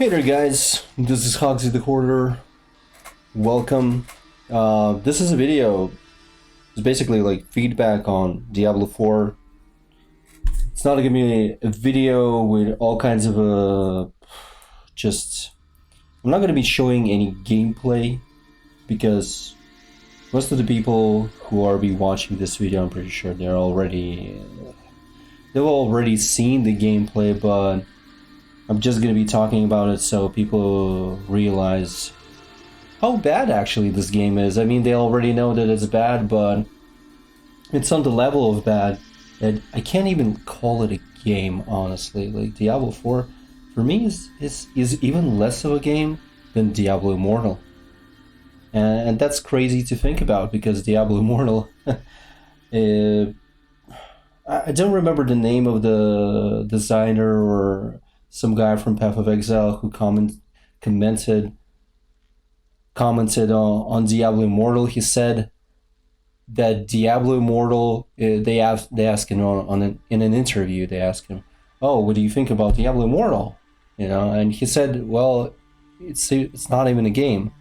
Hey there guys, this is Hogsy the Hoarder. Welcome. This is a video. It's basically like feedback on Diablo 4. It's not gonna be a video with all kinds of I'm not gonna be showing any gameplay because most of the people who are be watching this video, I'm pretty sure they've already seen the gameplay, but I'm just gonna be talking about it so people realize how bad actually this game is. I mean, they already know that it's bad, but it's on the level of bad that I can't even call it a game, honestly. Like, Diablo 4, for me, is even less of a game than Diablo Immortal. And that's crazy to think about, because Diablo Immortal... I don't remember the name of the designer or some guy from Path of Exile who commented on Diablo Immortal. He said that Diablo Immortal, they asked him in an interview, they asked him, "Oh, what do you think about Diablo Immortal?" You know, and he said, "Well, it's not even a game."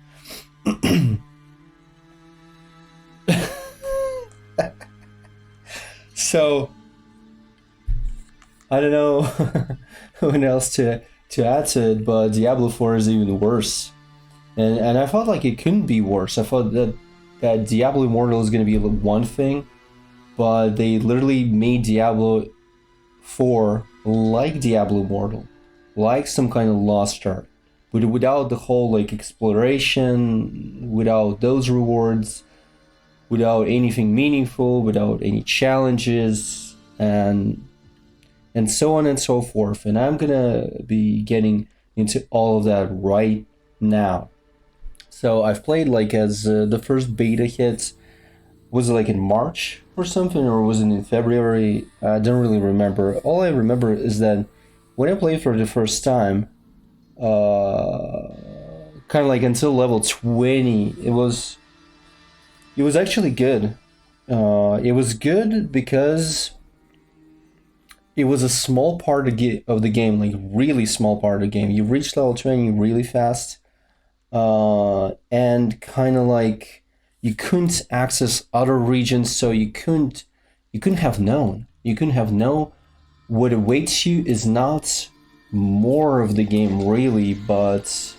So I don't know what else to add to it, but Diablo 4 is even worse. And I felt like it couldn't be worse. I thought that Diablo Immortal is going to be one thing, but they literally made Diablo 4 like Diablo Immortal, like some kind of Lost Ark, but without the whole like exploration, without those rewards, without anything meaningful, without any challenges, and so on and so forth. And I'm gonna be getting into all of that right now. So I've played like as the first beta hit, was it like in March or something, or was it in February? I don't really remember. All I remember is that when I played for the first time, kind of like until level 20, it was actually good. It was good because it was a small part of the game, like really small part of the game. You reach level 20 really fast, and kind of like you couldn't access other regions, so you couldn't have known. You couldn't have known what awaits you is not more of the game really, but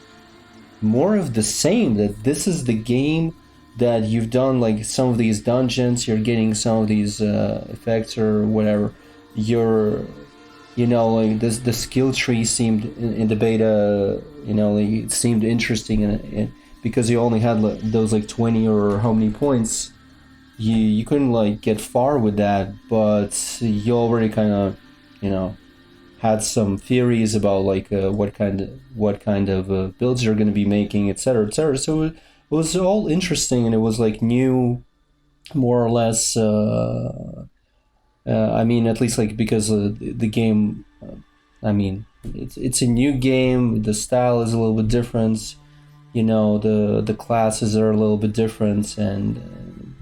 more of the same. That this is the game that you've done like some of these dungeons, you're getting some of these effects or whatever. Like the skill tree seemed in the beta, like it seemed interesting, and because you only had like, those like 20 or how many points, you couldn't like get far with that, but you already kind of had some theories about like what kind of builds you're going to be making, etc., etc. So it was all interesting, and it was like new, more or less. I mean, at least like because the game, I mean, it's a new game. The style is a little bit different. The classes are a little bit different, and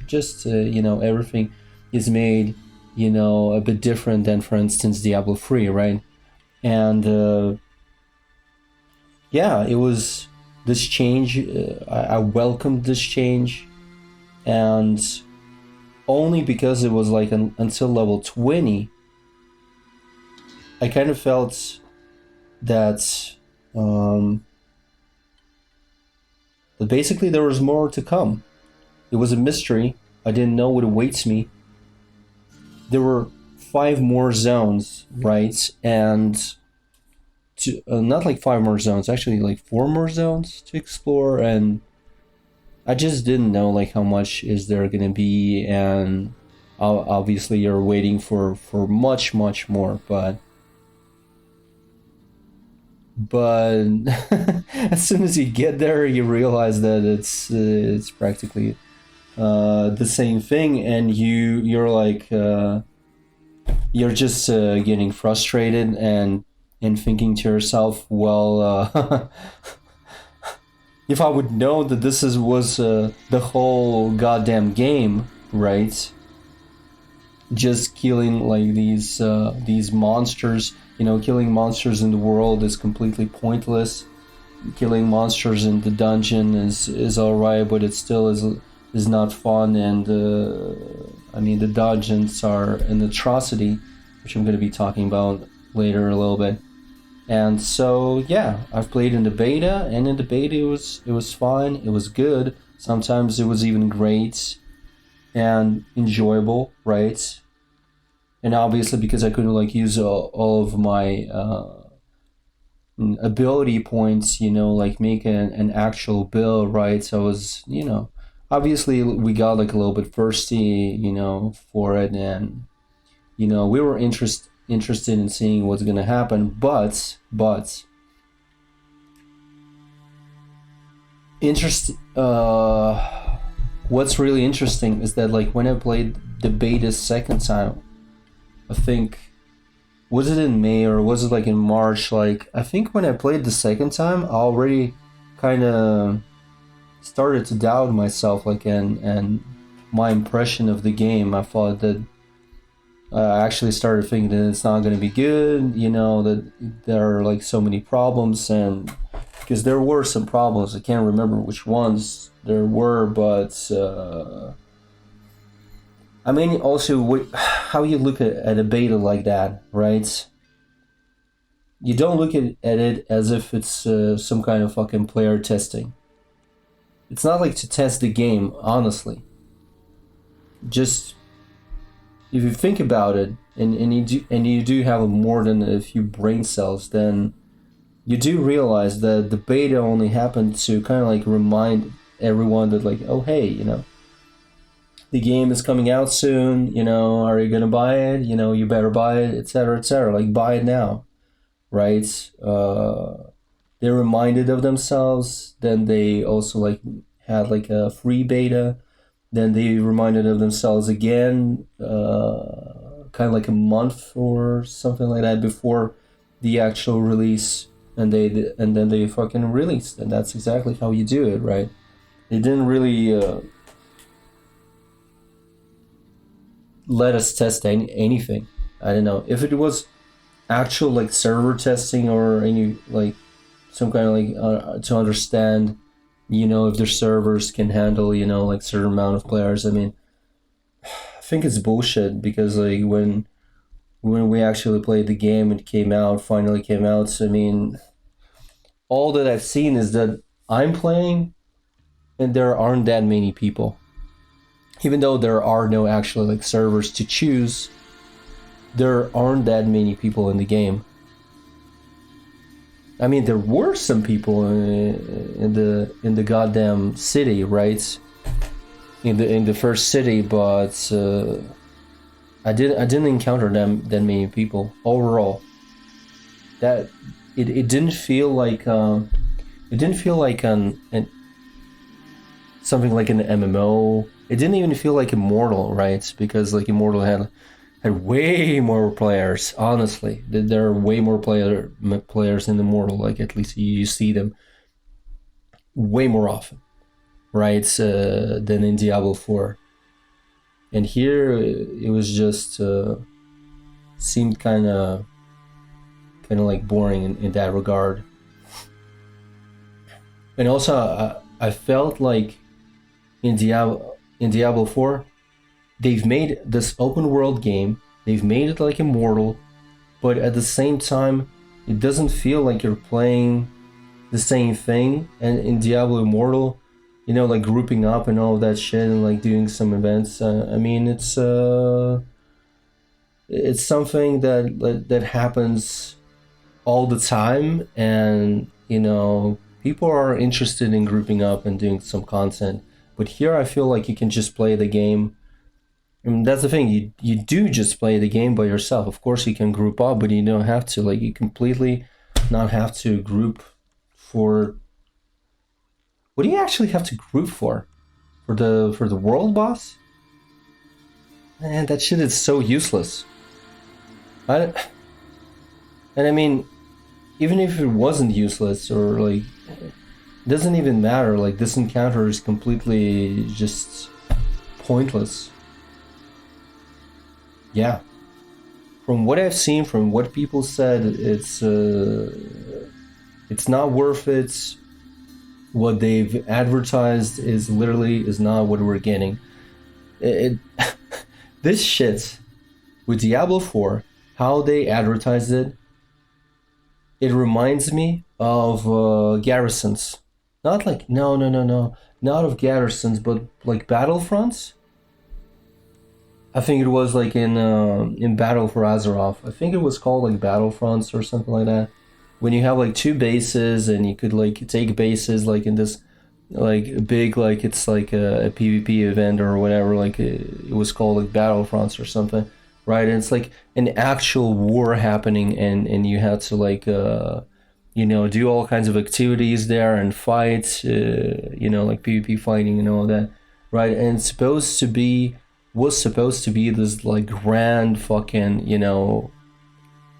just everything is made a bit different than, for instance, Diablo 3, right? And yeah, it was this change. I welcomed this change, and only because it was like until level 20, I kind of felt that basically there was more to come. It was a mystery. I didn't know what awaits me. There were 5 more zones, right? And not like 5 more zones, actually like 4 more zones to explore, and I just didn't know like how much is there gonna be, and obviously you're waiting for much more, but as soon as you get there, you realize that it's practically the same thing, and you're like you're just getting frustrated and thinking to yourself, well. If I would know that this was the whole goddamn game, right? Just killing like these monsters, killing monsters in the world is completely pointless. killing monsters in the dungeon is alright, but it still is not fun. And I mean, the dungeons are an atrocity, which I'm going to be talking about later a little bit. And so yeah, I've played in the beta, and in the beta it was fun, it was good. Sometimes it was even great and enjoyable, right? And obviously because I couldn't like use all of my ability points, like make an actual build, right? So I was, obviously we got like a little bit thirsty, for it, and we were interested in seeing what's gonna happen, but what's really interesting is that like when I played the beta second time, I think, was it in May or was it like in March? Like I think when I played the second time, I already kind of started to doubt myself, like and my impression of the game. I thought that I actually started thinking that it's not going to be good, that there are like so many problems, and because there were some problems, I can't remember which ones there were, but I mean, also how you look at a beta like that, right? You don't look at it as if it's some kind of fucking player testing. It's not like to test the game, honestly. Just if you think about it, and you do have more than a few brain cells, then you do realize that the beta only happened to kind of like remind everyone that like, oh hey, the game is coming out soon, are you gonna buy it? You better buy it, etc., etc. Like buy it now, right? They're reminded of themselves. Then they also like had like a free beta. Then they reminded of themselves again, kind of like a month or something like that before the actual release, and then they fucking released, and that's exactly how you do it, right? They didn't really let us test anything. I don't know if it was actual like server testing or any like some kind of like to understand, if their servers can handle, like certain amount of players. I mean, I think it's bullshit because like when we actually played the game, finally came out. So, I mean, all that I've seen is that I'm playing and there aren't that many people. Even though there are no actual like servers to choose, there aren't that many people in the game. I mean, there were some people in the goddamn city, right? In the first city, but I didn't encounter that many people overall. That it didn't feel like an something like an MMO. It didn't even feel like Immortal, right? Because like Immortal had way more players. Honestly, there are way more players in Immortal. Like at least you see them way more often, right? Than in Diablo 4. And here it was just seemed kind of like boring in that regard. And also I felt like in Diablo 4, they've made this open world game, they've made it like Immortal, but at the same time, it doesn't feel like you're playing the same thing. And in Diablo Immortal, like grouping up and all of that shit and like doing some events. I mean, it's something that happens all the time, and people are interested in grouping up and doing some content. But here I feel like you can just play the game. I mean, that's the thing. You do just play the game by yourself. Of course, you can group up, but you don't have to. Like, you completely not have to group for. What do you actually have to group for? For the world boss? Man, that shit is so useless. And I mean, even if it wasn't useless or like, it doesn't even matter. Like, this encounter is completely just pointless. Yeah. From what I've seen, from what people said, it's It's not worth it. What they've advertised is not what we're getting. It this shit with Diablo 4, how they advertised it, it reminds me of Garrisons. Not like no, not of Garrisons, but like Battlefronts. I think it was like in Battle for Azeroth. I think it was called like Battlefronts or something like that. When you have like two bases and you could like take bases like in this like big like it's like a PvP event or whatever, like it was called like Battlefronts or something, right? And it's like an actual war happening, and you had to like do all kinds of activities there and fight, like PvP fighting and all that, right? And it's was supposed to be this like grand fucking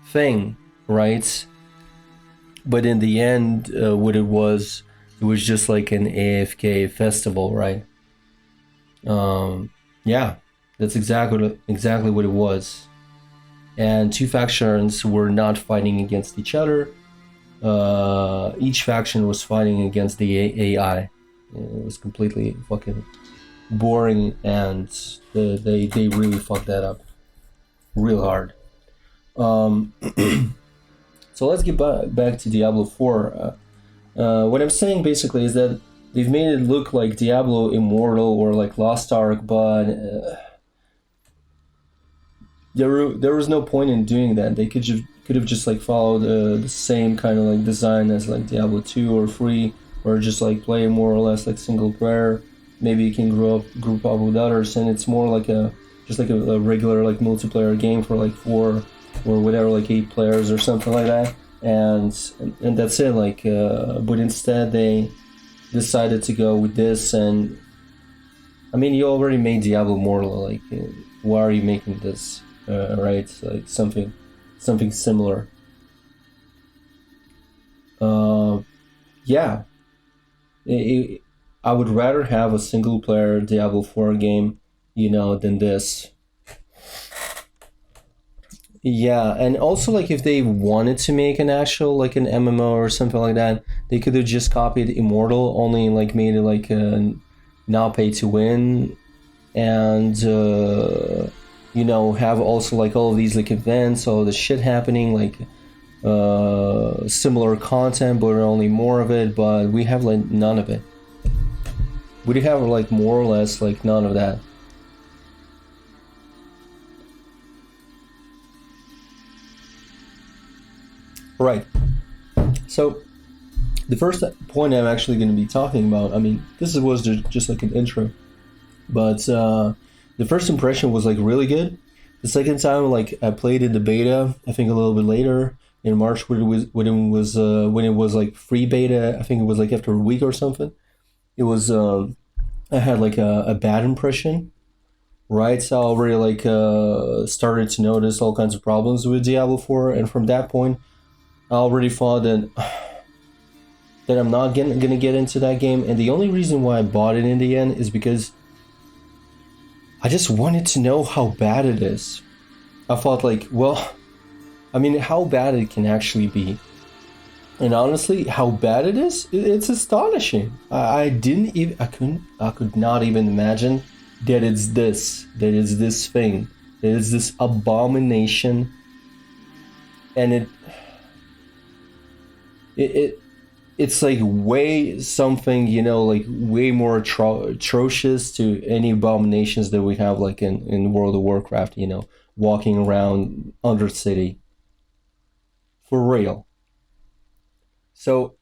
thing, right? But in the end, what it was just like an AFK festival, right? Yeah, that's exactly what it was. And two factions were not fighting against each other. Each faction was fighting against the AI. It was completely fucking boring, and they really fucked that up real hard. So let's get back to Diablo 4. What I'm saying basically is that they've made it look like Diablo Immortal or like Lost Ark, but there was no point in doing that. They could have just like followed the same kind of like design as like Diablo 2 or 3, or just like play more or less like single player. Maybe you can group up with others, and it's more like a regular like multiplayer game for like 4 or whatever, like 8 players or something like that, and that's it. Like, but instead they decided to go with this, and I mean, you already made Diablo Immortal. Like, why are you making this? Right? Like something similar. Yeah. I would rather have a single player Diablo 4 game, than this. Yeah, and also like if they wanted to make an actual like an MMO or something like that, they could have just copied Immortal, only like made it like a now pay to win, and have also like all of these like events, all the shit happening, like similar content but only more of it, but we have like none of it. We have like more or less like none of that. Right. So the first point I'm actually going to be talking about, I mean, this was just like an intro, but the first impression was like really good. The second time, like I played in the beta, I think a little bit later in March, when it was like free beta. I think it was like after a week or something. It was I had like a bad impression, right? So I already like started to notice all kinds of problems with Diablo 4, and from that point, I already thought that I'm not gonna get into that game. And the only reason why I bought it in the end is because I just wanted to know how bad it is. I thought like, well, I mean, how bad it can actually be. And honestly, how bad it is, it's astonishing. I could not even imagine that it's this thing, that it's this abomination, and it's like way something, like way more atrocious to any abominations that we have like in World of Warcraft, walking around Undercity. For real. So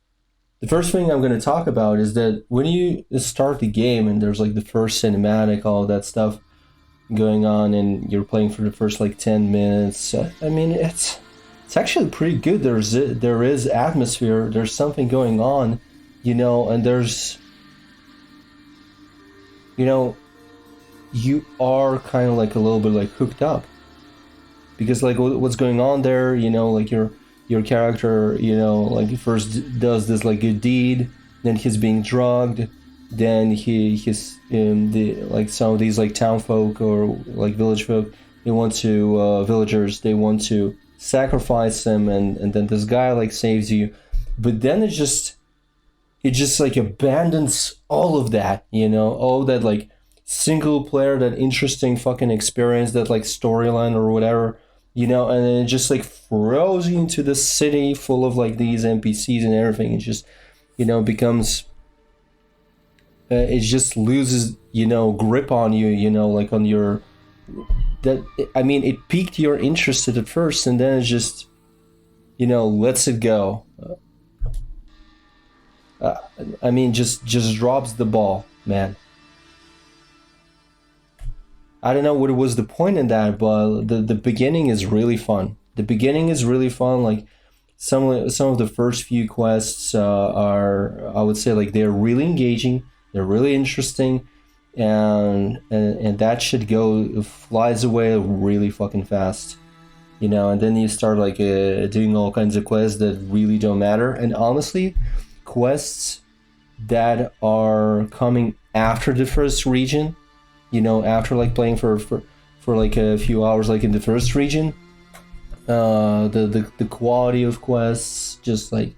the first thing I'm going to talk about is that when you start the game and there's like the first cinematic, all that stuff going on, and you're playing for the first like 10 minutes, I mean, it's actually pretty good. There is atmosphere, there's something going on, and there's, you are kind of like a little bit like hooked up, because like what's going on there, like your character, like first does this like good deed, then he's being drugged, then he's like some of these like town folk or like village folk, villagers, they want to sacrifice him, and then this guy like saves you, but then it just like abandons all of that, all that like single player, that interesting fucking experience, that like storyline or whatever, and then it just like throws you into the city full of like these NPCs and everything. It just, becomes, it just loses, grip on you, like on your, that, I mean, it piqued your interest at first, and then it just, lets it go. I mean, just drops the ball, man. I don't know what was the point in that, but the beginning is really fun. The beginning is really fun. Like some of the first few quests are, I would say, like they're really engaging. They're really interesting, and that shit flies away really fucking fast. And then you start like doing all kinds of quests that really don't matter. And honestly, quests that are coming after the first region, after like playing for like a few hours, like in the first region, the quality of quests, just like,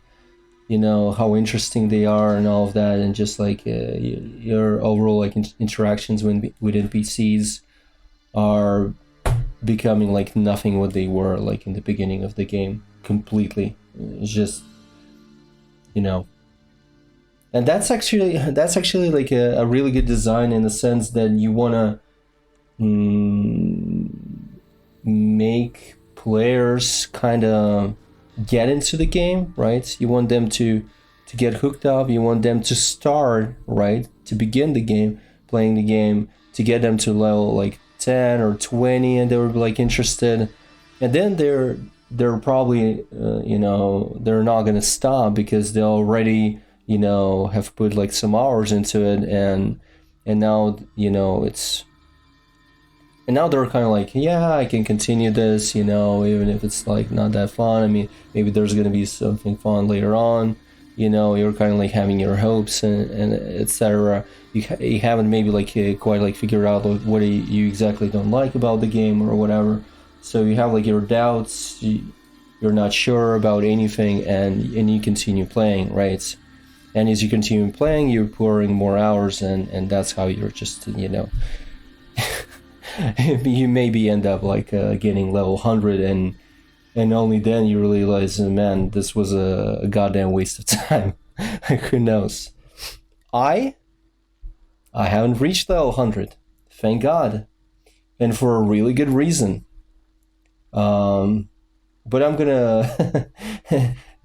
how interesting they are and all of that, and just like your overall like interactions with NPCs are becoming like nothing what they were like in the beginning of the game completely. It's just, and that's actually like a really good design, in the sense that you want to make players kind of get into the game, right? You want them to get hooked up. You want them to start, right, to begin the game, playing the game, to get them to level like 10 or 20, and they were like interested, and then they're probably they're not gonna stop, because they already have put like some hours into it, and now it's, and now they're kind of like, yeah, I can continue this, even if it's like not that fun. I mean, maybe there's gonna be something fun later on. You're kind of like having your hopes and etc. You haven't maybe like quite like figured out what you exactly don't like about the game or whatever. So you have like your doubts. You're not sure about anything, and you continue playing, right? And as you continue playing, you're pouring more hours, and that's how you're just, you maybe end up like getting level 100, and only then you realize, man, this was a goddamn waste of time. Who knows? I haven't reached level 100, thank God, and for a really good reason. But I'm gonna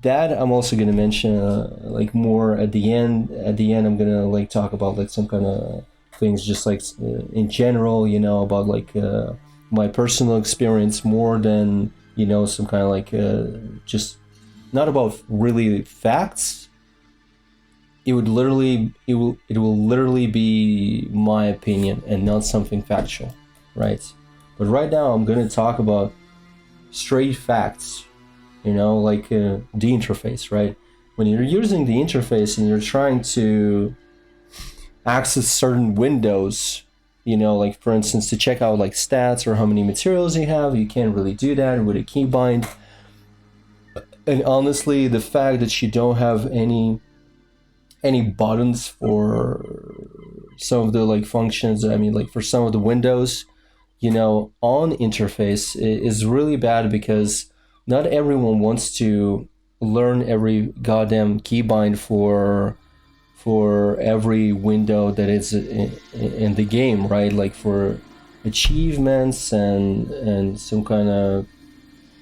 that I'm also gonna mention like more at the end. At the end, I'm gonna like talk about like some kind of things, just like in general, about like my personal experience, more than some kind of like just not about really facts. It will literally be my opinion and not something factual, right? But right now I'm gonna talk about straight facts, like the interface, right? When you're using the interface and you're trying to access certain windows, like for instance to check out like stats or how many materials you have, you can't really do that with a keybind. And honestly, the fact that you don't have any buttons for some of the like functions, I mean like for some of the windows, on interface is really bad, because not everyone wants to learn every goddamn keybind for every window that is in the game, right? Like for achievements and some kind of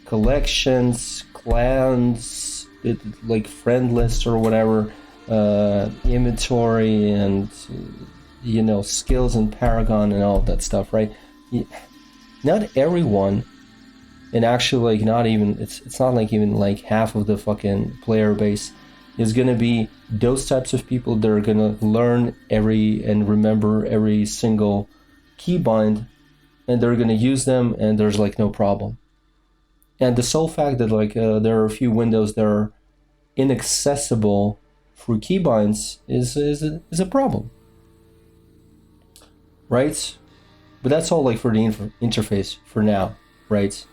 collections, clans, like friend list or whatever, inventory, and skills and Paragon and all of that stuff, right? Not everyone, and actually like not even, it's not like even like half of the fucking player base is gonna be those types of people that are gonna learn and remember every single keybind, and they're gonna use them, and there's like no problem. And the sole fact that like there are a few windows that are inaccessible through keybinds is a problem, right? But that's all like for the interface for now, right?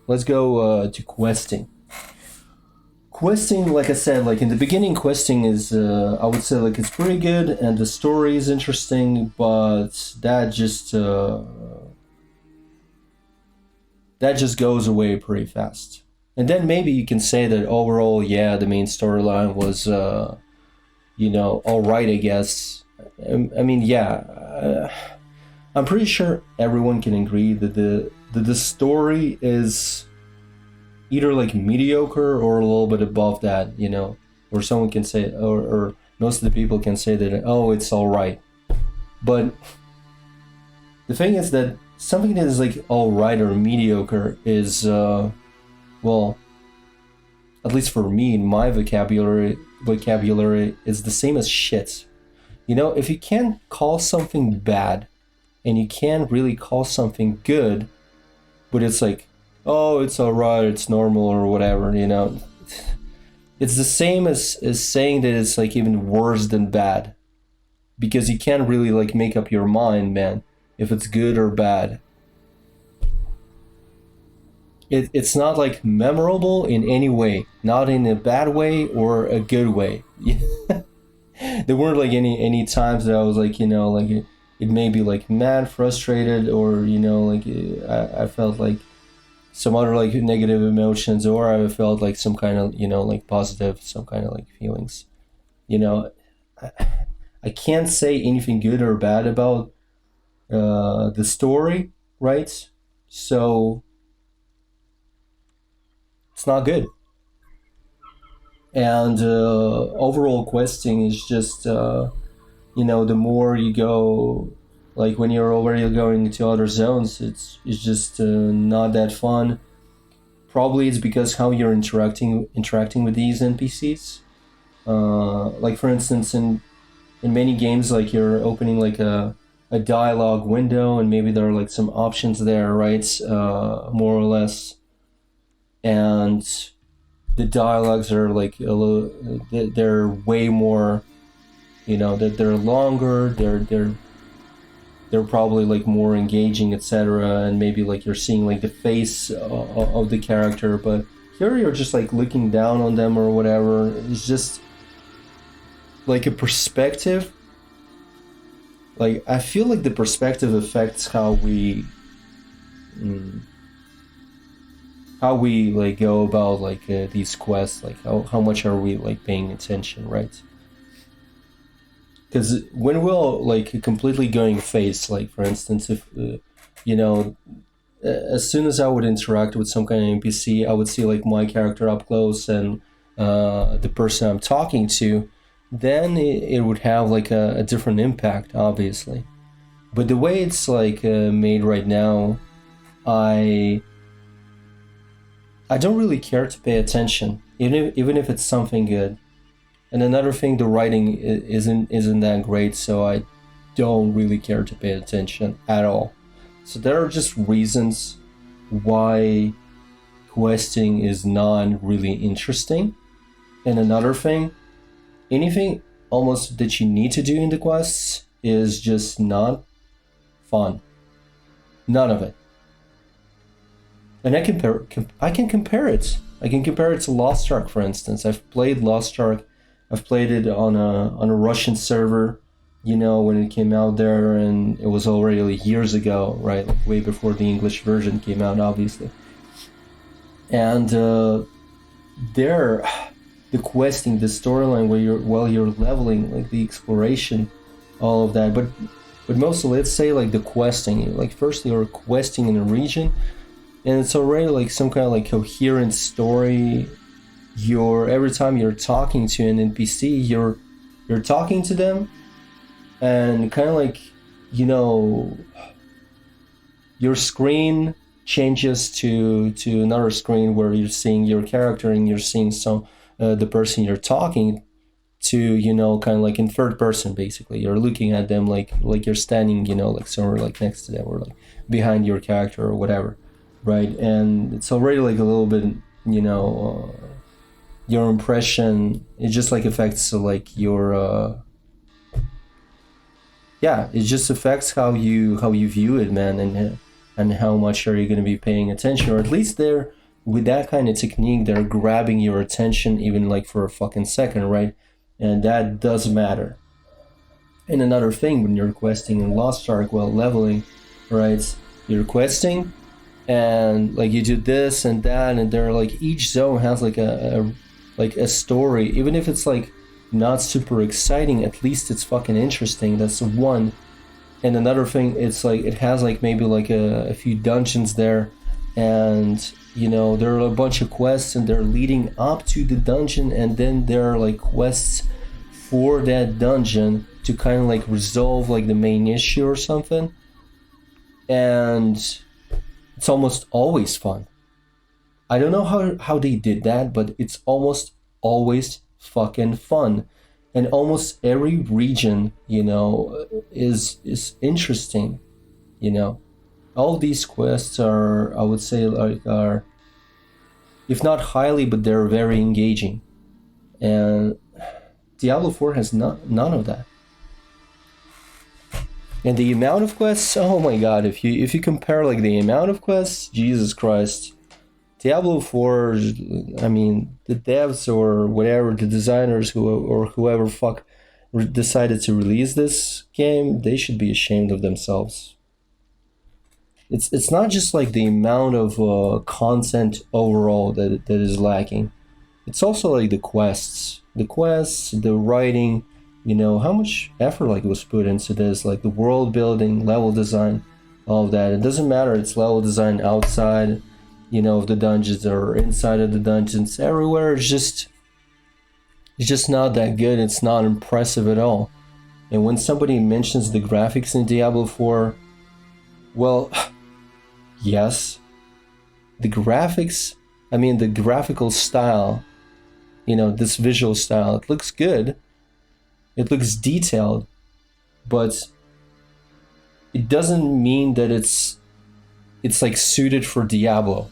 Let's go to questing. questing, like I said, like in the beginning, questing is I would say like it's pretty good and the story is interesting, but that just goes away pretty fast. And then maybe you can say that overall, yeah, the main storyline was all right, I guess. I mean, yeah, I'm pretty sure everyone can agree that the story is either like mediocre or a little bit above that, or someone can say, or most of the people can say that, oh, it's all right. But the thing is that something that is like all right or mediocre is, well, at least for me, in my vocabulary is the same as shit. If you can't call something bad, and you can't really call something good, but it's like, oh, it's alright, it's normal or whatever, it's the same as saying that it's like even worse than bad, because you can't really like make up your mind, man, if it's good or bad. It's not like memorable in any way, not in a bad way or a good way. There weren't like any times that I was like, like it made me like mad, frustrated, or like I felt like some other like negative emotions, or I felt like some kind of like positive, some kind of like feelings. I, I can't say anything good or bad about the story, right? So it's not good. And overall questing is just the more you go, like when you're already going into other zones, it's just not that fun. Probably it's because how you're interacting with these NPCs. Like for instance, in many games, like you're opening like a dialogue window, and maybe there are like some options there, right? More or less, and the dialogues are like a little, they're way more, that they're longer, they're probably like more engaging, etc. And maybe like you're seeing like the face of the character, but here you're just like looking down on them or whatever. It's just like a perspective. Like I feel like the perspective affects how we like go about like these quests, like how much are we like paying attention, right? Because when we're like completely going face, like for instance, if as soon as I would interact with some kind of NPC, I would see like my character up close and the person I'm talking to, then it would have like a different impact, obviously. But the way it's like made right now, I don't really care to pay attention, even if it's something good. And another thing, the writing isn't that great, so I don't really care to pay attention at all. So there are just reasons why questing is not really interesting. And another thing, anything almost that you need to do in the quests is just not fun. None of it. And I can compare it. I can compare it to Lost Ark, for instance. I've played Lost Ark. I've played it on a Russian server, when it came out there, and it was already like years ago, right? Like way before the English version came out, obviously. And there, the questing, the storyline, while you're leveling, like the exploration, all of that. But mostly, let's say like the questing. Like first you're questing in a region, and it's already like some kind of like coherent story. Every time you're talking to an NPC, you're talking to them, and kind of like your screen changes to another screen where you're seeing your character and you're seeing the person you're talking to, kind of like in third person. Basically, you're looking at them like you're standing, like somewhere like next to them or like behind your character or whatever, right? And it's already like a little bit, your impression, it just like affects like your it just affects how you view it, man, and how much are you going to be paying attention, or at least with that kind of technique, they're grabbing your attention even like for a fucking second, right? And that does matter. And another thing, when you're questing in Lost Ark while leveling, right? You're questing, and like you do this and that, and they're like each zone has like a story, even if it's like not super exciting. At least it's fucking interesting. That's one. And another thing, it's like it has like maybe like a few dungeons there, and you know there are a bunch of quests and they're leading up to the dungeon, and then there are like quests for that dungeon to kind of like resolve like the main issue or something. And it's almost always fun. I don't know how they did that, but it's almost always fucking fun. And almost every region, you know, is interesting, you know. All these quests are, I would say, like are, if not highly, but they're very engaging. And Diablo 4 has none of that. And the amount of quests, oh my god, if you compare like the amount of quests, Jesus Christ. Diablo 4, I mean, the devs or whatever, the designers or whoever fuck decided to release this game, they should be ashamed of themselves. It's not just like the amount of content overall that is lacking. It's also like the quests, the writing, you know, how much effort like was put into this, like the world building, level design, all of that. It doesn't matter, it's level design outside, you know, of the dungeons or inside of the dungeons. Everywhere it's just not that good. It's not impressive at all. And when somebody mentions the graphics in Diablo 4, well, yes, the graphics, I mean the graphical style, you know, this visual style, it looks good, it looks detailed, but it doesn't mean that it's like suited for Diablo,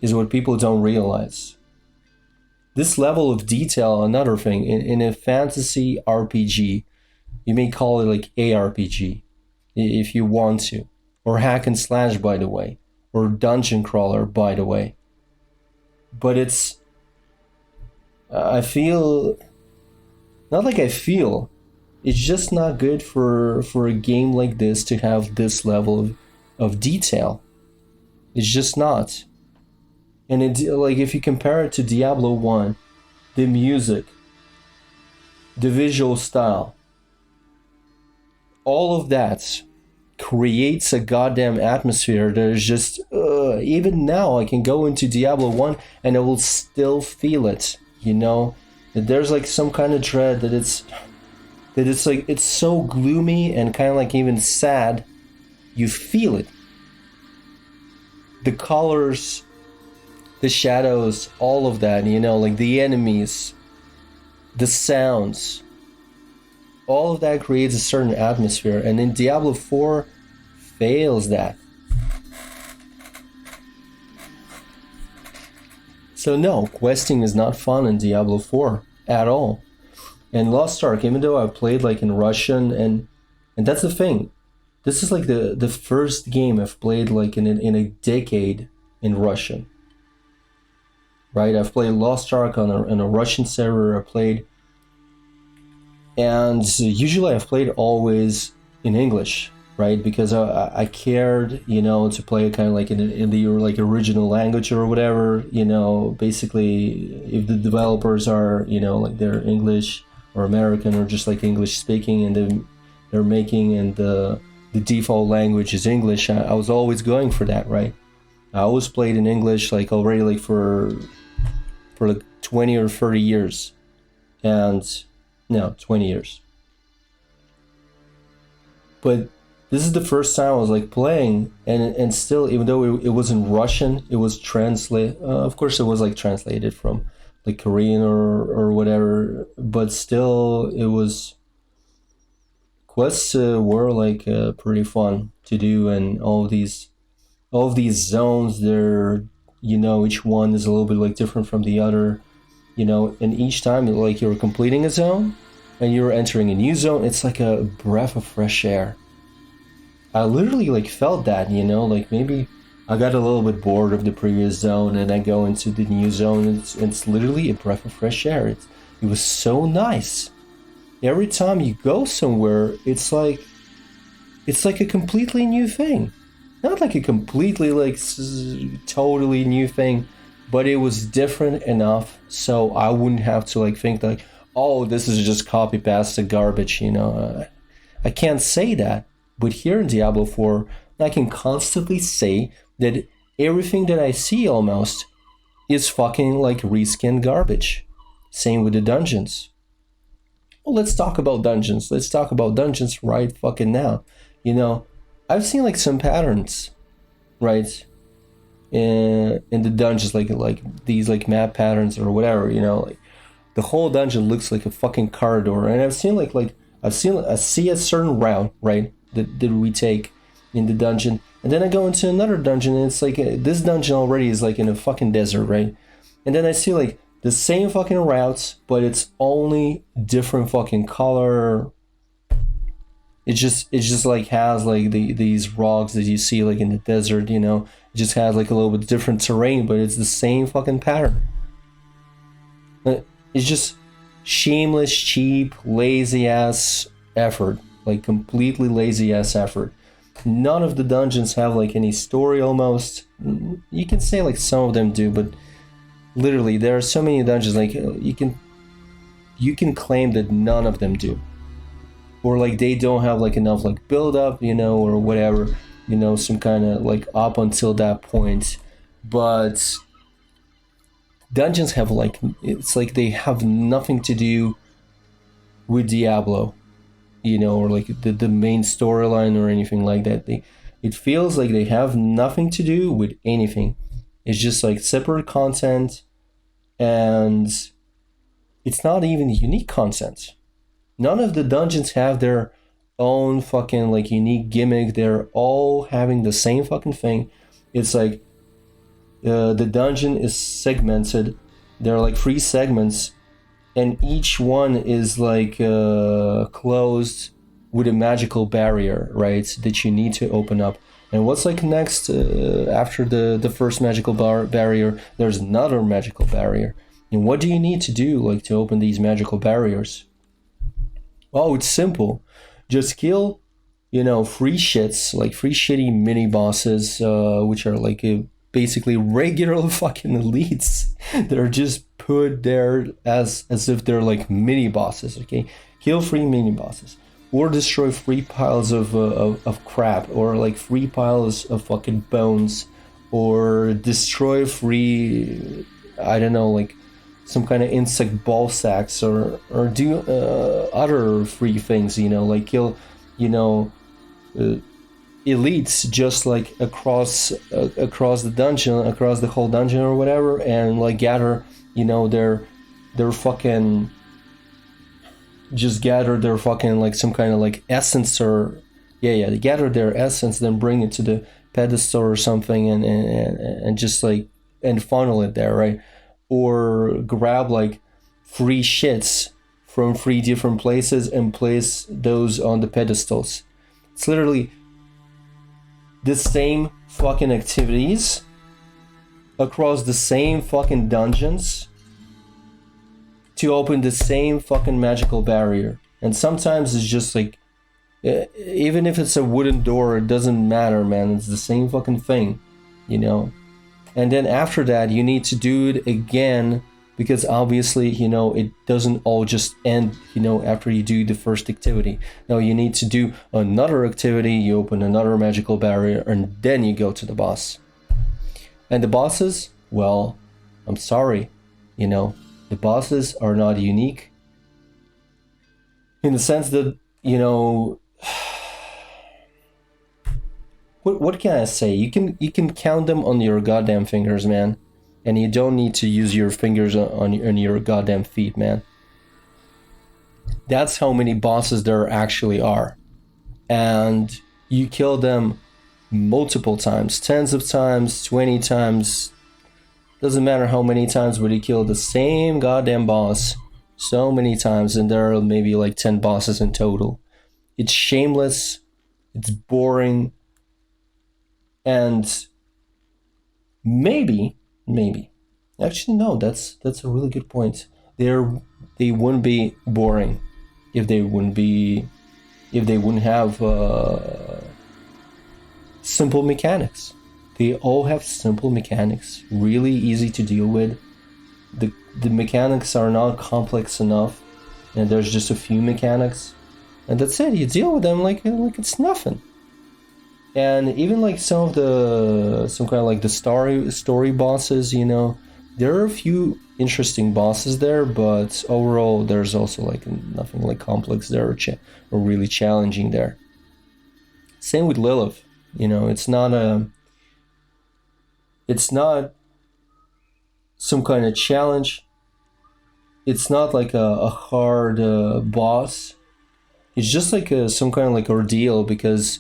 is what people don't realize. This level of detail, another thing, in a fantasy RPG, you may call it like ARPG, if you want to, or hack and slash, by the way, or dungeon crawler, by the way. But it's, I feel, not like I feel, it's just not good for a game like this to have this level of detail. It's just not. And it, like, if you compare it to Diablo 1, the music, the visual style, all of that creates a goddamn atmosphere that is just, even now I can go into Diablo 1 and I will still feel it, you know? That there's like some kind of dread, that it's like, it's so gloomy and kind of like even sad, you feel it. The colors, the shadows, all of that, you know, like the enemies, the sounds, all of that creates a certain atmosphere, and in Diablo 4 fails that. So no, questing is not fun in Diablo 4 at all. And Lost Ark, even though I played like in Russian, and that's the thing, this is like the first game I've played like in a decade in Russian. Right, I've played Lost Ark on a Russian server. I played, and usually I've played always in English, right? Because I cared, you know, to play kind of like in the like original language or whatever, you know. Basically, if the developers are, you know, like they're English or American or just like English speaking, and they're making, and the default language is English, I was always going for that, right? I always played in English, like already like for like 20 or 30 years. And no, 20 years. But this is the first time I was like playing, and still, even though it was in Russian, it was of course it was like translated from like Korean or whatever, but still it was, quests were like pretty fun to do, and all of these zones, they're, you know, each one is a little bit like different from the other, you know, and each time like you're completing a zone and you're entering a new zone, it's like a breath of fresh air. I literally like felt that, you know, like maybe I got a little bit bored of the previous zone, and I go into the new zone. And it's literally a breath of fresh air. It was so nice. Every time you go somewhere, it's like a completely new thing. Not like a completely like totally new thing, but it was different enough so I wouldn't have to like think like, oh, this is just copy paste garbage. I can't say that, but here in Diablo 4, I can constantly say that everything that I see almost is fucking like reskinned garbage. Same with the dungeons. Well, let's talk about dungeons. Let's talk about dungeons right fucking now. I've seen like some patterns, right? In the dungeons, like these like map patterns or whatever. Like the whole dungeon looks like a fucking corridor, and I've seen I see a certain route, right, that we take in the dungeon, and then I go into another dungeon, and it's like this dungeon already is like in a fucking desert, right? And then I see like the same fucking routes, but it's only different fucking color. It just like has like these rocks that you see like in the desert. It just has like a little bit different terrain, but it's the same fucking pattern. It's just shameless, cheap, lazy ass effort. Like completely lazy ass effort. None of the dungeons have like any story almost. You can say like some of them do, but literally there are so many dungeons like you can claim that none of them do. Or like they don't have like enough like build up, or whatever, some kind of like up until that point. But dungeons have like, it's like they have nothing to do with Diablo, or like the main storyline or anything like that. It feels like they have nothing to do with anything. It's just like separate content, and it's not even unique content. None of the dungeons have their own fucking like unique gimmick. They're all having the same fucking thing. It's like the dungeon is segmented. There are like 3 segments, and each one is like closed with a magical barrier, right? That you need to open up. And what's like next after the first magical barrier? There's another magical barrier. And what do you need to do like to open these magical barriers? Oh, it's simple. Just kill, 3 shits, like 3 shitty mini bosses, which are like basically regular fucking elites. They're just put there as if they're like mini bosses. Okay, kill 3 mini bosses, or destroy 3 piles of crap, or like 3 piles of fucking bones, or destroy 3, I don't know, like some kind of insect ball sacks, or do other 3 things, like kill, elites just like across the dungeon, across the whole dungeon or whatever, and like gather, their fucking, just gather their fucking like some kind of like essence, or they gather their essence, then bring it to the pedestal or something, and just like and funnel it there, right? Or grab like 3 shits from 3 different places and place those on the pedestals. It's literally the same fucking activities across the same fucking dungeons to open the same fucking magical barrier. And sometimes it's just like, even if it's a wooden door, it doesn't matter, man. It's the same fucking thing, And then after that, you need to do it again, because obviously, it doesn't all just end, after you do the first activity. No, you need to do another activity, you open another magical barrier, and then you go to the boss. And the bosses, well, I'm sorry, the bosses are not unique. In the sense that, What can I say? You can count them on your goddamn fingers, man. And you don't need to use your fingers on your goddamn feet, man. That's how many bosses there actually are. And you kill them multiple times, tens of times, 20 times. Doesn't matter how many times, but you kill the same goddamn boss so many times, and there are maybe like 10 bosses in total. It's shameless. It's boring. And Maybe. Actually, no. That's a really good point. They wouldn't be boring if they wouldn't have simple mechanics. They all have simple mechanics, really easy to deal with. The mechanics are not complex enough, and there's just a few mechanics, and that's it. You deal with them like it's nothing. And even like some kind of like the story bosses, there are a few interesting bosses there, but overall there's also like nothing like complex there or really challenging there. Same with Lilith. It's not some kind of challenge. It's not like a hard boss. It's just like some kind of like ordeal, because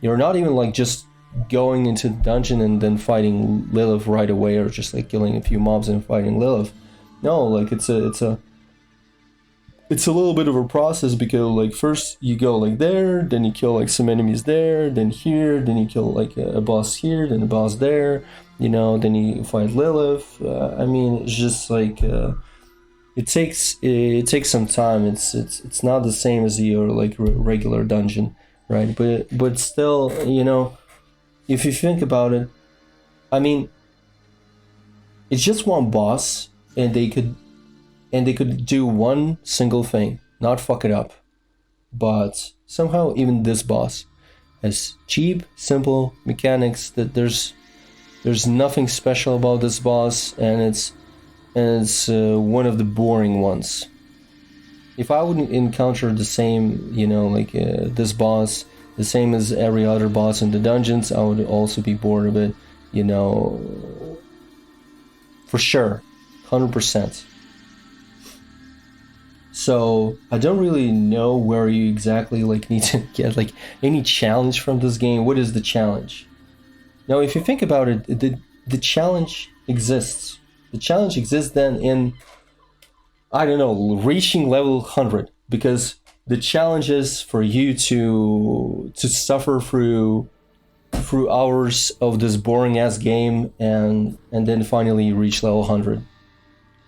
you're not even like just going into the dungeon and then fighting Lilith right away, or just like killing a few mobs and fighting Lilith. No, like it's a little bit of a process, because like first you go like there, then you kill like some enemies there, then here, then you kill like a boss here, then a boss there, then you fight Lilith. I mean, it's just like it takes some time. It's not the same as your like regular dungeon, right? But still, if you think about it, I mean, it's just one boss, and they could do one single thing, not fuck it up. But somehow even this boss has cheap, simple mechanics, that there's nothing special about this boss, and it's one of the boring ones. If I would encounter the same, this boss, the same as every other boss in the dungeons, I would also be bored of it, for sure, 100%. So I don't really know where you exactly like need to get like any challenge from this game. What is the challenge? Now, if you think about it, the challenge exists. The challenge exists then in, I don't know, reaching level 100, because the challenge is for you to suffer through hours of this boring ass game, and then finally reach level 100.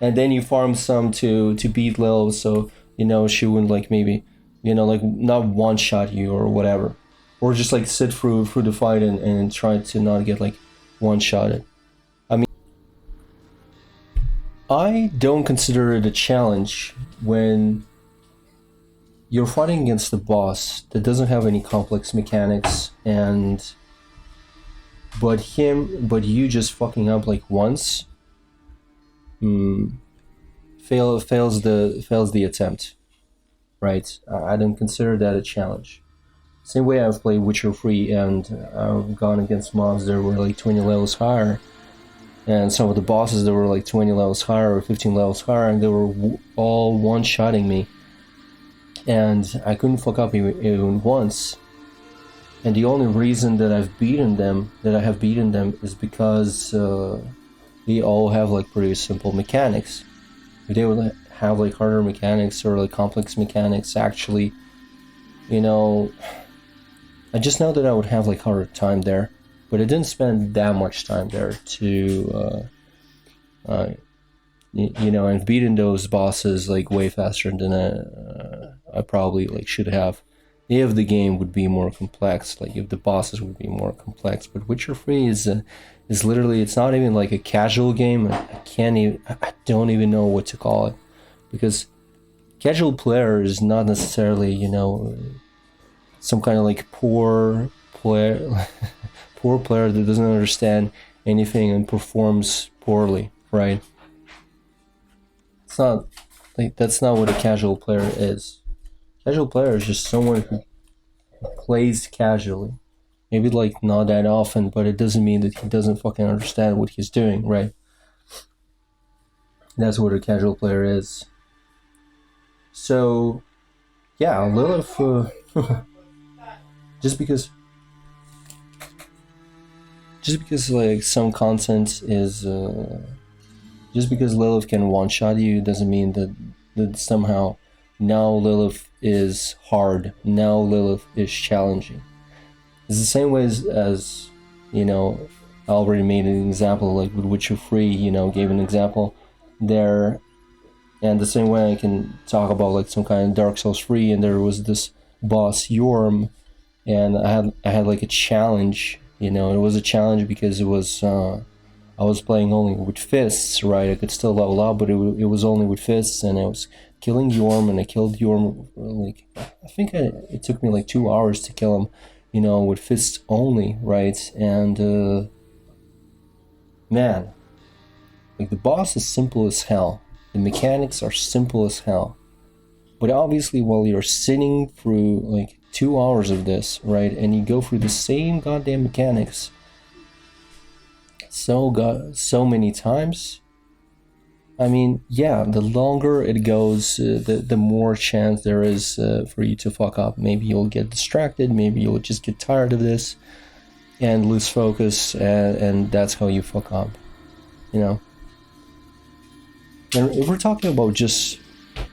And then you farm some to beat Lil, so she wouldn't like maybe like not one shot you or whatever, or just like sit through the fight and try to not get like one shotted. I mean, I don't consider it a challenge when you're fighting against a boss that doesn't have any complex mechanics, but you just fucking up like once. Fails the attempt, right? I don't consider that a challenge. Same way I've played Witcher 3, and I've gone against mobs that were like 20 levels higher, and some of the bosses that were like 20 levels higher or 15 levels higher, and they were all one-shotting me, and I couldn't fuck up even once. And the only reason that I have beaten them is because they all have like pretty simple mechanics. If they would have like harder mechanics or like complex mechanics, actually, I just know that I would have like harder time there, but I didn't spend that much time there to and beating those bosses like way faster than I probably like should have, if the game would be more complex, like if the bosses would be more complex. But Witcher 3 is literally, it's not even like a casual game. I don't even know what to call it, because casual player is not necessarily some kind of like poor player poor player that doesn't understand anything and performs poorly, right? It's not like, that's not what a casual player is. Casual player is just someone who plays casually. Maybe like not that often, but it doesn't mean that he doesn't fucking understand what he's doing, right? That's what a casual player is. So, yeah, Lilith, just because like some content is, just because Lilith can one-shot you doesn't mean that somehow now Lilith is hard, now Lilith is challenging. It's the same way as I already made an example, like with Witcher 3, you know, gave an example there. And the same way I can talk about like some kind of Dark Souls 3, and there was this boss Yorm, and I had like a challenge, you know. It was a challenge because it was I was playing only with fists, right? I could still level up, but it was only with fists, and I was killing Yorm, and I killed Yorm, like, I think it took me like 2 hours to kill him, you know, with fists only, right? And man, like, the boss is simple as hell. The mechanics are simple as hell. But obviously, while you're sitting through like 2 hours of this, right, and you go through the same goddamn mechanics so many times, I mean, yeah, the longer it goes, the more chance there is for you to fuck up. Maybe you'll get distracted, maybe you'll just get tired of this and lose focus, and that's how you fuck up, you know. And if we're talking about just,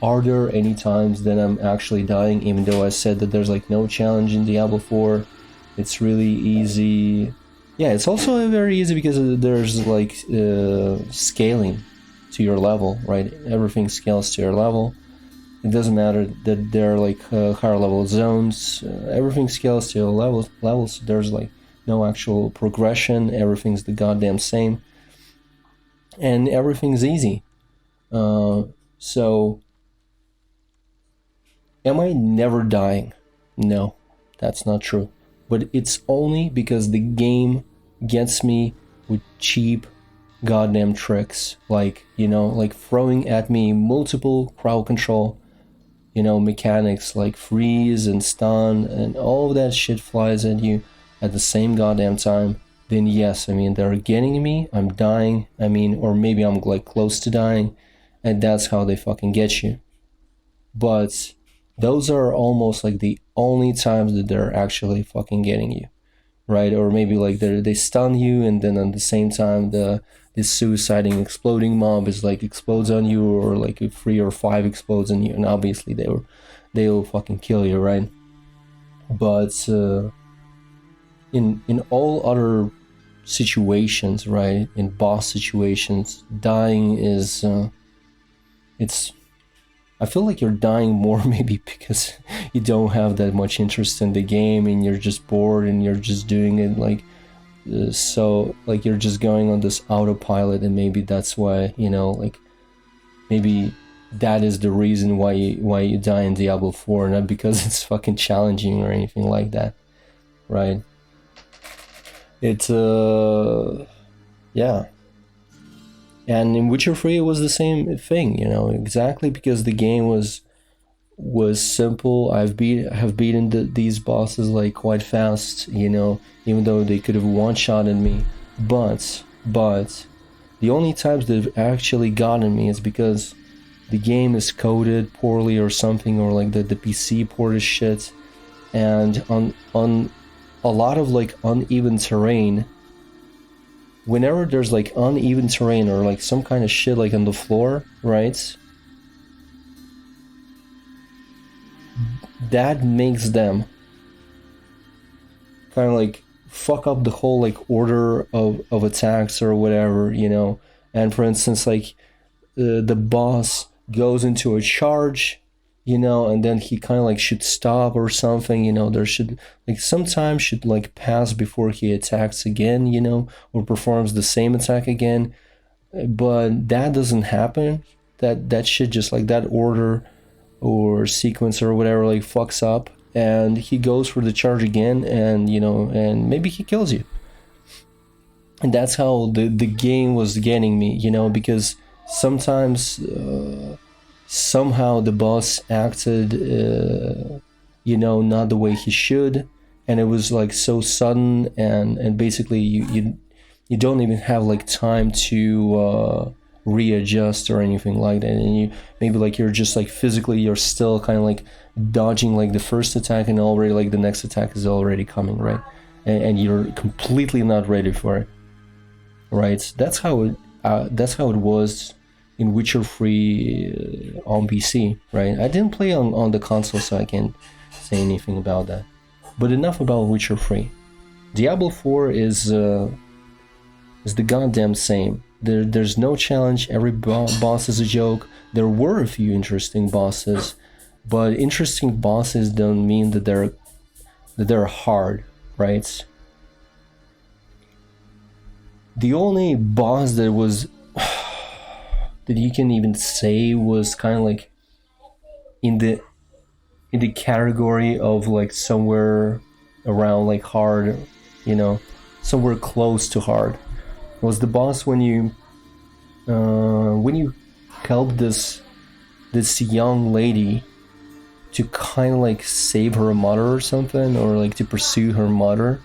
are there any times that I'm actually dying, even though I said that there's like no challenge in Diablo 4, it's really easy. Yeah, it's also very easy because there's like scaling to your level, right? Everything scales to your level. It doesn't matter that there are like higher level zones. Everything scales to your levels. There's like no actual progression. Everything's the goddamn same, and everything's easy. So, am I never dying? No, that's not true. But it's only because the game gets me with cheap goddamn tricks, like, you know, like throwing at me multiple crowd control, you know, mechanics like freeze and stun, and all of that shit flies at you at the same goddamn time. Then yes, I mean, they're getting me, I'm dying, I mean, or maybe I'm like close to dying, and that's how they fucking get you. But those are almost like the only times that they're actually fucking getting you, right? Or maybe like they stun you, and then at the same time this suiciding exploding mob is like explodes on you, or like 3 or 5 explodes on you, and obviously they'll fucking kill you, right? But in all other situations, right, in boss situations, dying is it's, I feel like you're dying more maybe because you don't have that much interest in the game, and you're just bored, and you're just doing it like so, like you're just going on this autopilot, and maybe that's why, you know, like maybe that is the reason why you die in Diablo 4, not because it's fucking challenging or anything like that, right? It's yeah. And in Witcher 3 it was the same thing, you know, exactly because the game was simple. Have beaten these bosses like quite fast, you know, even though they could have one-shotted me. But the only times they've actually gotten me is because the game is coded poorly or something, or like the PC port is shit, and on a lot of like uneven terrain, whenever there's like uneven terrain or like some kind of shit like on the floor, right, that makes them kind of like fuck up the whole like order of attacks or whatever, you know. And for instance, like the boss goes into a charge, you know, and then he kind of like should stop or something, you know. There should like sometimes should like pass before he attacks again, you know, or performs the same attack again. But that doesn't happen. That shit just like that order or sequence or whatever like fucks up, and he goes for the charge again, and you know, and maybe he kills you. And that's how the game was getting me, you know, because sometimes somehow the boss acted you know, not the way he should, and it was like so sudden, and basically you don't even have like time to readjust or anything like that, and you maybe like you're just like physically you're still kind of like dodging like the first attack, and already like the next attack is already coming, right? And you're completely not ready for it, right? That's how it was in Witcher 3 on PC, right? I didn't play on the console, so I can't say anything about that. But enough about Witcher 3. Diablo 4 is is the goddamn same. There's no challenge. Every boss is a joke. There were a few interesting bosses, but interesting bosses don't mean that they're hard, right? The only boss that was that you can even say was kind of like in the category of like somewhere around like hard, you know, somewhere close to hard, was the boss when you help this young lady to kind of like save her mother or something, or like to pursue her mother,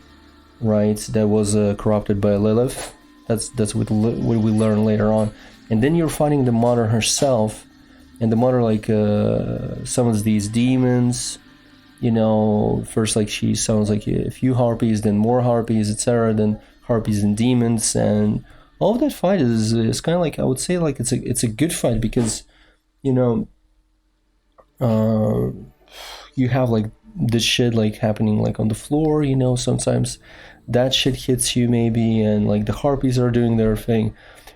right? That was corrupted by Lilith. That's what we learn later on. And then you're fighting the mother herself, and the mother like summons these demons. You know, first like she summons like a few harpies, then more harpies, etc. Then harpies and demons, and all of that fight is kind of like, I would say like it's a good fight, because you know you have like this shit like happening like on the floor. You know, sometimes that shit hits you maybe, and like the harpies are doing their thing.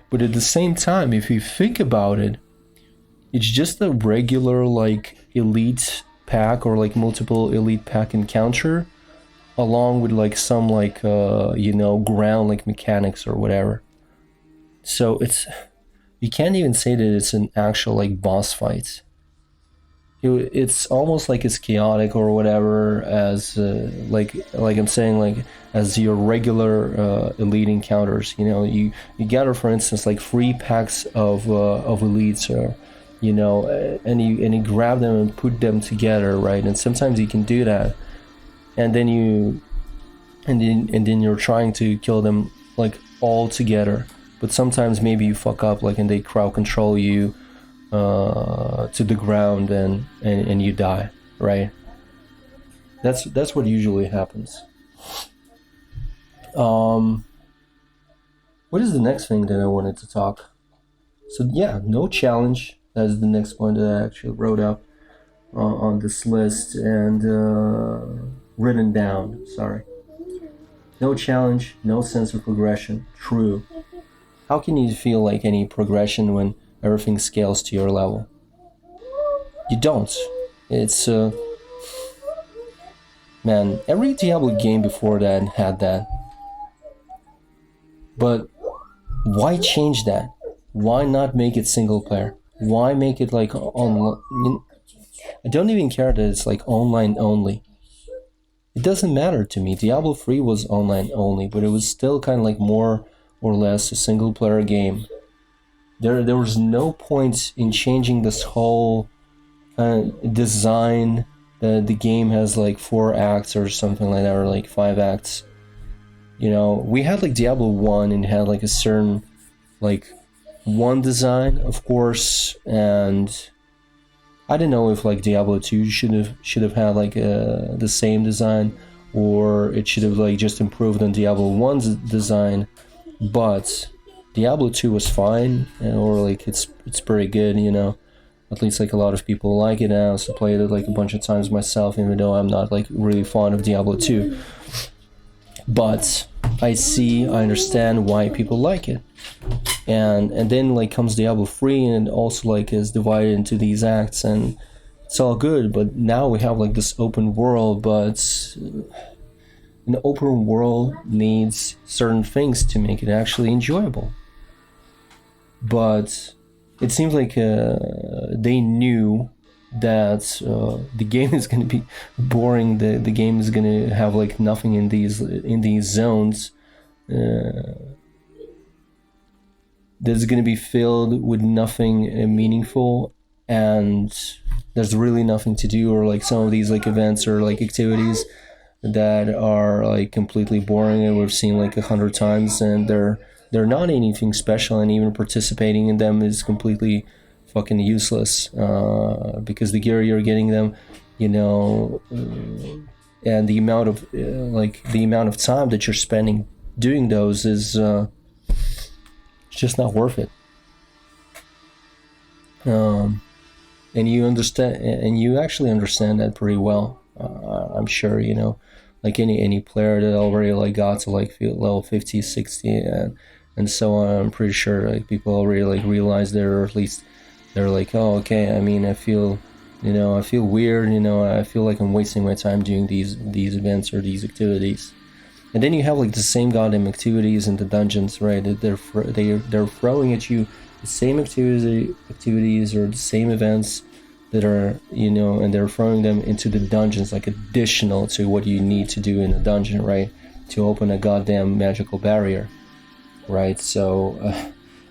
But at the same time, if you think about it, it's just a regular like elite pack, or like multiple elite pack encounter, along with like some like ground like mechanics or whatever. So you can't even say that it's an actual like boss fight. It's almost like it's chaotic or whatever, as like I'm saying, like as your regular elite encounters. You know, you gather, for instance, like 3 packs of elites, or you know, and you grab them and put them together, right? And sometimes you can do that, and then you're trying to kill them like all together. But sometimes maybe you fuck up, like, and they crowd control you to the ground, and you die, right? That's what usually happens. What is the next thing that I wanted to talk? So yeah, no challenge. That's the next point that I actually wrote up on this list and written down. Sorry. No challenge, no sense of progression. True. How can you feel like any progression when everything scales to your level? You don't. It's man, every Diablo game before that had that. But why change that? Why not make it single player? Why make it like online? I don't even care that it's like online only. It doesn't matter to me. Diablo 3 was online only, but it was still kind of like more or less a single player game. There was no point in changing this whole design. The game has like 4 acts or something like that, or like 5 acts. You know, we had like Diablo 1 and it had like a certain like one design, of course, and I don't know if like Diablo 2 should have had like the same design, or it should have like just improved on Diablo 1's design. But Diablo 2 was fine, or like it's pretty good, you know. At least like a lot of people like it. I also played it like a bunch of times myself, even though I'm not like really fond of Diablo 2. But I understand why people like it. And then like comes Diablo 3, and it also like is divided into these acts, and it's all good. But now we have like this open world, but an open world needs certain things to make it actually enjoyable. But it seems like they knew that the game is going to be boring. The game is going to have like nothing in these zones. That's going to be filled with nothing meaningful, and there's really nothing to do, or like some of these like events or like activities that are like completely boring and we've seen like 100 times, and they're not anything special, and even participating in them is completely fucking useless because the gear you're getting them, you know, and the amount of time that you're spending doing those is just not worth it. And you actually understand that pretty well. I'm sure, you know, like any player that already like got to like level 50, 60, and and so on. I'm pretty sure like people already like realize there, or at least they're like, oh, okay. I mean, I feel, I feel weird. I feel like I'm wasting my time doing these events or these activities. And then you have like the same goddamn activities in the dungeons, right? They're throwing at you the same activities or the same events that are, and they're throwing them into the dungeons like additional to what you need to do in the dungeon, right? To open a goddamn magical barrier, right? So,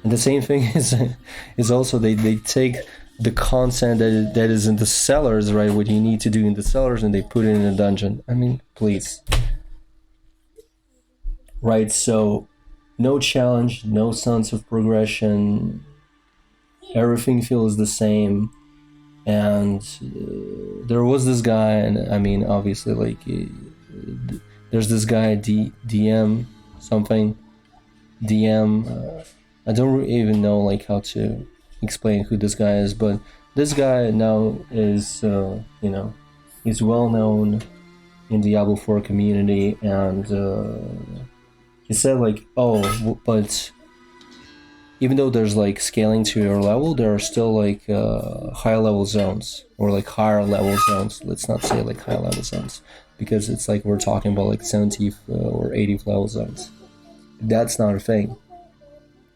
and the same thing is also they take the content that is in the cellars, right? What you need to do in the cellars, and they put it in a dungeon. I mean, please. Right, so no challenge, no sense of progression, everything feels the same. And there was this guy, and I mean, obviously, like, there's this guy, DM something, I don't even know, like, how to explain who this guy is, but this guy now is, he's well known in the Diablo 4 community, and he said like, oh, but even though there's like scaling to your level, there are still like higher level zones, or like higher level zones. Let's not say like high level zones, because it's like we're talking about like 70th or 80th level zones. That's not a thing.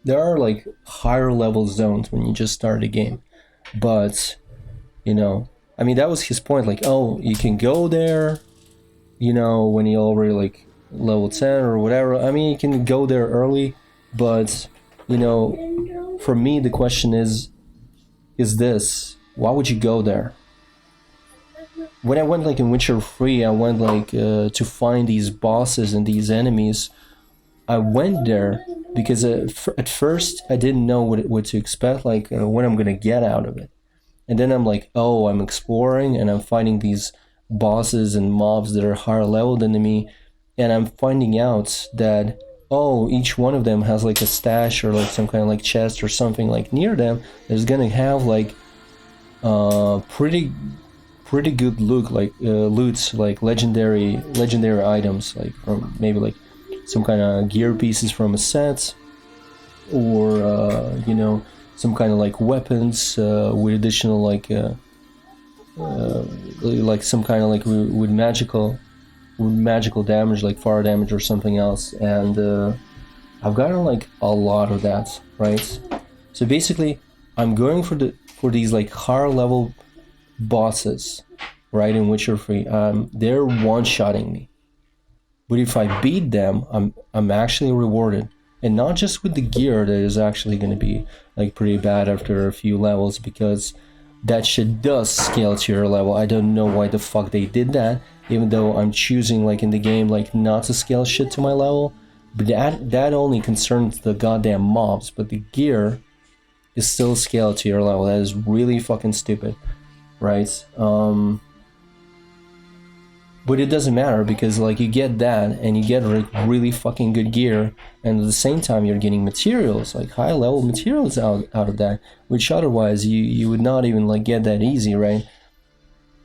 There are like higher level zones when you just start a game, but I mean, that was his point. Like, oh, you can go there, when you already like level 10 or whatever. I mean, you can go there early, but for me the question is this: why would you go there? When I went like in Witcher 3, I went like to find these bosses and these enemies. I went there because at first I didn't know what to expect, like what I'm gonna get out of it. And then I'm like, oh, I'm exploring and I'm finding these bosses and mobs that are higher level than me, and I'm finding out that, oh, each one of them has like a stash or like some kind of like chest or something like near them that's gonna have like pretty good loot, like loots, like legendary items, like from maybe like some kind of gear pieces from a set, or some kind of like weapons with additional like some kind of like with magical damage, like fire damage or something else. And I've gotten like a lot of that, right? So basically I'm going for these like higher level bosses, right, in Witcher 3. They're one-shotting me, but if I beat them, I'm actually rewarded, and not just with the gear that is actually going to be like pretty bad after a few levels, because that shit does scale to your level. I don't know why the fuck they did that, even though I'm choosing like in the game like not to scale shit to my level. But that only concerns the goddamn mobs, but the gear is still scaled to your level. That is really fucking stupid, right? But it doesn't matter, because like you get that and you get like really fucking good gear, and at the same time you're getting materials, like high level materials out of that, which otherwise you would not even like get that easy, right?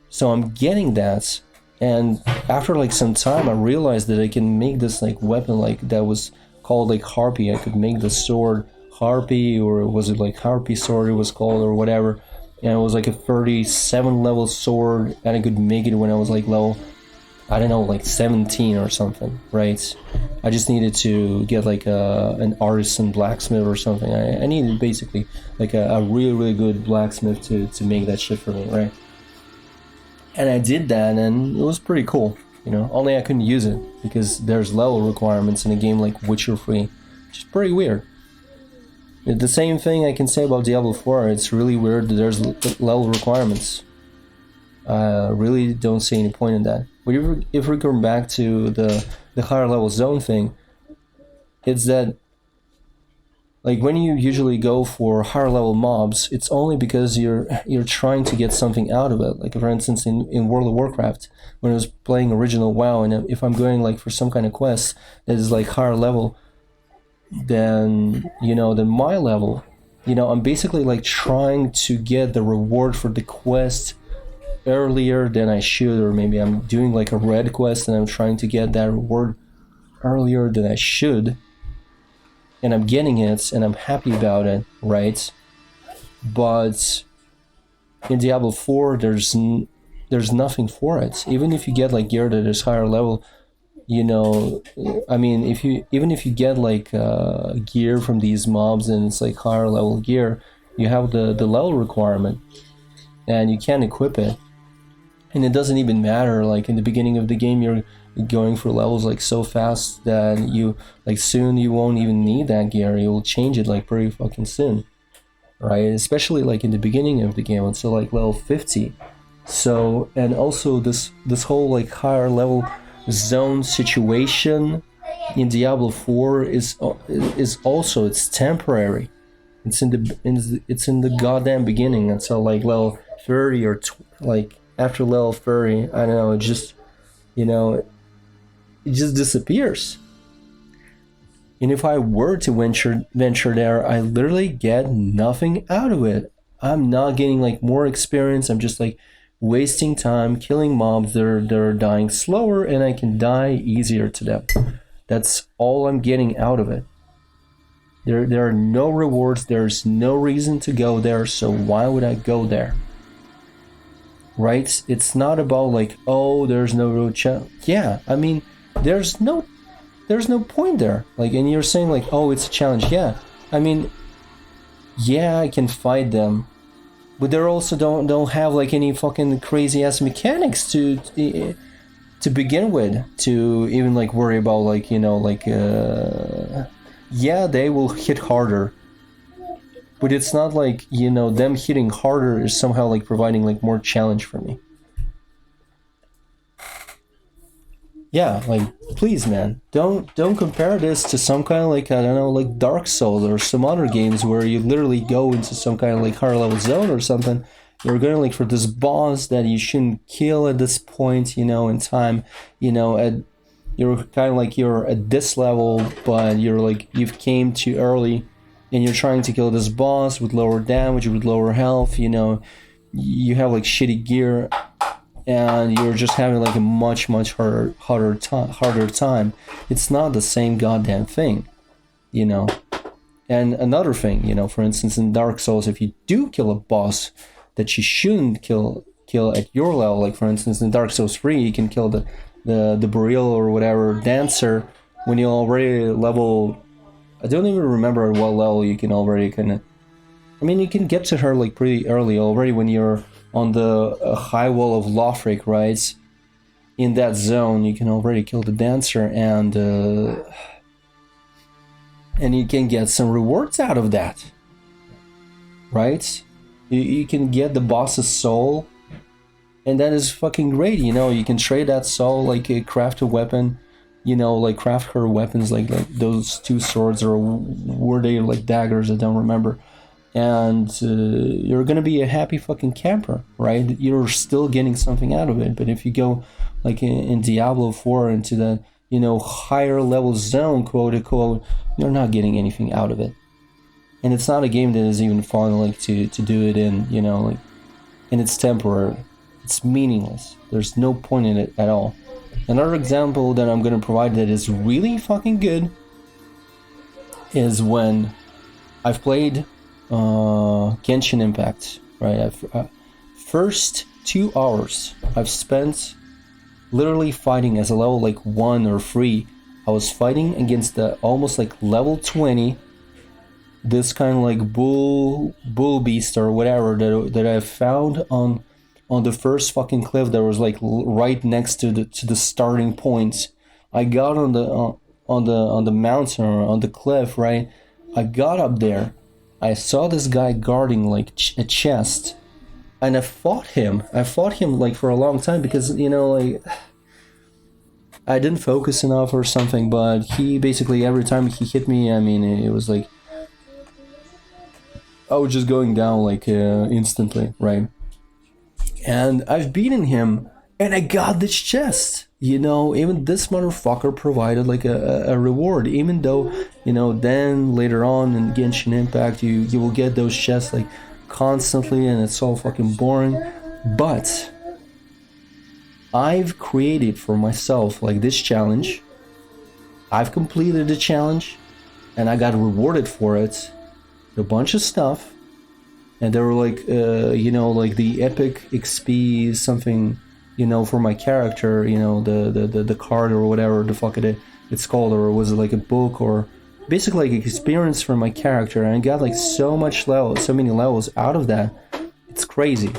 So I'm getting that, and after like some time I realized that I can make this like weapon, like that was called like Harpy. I could make the sword Harpy, or was it like Harpy sword it was called, or whatever, and it was like a 37 level sword, and I could make it when I was like level, I don't know, like 17 or something, right? I just needed to get like an artisan blacksmith or something. I needed basically like a really, really good blacksmith to make that shit for me, right? And I did that, and it was pretty cool, only I couldn't use it because there's level requirements in a game like Witcher 3, which is pretty weird. The same thing I can say about Diablo 4. It's really weird that there's level requirements. Really don't see any point in that. But if we come back to the higher level zone thing, it's that like when you usually go for higher level mobs, it's only because you're trying to get something out of it. Like for instance in World of Warcraft, when I was playing original WoW, and if I'm going like for some kind of quest that is like higher level than than my level, I'm basically like trying to get the reward for the quest earlier than I should, or maybe I'm doing like a red quest and I'm trying to get that reward earlier than I should. and I'm getting it, and I'm happy about it, right? But in Diablo 4, there's nothing for it. Even if you get like gear that is higher level, you know, I mean, if you get like gear from these mobs and it's like higher level gear, you have the level requirement, and you can't equip it. And it doesn't even matter, like in the beginning of the game you're going for levels like so fast that you like soon you won't even need that gear. You'll change it like pretty fucking soon, right? Especially like in the beginning of the game until like level 50. So, and also this whole like higher level zone situation in Diablo 4 is also, it's temporary. It's in the goddamn beginning until like level 30 or like after level 30, I don't know, it just, you know, it just disappears. And if I were to venture there, I literally get nothing out of it. I'm not getting like more experience. I'm just like wasting time killing mobs. They're dying slower, and I can die easier to them. That's all I'm getting out of it. There are no rewards. There's no reason to go there. So why would I go there? Right? It's not about like, oh, there's no real challenge. Yeah, I mean, there's no point there. Like, and you're saying like, oh, it's a challenge. Yeah, I mean, yeah, I can fight them, but they also don't have like any fucking crazy ass mechanics to begin with, to even like worry about, like, you know, like yeah, they will hit harder, but it's not like, you know, them hitting harder is somehow like providing like more challenge for me. Yeah, like, please, man, don't compare this to some kind of like, I don't know, like Dark Souls or some other games where you literally go into some kind of like higher level zone or something. You're going like for this boss that you shouldn't kill at this point, you know, in time, you know, you're kind of like, you're at this level, but you're like, you've came too early, and you're trying to kill this boss with lower damage, with lower health, you know, you have like shitty gear, and you're just having like a much harder time. It's not the same goddamn thing, you know. And another thing, you know, for instance, in Dark Souls, if you do kill a boss that you shouldn't kill at your level, like for instance in Dark Souls 3, you can kill the Burial or whatever dancer when you're already level, I don't even remember at what level you can already kind of, I mean, you can get to her like pretty early already when you're on the high wall of Lothric, right? In that zone, you can already kill the dancer, and you can get some rewards out of that, right? You can get the boss's soul, and that is fucking great. You know, you can trade that soul, like craft a weapon, you know, like craft her weapons, like those two swords, or were they like daggers? I don't remember. And you're gonna be a happy fucking camper, right? You're still getting something out of it. But if you go like in Diablo 4 into the, you know, higher level zone, quote unquote, you're not getting anything out of it. And it's not a game that is even fun, like to do it in, you know, like, and it's temporary. It's meaningless. There's no point in it at all. Another example that I'm gonna provide that is really fucking good is when I've played Genshin Impact, right? First 2 hours I've spent literally fighting as a level like 1 or 3. I was fighting against the almost like level 20, this kind of like bull beast or whatever that I found on the first fucking cliff that was like right next to the starting point. I got on the mountain or on the cliff, right? I got up there. I saw this guy guarding like a chest, and I fought him. Like for a long time because, you know, like I didn't focus enough or something. But he basically, every time he hit me, I mean, it was like I was just going down like instantly, right? And I've beaten him, and I got this chest. You know, even this motherfucker provided like a reward, even though, you know, then later on in Genshin Impact you will get those chests like constantly, and it's all fucking boring. But I've created for myself like this challenge. I've completed the challenge, and I got rewarded for it, a bunch of stuff, and they were like, like the epic XP something, for my character, the card or whatever the fuck it's called, or was it like a book, or basically like experience for my character, and I got like so many levels out of that. It's crazy.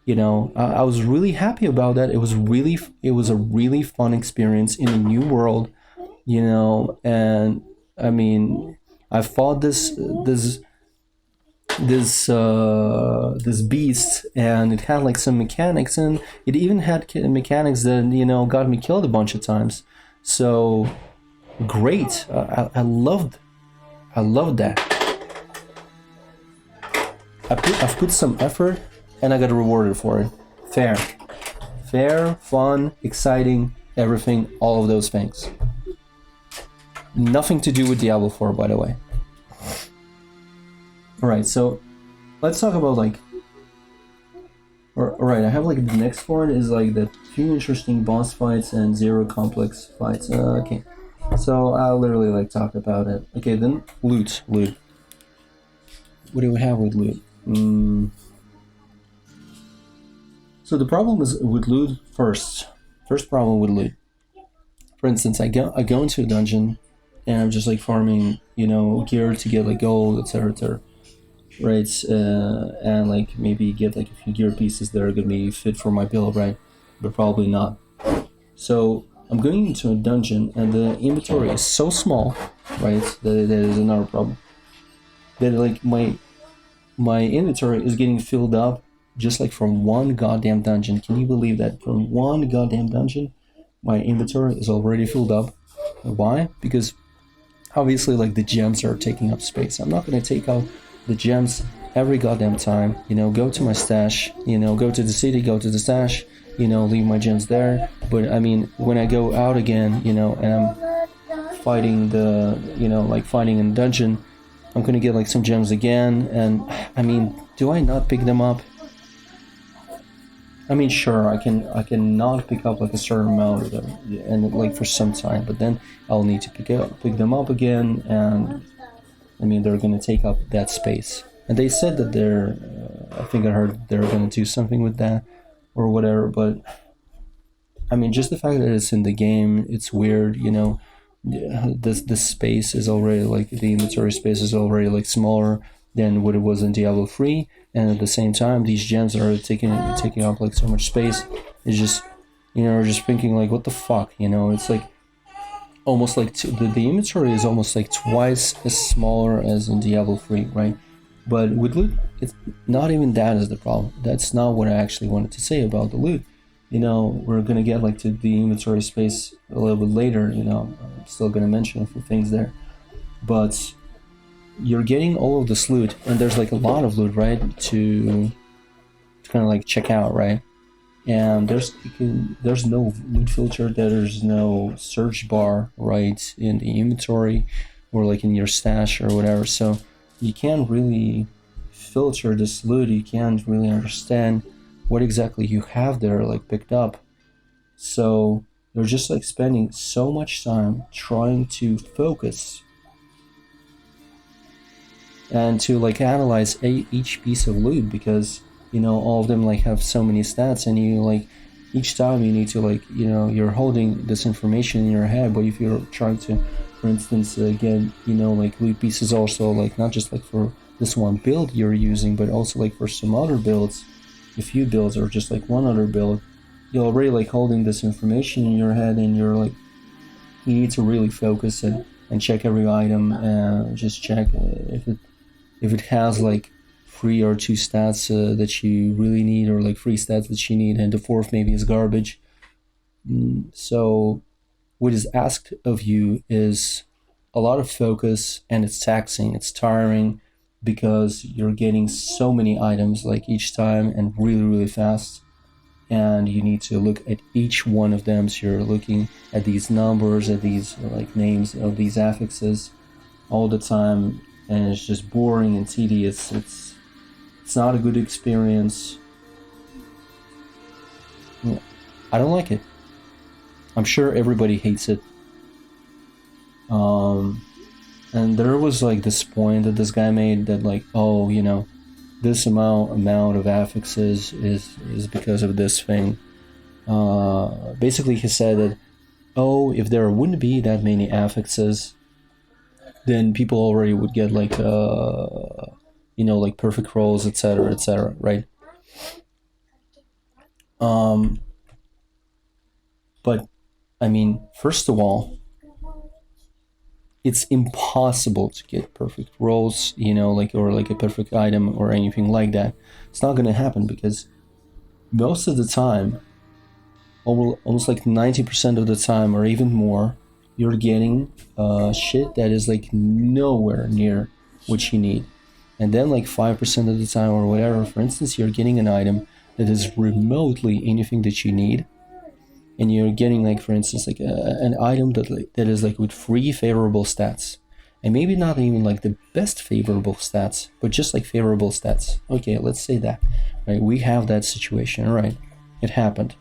I was really happy about that. It was a really fun experience in a new world, and I mean, I fought this beast, and it had like some mechanics, and it even had mechanics that got me killed a bunch of times. So great. I loved that. I've put some effort, and I got rewarded for it. Fair, fun, exciting, everything, all of those things. Nothing to do with Diablo 4, by the way. Alright, so let's talk about like... Alright, I have like the next one is like the few interesting boss fights and 0 complex fights. Okay, so I'll literally like talk about it. Okay, then loot. What do we have with loot? So the problem is with loot first problem with loot. For instance, I go into a dungeon and I'm just like farming, gear to get like gold, etc. Right? And like maybe get like a few gear pieces that are gonna be fit for my build, right? But probably not. So I'm going into a dungeon and the inventory is so small, right? That is another problem. That like my inventory is getting filled up just like from one goddamn dungeon. Can you believe that? From one goddamn dungeon, my inventory is already filled up. Why? Because obviously like the gems are taking up space. I'm not going to take out the gems every goddamn time. Go to my stash, go to the city, go to the stash, leave my gems there. But I mean, when I go out again, and I'm fighting fighting in a dungeon, I'm gonna get like some gems again. And I mean, do I not pick them up? I mean, sure, I can not pick up like a certain amount of them, and like for some time, but then I'll need to pick them up again, and I mean they're gonna take up that space. And they said that I think I heard they're gonna do something with that or whatever. But I mean, just the fact that it's in the game, it's weird, the space is already like the inventory space is already like smaller than what it was in Diablo 3, and at the same time these gems are taking up like so much space. It's just just thinking like, what the fuck, it's like almost like the inventory is almost like twice as smaller as in Diablo 3, right? But with loot, it's not even that is the problem. That's not what I actually wanted to say about the loot. We're gonna get like to the inventory space a little bit later. I'm still gonna mention a few things there, but you're getting all of this loot, and there's like a lot of loot, right? To kind of like check out, right? And there's no loot filter. There's no search bar, right, in the inventory or like in your stash or whatever. So you can't really filter this loot. You can't really understand what exactly you have there like picked up. So you're just like spending so much time trying to focus and to like analyze each piece of loot, because all of them like have so many stats, and you like each time you need to like you're holding this information in your head. But if you're trying to, for instance, get like loot pieces also, like not just like for this one build you're using, but also like for some other builds, a few builds, or just like one other build, you're already like holding this information in your head, and you need to really focus and check every item, and just check if it has like 3 or 2 stats that you really need, or like 3 stats that you need, and the 4th maybe is garbage. So what is asked of you is a lot of focus, and it's taxing, it's tiring, because you're getting so many items like each time, and really fast, and you need to look at each one of them. So you're looking at these numbers, at these like names of these affixes all the time, and it's just boring and tedious. It's not a good experience. I don't like it. I'm sure everybody hates it. And there was like this point that this guy made that like, oh, this amount of affixes is because of this thing. Basically, he said that, oh, if there wouldn't be that many affixes, then people already would get like like perfect rolls, etc., right? But I mean, first of all, it's impossible to get perfect rolls, or like a perfect item or anything like that. It's not gonna happen because most of the time, almost like 90% of the time or even more, you're getting shit that is like nowhere near what you need. And then like 5% of the time or whatever, for instance, you're getting an item that is remotely anything that you need. And you're getting like, for instance, like an item that is like with 3 favorable stats. And maybe not even like the best favorable stats, but just like favorable stats. Okay, let's say that. Right, we have that situation, all right. It happened.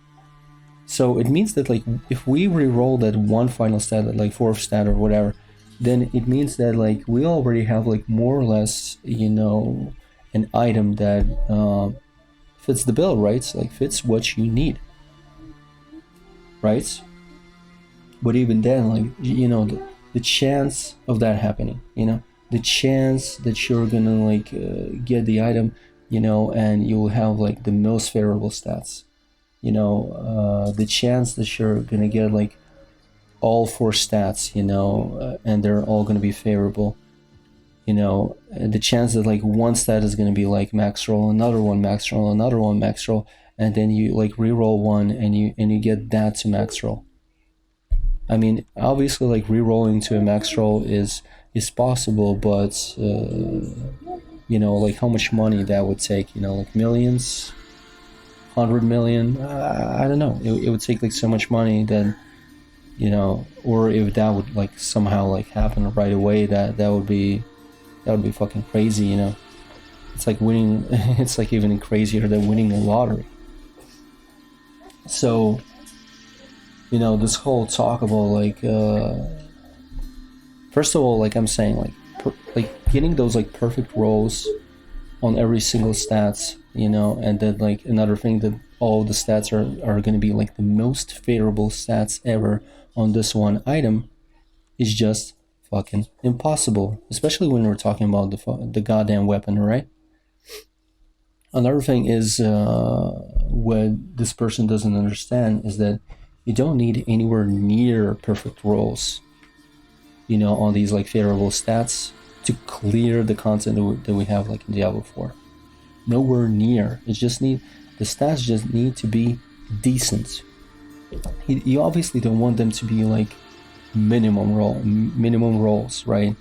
So it means that like if we re-roll that one final stat, like 4th stat or whatever, then it means that like we already have like more or less, an item that fits the bill, right? So, like fits what you need, right? But even then, like the chance of that happening, the chance that you're gonna like get the item, and you'll have like the most favorable stats. The chance that you're gonna get like all 4 stats, and they're all gonna be favorable. The chance that like one stat is gonna be like max roll, another one max roll, another one max roll, and then you like reroll one and you get that to max roll. I mean, obviously, like re-rolling to a max roll is possible, but like how much money that would take? Like millions, 100 million. I don't know. It would take like so much money that or if that would like somehow like happen right away, that would be fucking crazy. It's like winning. It's like even crazier than winning the lottery. So. This whole talk about like first of all, like I'm saying, like getting those like perfect rolls on every single stats, and then like another thing that all the stats are going to be like the most favorable stats ever on this one item is just fucking impossible, especially when we're talking about the goddamn weapon, right? Another thing is what this person doesn't understand is that you don't need anywhere near perfect rolls, on these like favorable stats to clear the content that we have like in Diablo 4. Nowhere near. The stats just need to be decent. You obviously don't want them to be like minimum rolls, right?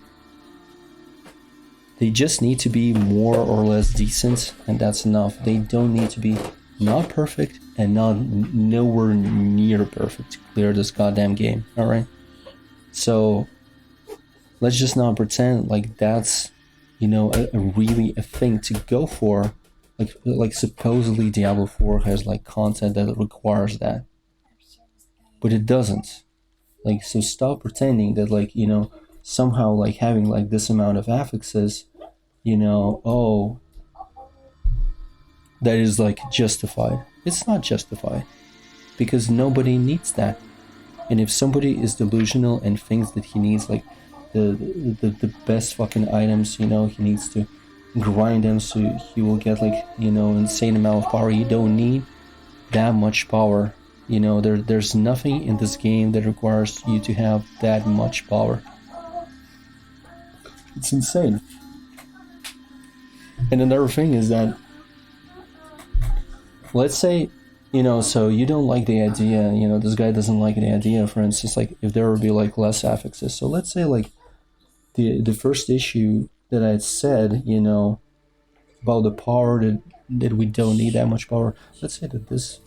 They just need to be more or less decent, and that's enough. They don't need to be not perfect and nowhere near perfect to clear this goddamn game. All right, so let's just not pretend like that's a really a thing to go for. Like supposedly Diablo 4 has like content that requires that, but it doesn't. Like, so stop pretending that like somehow like having like this amount of affixes, oh, that is like justified. It's not justified because nobody needs that. And if somebody is delusional and thinks that he needs like the best fucking items, he needs to grind them so he will get like insane amount of power. You don't need that much power. There's nothing in this game that requires you to have that much power. It's insane. And another thing is that, let's say, so you don't like the idea, this guy doesn't like the idea, for instance, like if there would be like less affixes. So let's say like the first issue that I said, about the power that we don't need that much power. Let's say that this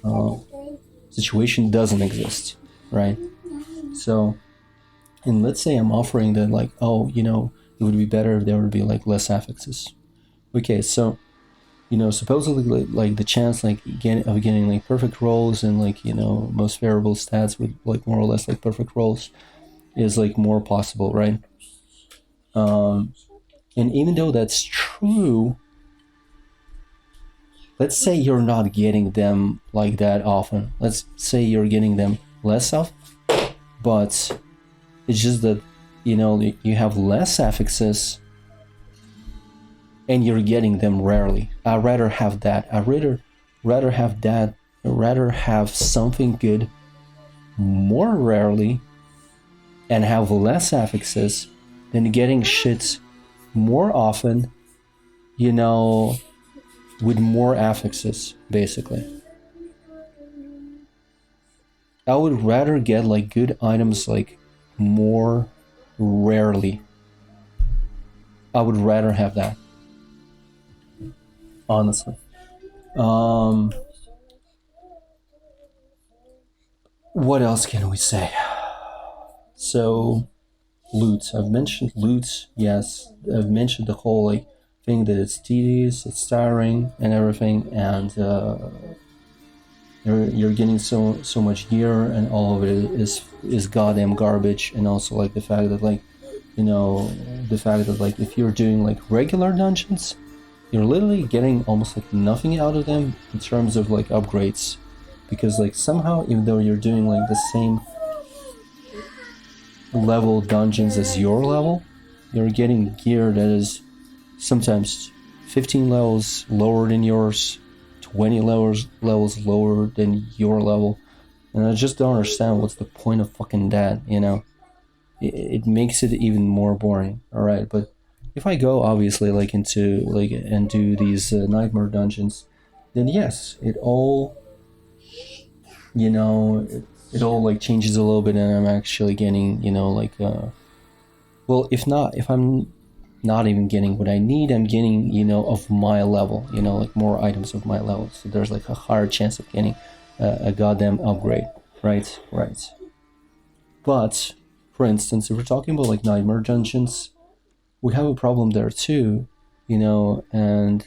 situation doesn't exist, right? So, and let's say I'm offering that like, oh, it would be better if there would be like less affixes. Okay, so supposedly like the chance like of getting like perfect rolls and like most favorable stats with like more or less like perfect rolls is like more possible, right? And even though that's true, let's say you're not getting them like that often. Let's say you're getting them less often, but it's just that, you have less affixes and you're getting them rarely. I'd rather have that. I'd rather have that. I'd rather have something good more rarely and have less affixes than getting shit more often, with more affixes, basically. I would rather get like good items like more rarely. I would rather have that. Honestly. What else can we say? So, loot. I've mentioned loot. Yes, I've mentioned the whole like thing that it's tedious, it's tiring, and everything, and you're getting so much gear, and all of it is goddamn garbage. And also like the fact that like, if you're doing like regular dungeons, you're literally getting almost like nothing out of them in terms of like upgrades, because like somehow, even though you're doing like the same level dungeons as your level, you're getting gear that is sometimes 15 levels lower than yours, 20 levels lower than your level, and I just don't understand what's the point of fucking that. It makes it even more boring. All right, but if I go obviously like into like and do these nightmare dungeons, then yes, it all it all like changes a little bit, and I'm actually getting well, if I'm not even getting what I need, I'm getting of my level, like more items of my level, so there's like a higher chance of getting a goddamn upgrade, right? But for instance, if we're talking about like nightmare dungeons, we have a problem there too, and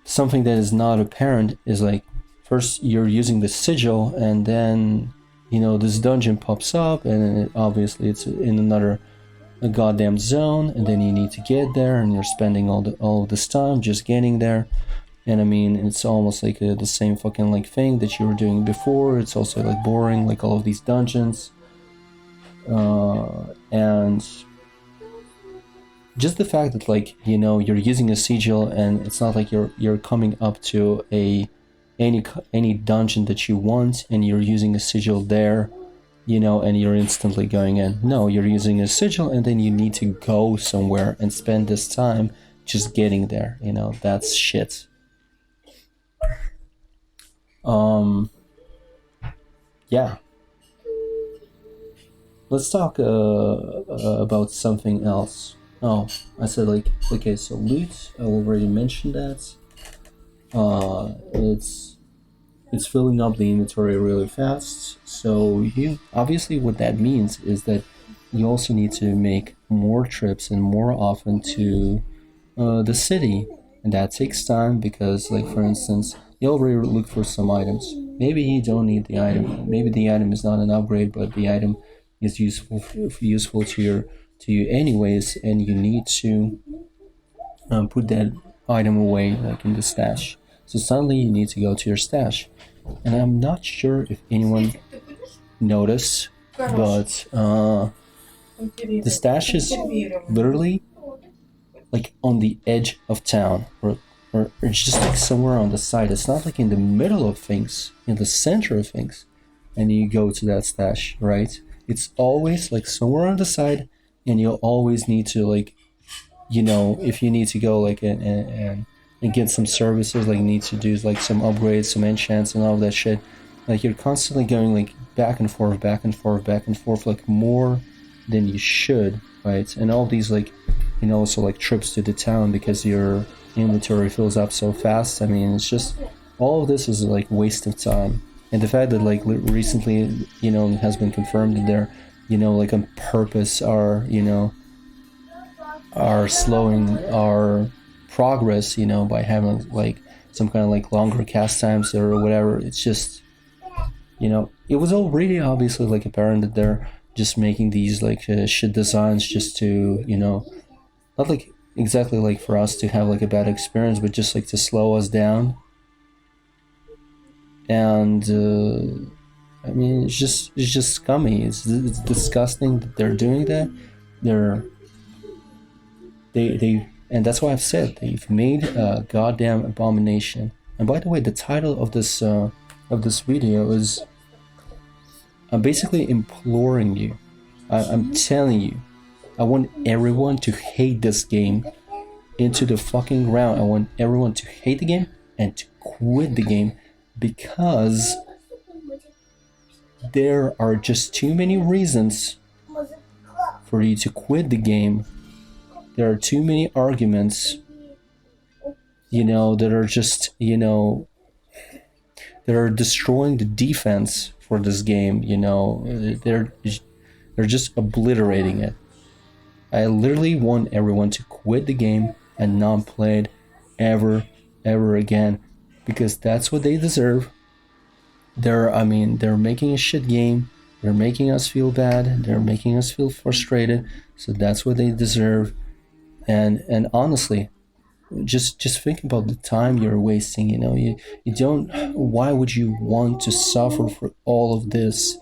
something that is not apparent is like, first you're using the sigil, and then this dungeon pops up, and obviously it's in a goddamn zone, and then you need to get there, and you're spending all of this time just getting there. And I mean, it's almost like the same fucking like thing that you were doing before. It's also like boring, like all of these dungeons, and just the fact that like you're using a sigil, and it's not like you're coming up to any dungeon that you want, and you're using a sigil there, and you're instantly going in. No, you're using a sigil, and then you need to go somewhere and spend this time just getting there. That's shit. Yeah. Let's talk about something else. Oh, I said like, okay, so loot, I already mentioned that. It's filling up the inventory really fast. So obviously what that means is that you also need to make more trips and more often to the city, and that takes time, because like for instance, you already look for some items. Maybe you don't need the item. Maybe the item is not an upgrade, but the item is useful to you anyways, and you need to put that item away like in the stash. So suddenly you need to go to your stash, and I'm not sure if anyone noticed, but the stash is literally like on the edge of town, or it's just like somewhere on the side. It's not like in the middle of things, in the center of things, and you go to that stash, right? It's always like somewhere on the side, and you'll always need to like, if you need to go like and get some services, like need to do like some upgrades, some enchants and all of that shit, like you're constantly going like back and forth, like more than you should, right? And all these like, also like trips to the town because your inventory fills up so fast. I mean, it's just, all of this is like waste of time. And the fact that like recently, has been confirmed that they're, like on purpose are slowing our progress, by having like some kind of like longer cast times or whatever. It's just, it was already obviously like apparent that they're just making these like shit designs just to, not like exactly like for us to have like a bad experience, but just like to slow us down. And I mean, it's just scummy. It's disgusting that they're doing that. They're they and that's why I've said they've made a goddamn abomination. And by the way, the title of this video is, I'm basically imploring you. I'm telling you, I want everyone to hate this game into the fucking ground. I want everyone to hate the game and to quit the game, because there are just too many reasons for you to quit the game. There are too many arguments, that are just, that are destroying the defense for this game. They're just obliterating it. I literally want everyone to quit the game and not play it ever again, because that's what they deserve. They're making a shit game. They're making us feel bad. They're making us feel frustrated. So that's what they deserve. And honestly, just think about the time you're wasting. You don't. Why would you want to suffer for all of this?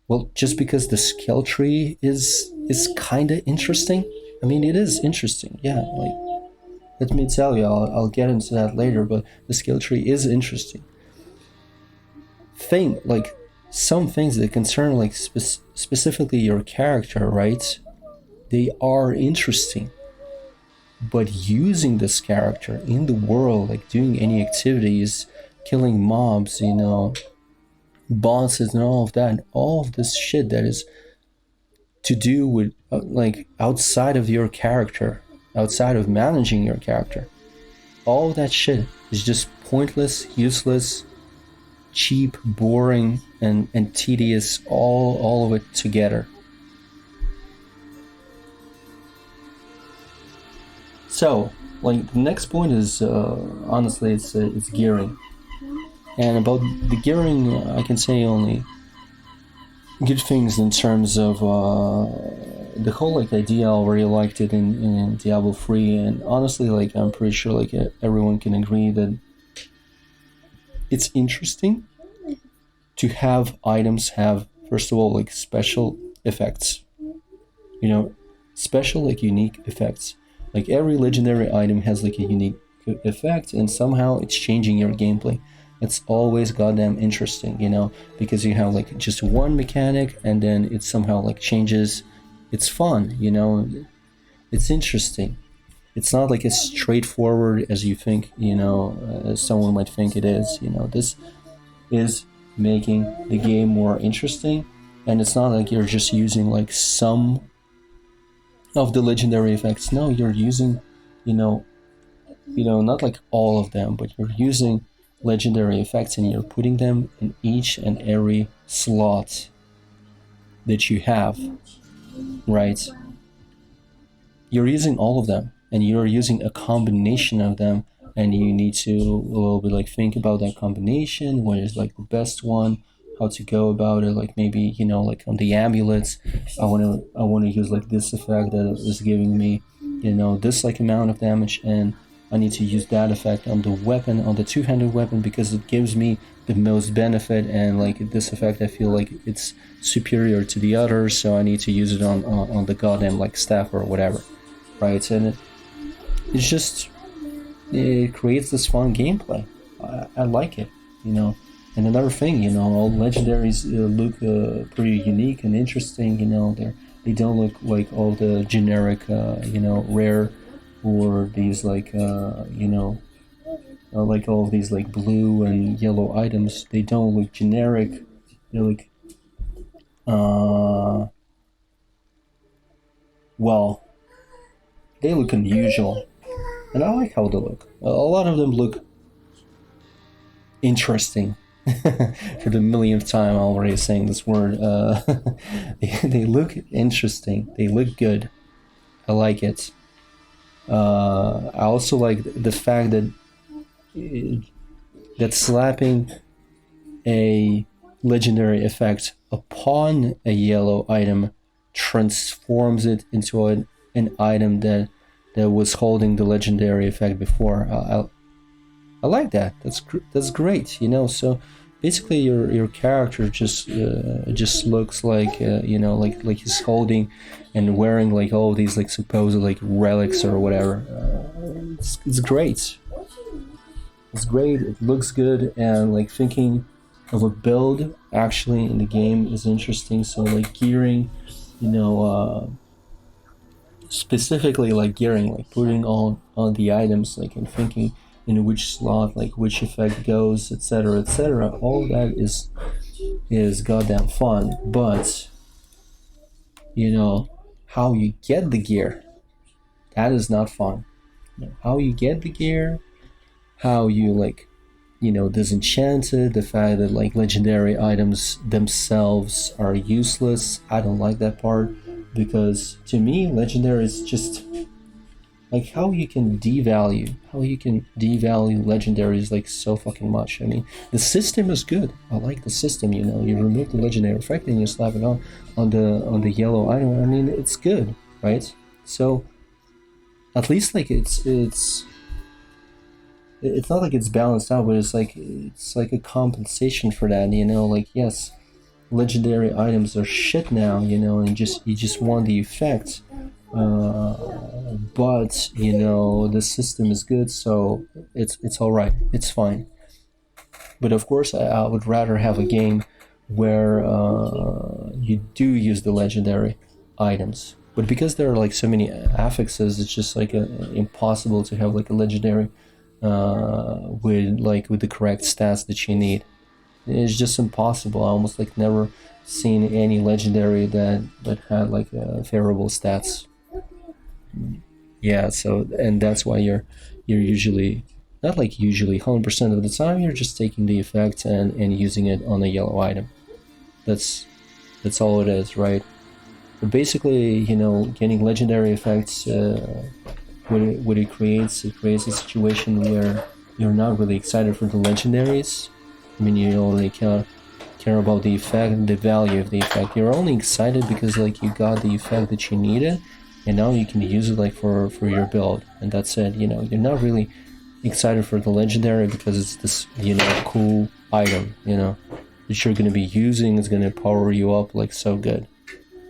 Well, just because the skill tree is kind of interesting. I mean, it is interesting. Yeah, like, let me tell you, I'll get into that later. But the skill tree is interesting. Some things that concern like specifically your character, right? They are interesting. But using this character in the world, like doing any activities, killing mobs, bosses and all of this shit that is to do with like outside of your character, outside of managing your character, all of that shit is just pointless, useless, cheap, boring, and tedious, all of it together. So, like, the next point is honestly, it's gearing. And about the gearing, I can say only good things in terms of the whole like idea. I already liked it in Diablo 3, and honestly, like, I'm pretty sure like everyone can agree that it's interesting to have items have, first of all, like special effects. Special like unique effects. Like every legendary item has like a unique effect, and somehow it's changing your gameplay. It's always goddamn interesting, because you have like just one mechanic and then it somehow like changes. It's fun, it's interesting. It's not like as straightforward as you think, as someone might think it is. This is making the game more interesting, and it's not like you're just using like some of the legendary effects. No, you're using, not like all of them, but you're using legendary effects and you're putting them in each and every slot that you have, right? You're using all of them, and you're using a combination of them, and you need to a little bit like think about that combination, what is like the best one, how to go about it. Like maybe like on the amulets, I want to use like this effect that is giving me this like amount of damage, and I need to use that effect on the weapon, on the two-handed weapon, because it gives me the most benefit, and like this effect I feel like it's superior to the others, so I need to use it on the goddamn like staff or whatever, right? And it creates this fun gameplay. I like it, And another thing, all legendaries look pretty unique and interesting. They don't look like all the generic, rare, or these like, like all of these like blue and yellow items. They don't look generic. They look, well, they look unusual, and I like how they look. A lot of them look interesting. For the millionth time already saying this word. They look interesting. They look good. I like it. I also like the fact that slapping a legendary effect upon a yellow item transforms it into an item that was holding the legendary effect before. I like that. That's great. So basically your character just looks like like he's holding and wearing like all these like supposed like relics or whatever. It's great. It's great. It looks good, and like thinking of a build actually in the game is interesting. So like gearing, you know, specifically like gearing, like putting on the items, like and thinking in which slot, like which effect goes, etc., etc. All that is goddamn fun, but how you get the gear, that is not fun. How you get the gear, how you like disenchanted, the fact that like legendary items themselves are useless. I don't like that part, because to me legendary is just like how you can devalue legendaries like so fucking much. I mean, the system is good. I like the system. You remove the legendary effect and you slap it on the yellow item. I mean, it's good, right? So at least like it's not like it's balanced out, but it's like a compensation for that. Like, yes, legendary items are shit now, and you just want the effect, but the system is good, so it's all right, it's fine. But of course, I would rather have a game where you do use the legendary items, but because there are like so many affixes, it's just like impossible to have like a legendary with the correct stats that you need. It's just impossible. I almost like never seen any legendary that had like favorable stats. Yeah, so and that's why you're usually not like usually 100% of the time you're just taking the effect and using it on a yellow item. That's that's all it is, right? But basically, getting legendary effects, it creates a situation where you're not really excited for the legendaries. I mean, you only care about the effect and the value of the effect. You're only excited because like you got the effect that you needed, and now you can use it like for your build, and that's it. You're not really excited for the legendary because it's this cool item that you're gonna be using. Is gonna power you up like so good.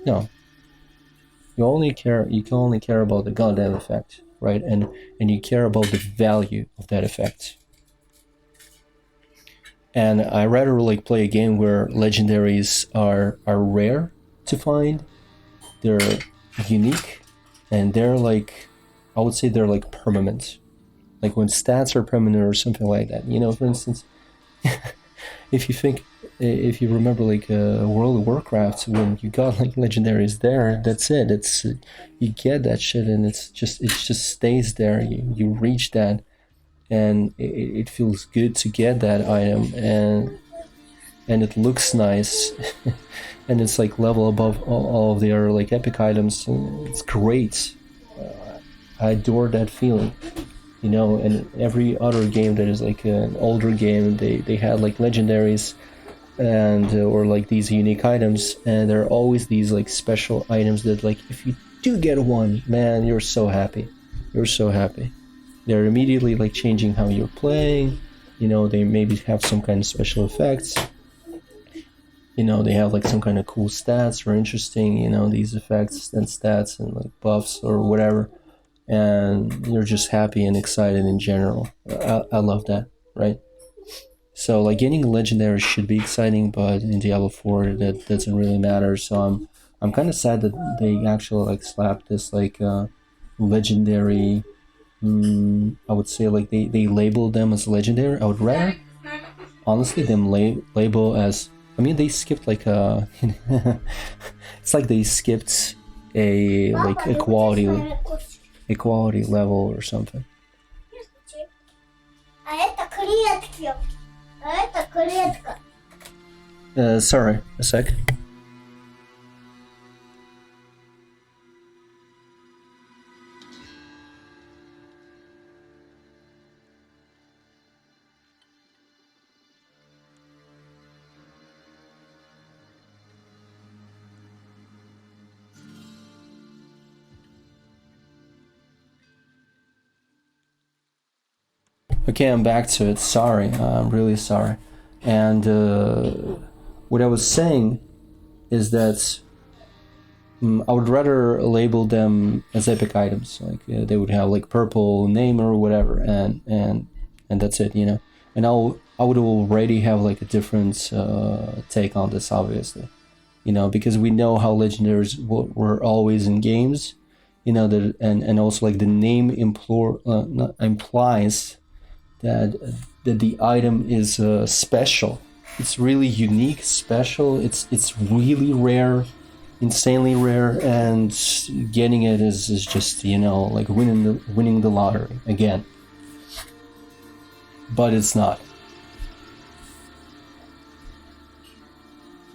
No, you can only care about the goddamn effect, right? And you care about the value of that effect. And I rather like play a game where legendaries are rare to find, they're unique, and they're like, I would say they're like permanent. Like when stats are permanent or something like that. For instance, if you think, if you remember like World of Warcraft, when you got like legendaries there, that's it. It's you get that shit, and it just stays there. You reach that, and it feels good to get that item, and it looks nice, and it's like level above all of their like epic items. It's great. I adore that feeling. And every other game that is like an older game, they had like legendaries and or like these unique items, and there are always these like special items that like if you do get one, man, you're so happy. You're so happy. They're immediately like changing how you're playing. They maybe have some kind of special effects. They have like some kind of cool stats or interesting, these effects and stats and like buffs or whatever. And you're just happy and excited in general. I love that, right? So like getting a legendary should be exciting, but in Diablo 4 that doesn't really matter. So I'm kind of sad that they actually like slapped this like legendary. I would say like they label them as legendary. I would rather honestly them label as. I mean, they skipped like it's like they skipped a like equality level or something. Sorry, a sec. Okay, I'm back to it. Sorry, I'm really sorry. And what I was saying is that I would rather label them as epic items. Like they would have like purple name or whatever, and that's it, you know. And I would already have like a different take on this, obviously, you know, because we know how legendaries were always in games, you know, that and also like the name implies that the item is special. It's really unique, special. It's really rare, insanely rare, and getting it is just, you know, like winning the lottery again. But it's not.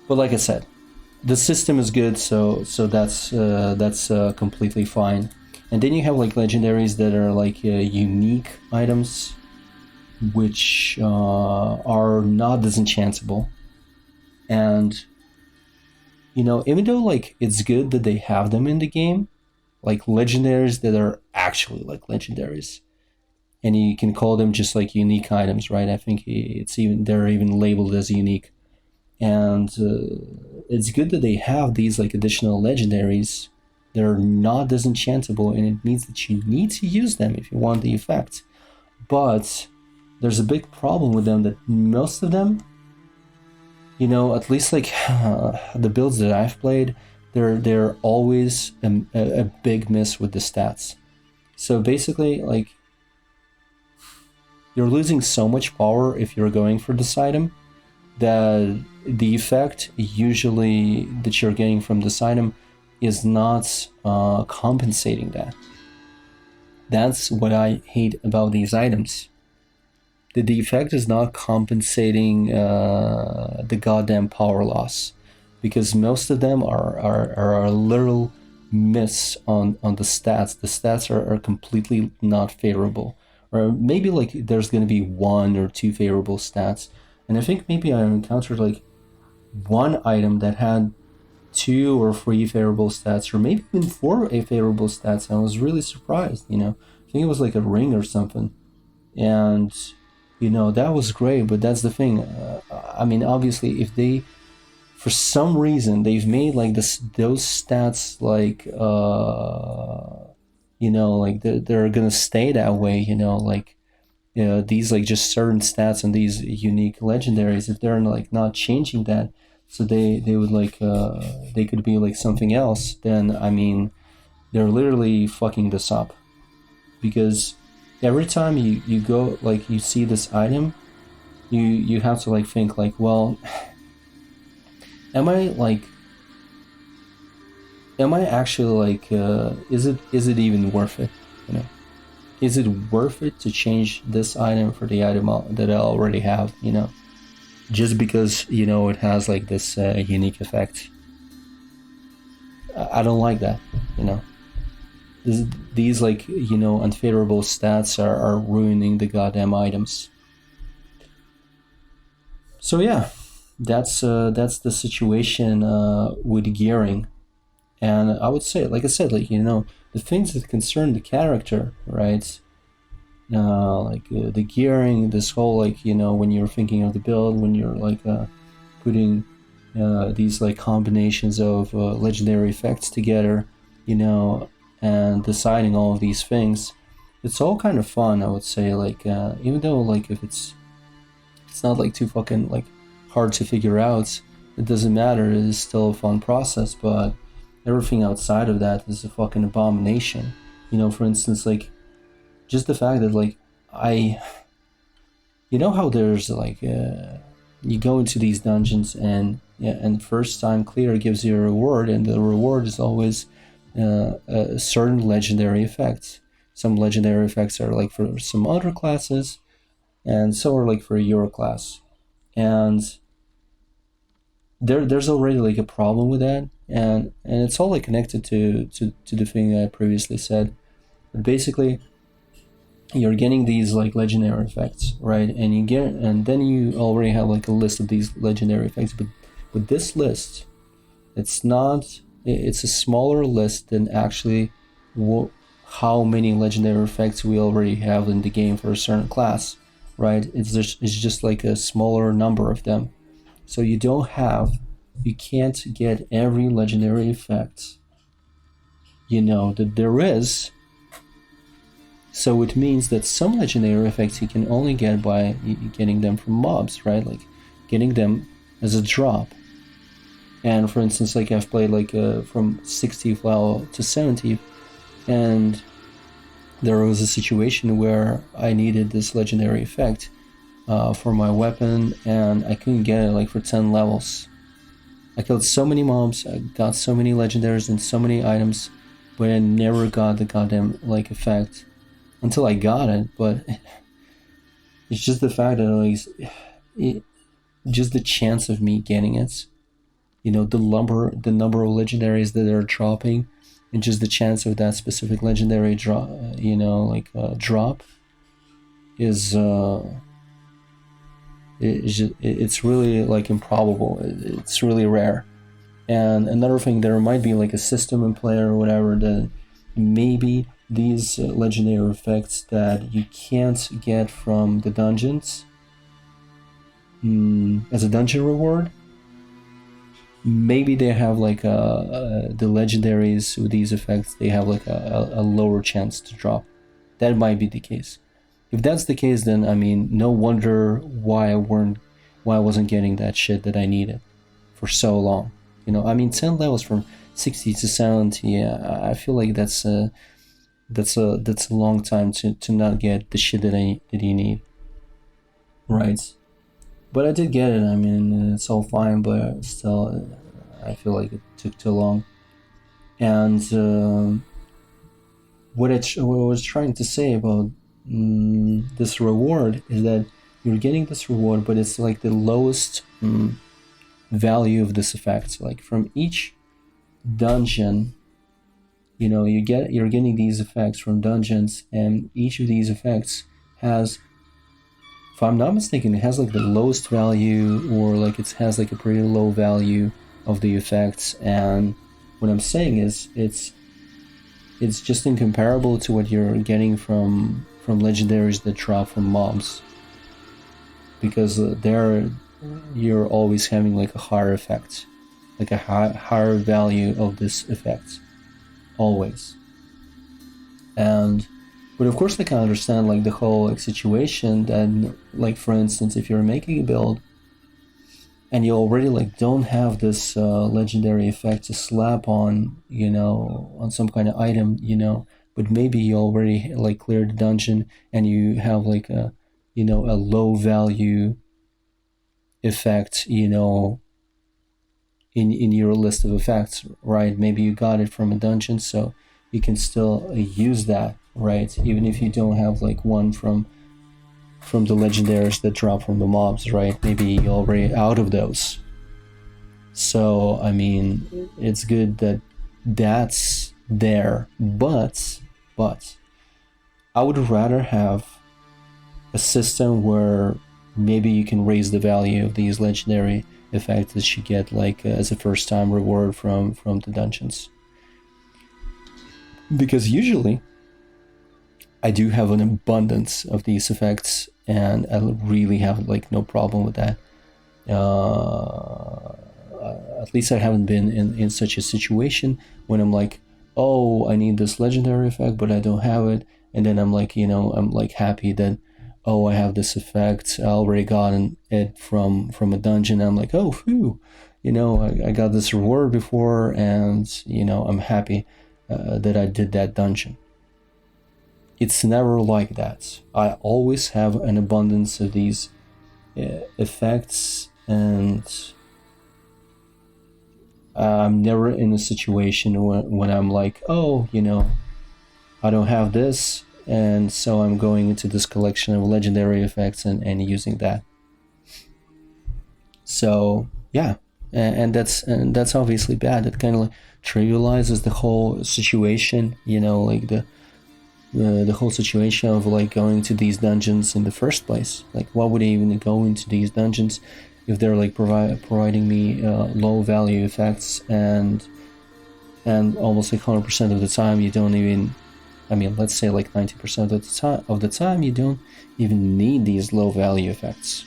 But like I said, the system is good, so that's completely fine. And then you have like legendaries that are like unique items, which are not disenchantable. And you know, even though like it's good that they have them in the game, like legendaries that are actually like legendaries, and you can call them just like unique items, right? I think they're even labeled as unique, and it's good that they have these like additional legendaries. They're not disenchantable, and it means that you need to use them if you want the effect. But there's a big problem with them, that most of them, you know, at least like the builds that I've played, they're always a big miss with the stats. So basically, like, you're losing so much power if you're going for this item, that the effect usually that you're getting from this item is not compensating that. That's what I hate about these items. The effect is not compensating the goddamn power loss, because most of them are a literal miss on the stats. The stats are completely not favorable, or maybe like there's going to be one or two favorable stats. And I think maybe I encountered like one item that had 2 or 3 favorable stats, or maybe even 4 favorable stats. And I was really surprised, you know. I think it was like a ring or something. And you know, that was great, but that's the thing. I mean, obviously, if they, for some reason, they've made like those stats like, you know, like they're gonna stay that way. You know, like, you know, these like just certain stats on these unique legendaries. If they're like not changing that, so they would like they could be like something else. Then I mean, they're literally fucking this up, because every time you go, like, you see this item, you have to like think like, well, am I actually like is it even worth it, you know? Is it worth it to change this item for the item that I already have, you know, just because, you know, it has like this unique effect? I don't like that, you know. These like, you know, unfavorable stats are ruining the goddamn items. So yeah, that's the situation with gearing. And I would say, like I said, like, you know, the things that concern the character, right? Like the gearing, this whole, like, you know, when you're thinking of the build, when you're like putting these like combinations of legendary effects together, you know, and deciding all of these things, it's all kind of fun, I would say. Like even though like if it's not like too fucking like hard to figure out, it doesn't matter. It is still a fun process. But everything outside of that is a fucking abomination. You know, for instance, like just the fact that like you know how there's like you go into these dungeons, and yeah, and first time clear gives you a reward, and the reward is always certain legendary effects. Some legendary effects are like for some other classes, and so are like for your class. And there's already like a problem with that, and it's all like connected to the thing I previously said. But basically, you're getting these like legendary effects, right? And then you already have like a list of these legendary effects. But with this list, it's a smaller list than actually how many legendary effects we already have in the game for a certain class. right? It's just like a smaller number of them. So you can't get every legendary effect, that there is. So it means that some legendary effects you can only get by getting them from mobs, right? Like getting them as a drop. And for instance, like I've played like from 60th level to 70th, and there was a situation where I needed this legendary effect for my weapon, and I couldn't get it like for 10 levels. I killed so many mobs, I got so many legendaries and so many items, but I never got the goddamn like effect until I got it. But it's just the fact that just the chance of me getting it, the number of legendaries that are dropping, and just the chance of that specific legendary drop, drop is it's really like improbable. It's really rare. And another thing, there might be like a system in play or whatever that maybe these legendary effects that you can't get from the dungeons as a dungeon reward, maybe they have like the legendaries with these effects, they have like a lower chance to drop. That might be the case. If that's the case, then I mean, no wonder why I wasn't getting that shit that I needed for so long. 10 levels from 60 to 70. Yeah, I feel like that's a long time to not get the shit that you need. Right. But I did get it. I mean, it's all fine, but still, I feel like it took too long. And what I was trying to say about this reward is that you're getting this reward, but it's like the lowest value of this effect. Like from each dungeon, you're getting these effects from dungeons, and each of these effects has, if I'm not mistaken, it has like the lowest value, or like it has like a pretty low value of the effects. And what I'm saying is it's just incomparable to what you're getting from legendaries that drop from mobs, because there you're always having like a higher effect, like a higher value of this effect, always. But of course I can understand like the whole like situation that, like for instance, if you're making a build and you already like don't have this legendary effect to slap on, on some kind of item, but maybe you already like cleared the dungeon and you have like a low value effect, in your list of effects, right? Maybe you got it from a dungeon, so you can still use that, right? Even if you don't have like one from the legendaries that drop from the mobs, right? Maybe you're already out of those. So I mean, it's good that that's there, but I would rather have a system where maybe you can raise the value of these legendary effects that you get like as a first time reward from the dungeons. Because usually I do have an abundance of these effects, and I really have like no problem with that. At least I haven't been in such a situation when I'm like, oh, I need this legendary effect, but I don't have it. And then I'm like, I'm like happy that, oh, I have this effect. I already gotten it from a dungeon. I'm like, oh, phew, I got this reward before, and, I'm happy that I did that dungeon. It's never like that. I always have an abundance of these effects, and I'm never in a situation when I'm like, oh, I don't have this, and so I'm going into this collection of legendary effects and using that. So yeah, and that's obviously bad. It kind of like trivializes the whole situation, like the whole situation of like going to these dungeons in the first place. Like, why would I even go into these dungeons if they're like providing me low value effects, and almost like 100% of the time you don't even I mean, let's say like 90% of the time, you don't even need these low value effects.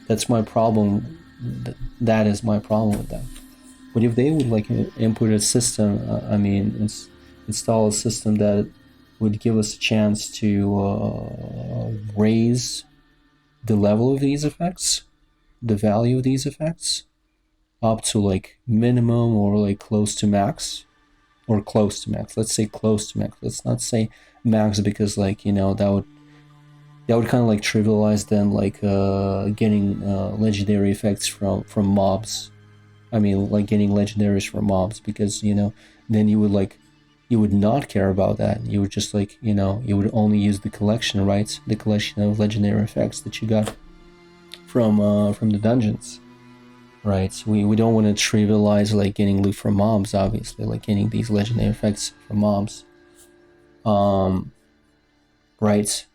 That's my problem. That is my problem with them. But if they would like input a system, install a system that would give us a chance to raise the level of these effects, the value of these effects, up to like minimum or like close to max, or close to max. Let's say close to max. Let's not say max, because like, you know, that would kind of like trivialize then like getting legendary effects from mobs. I mean, like getting legendaries from mobs, because, you know, then you would not care about that. You would just like, you know, you would only use the collection, right? The collection of legendary effects that you got from the dungeons, right? We don't want to trivialize like getting loot from mobs, obviously, like getting these legendary effects from mobs. Right?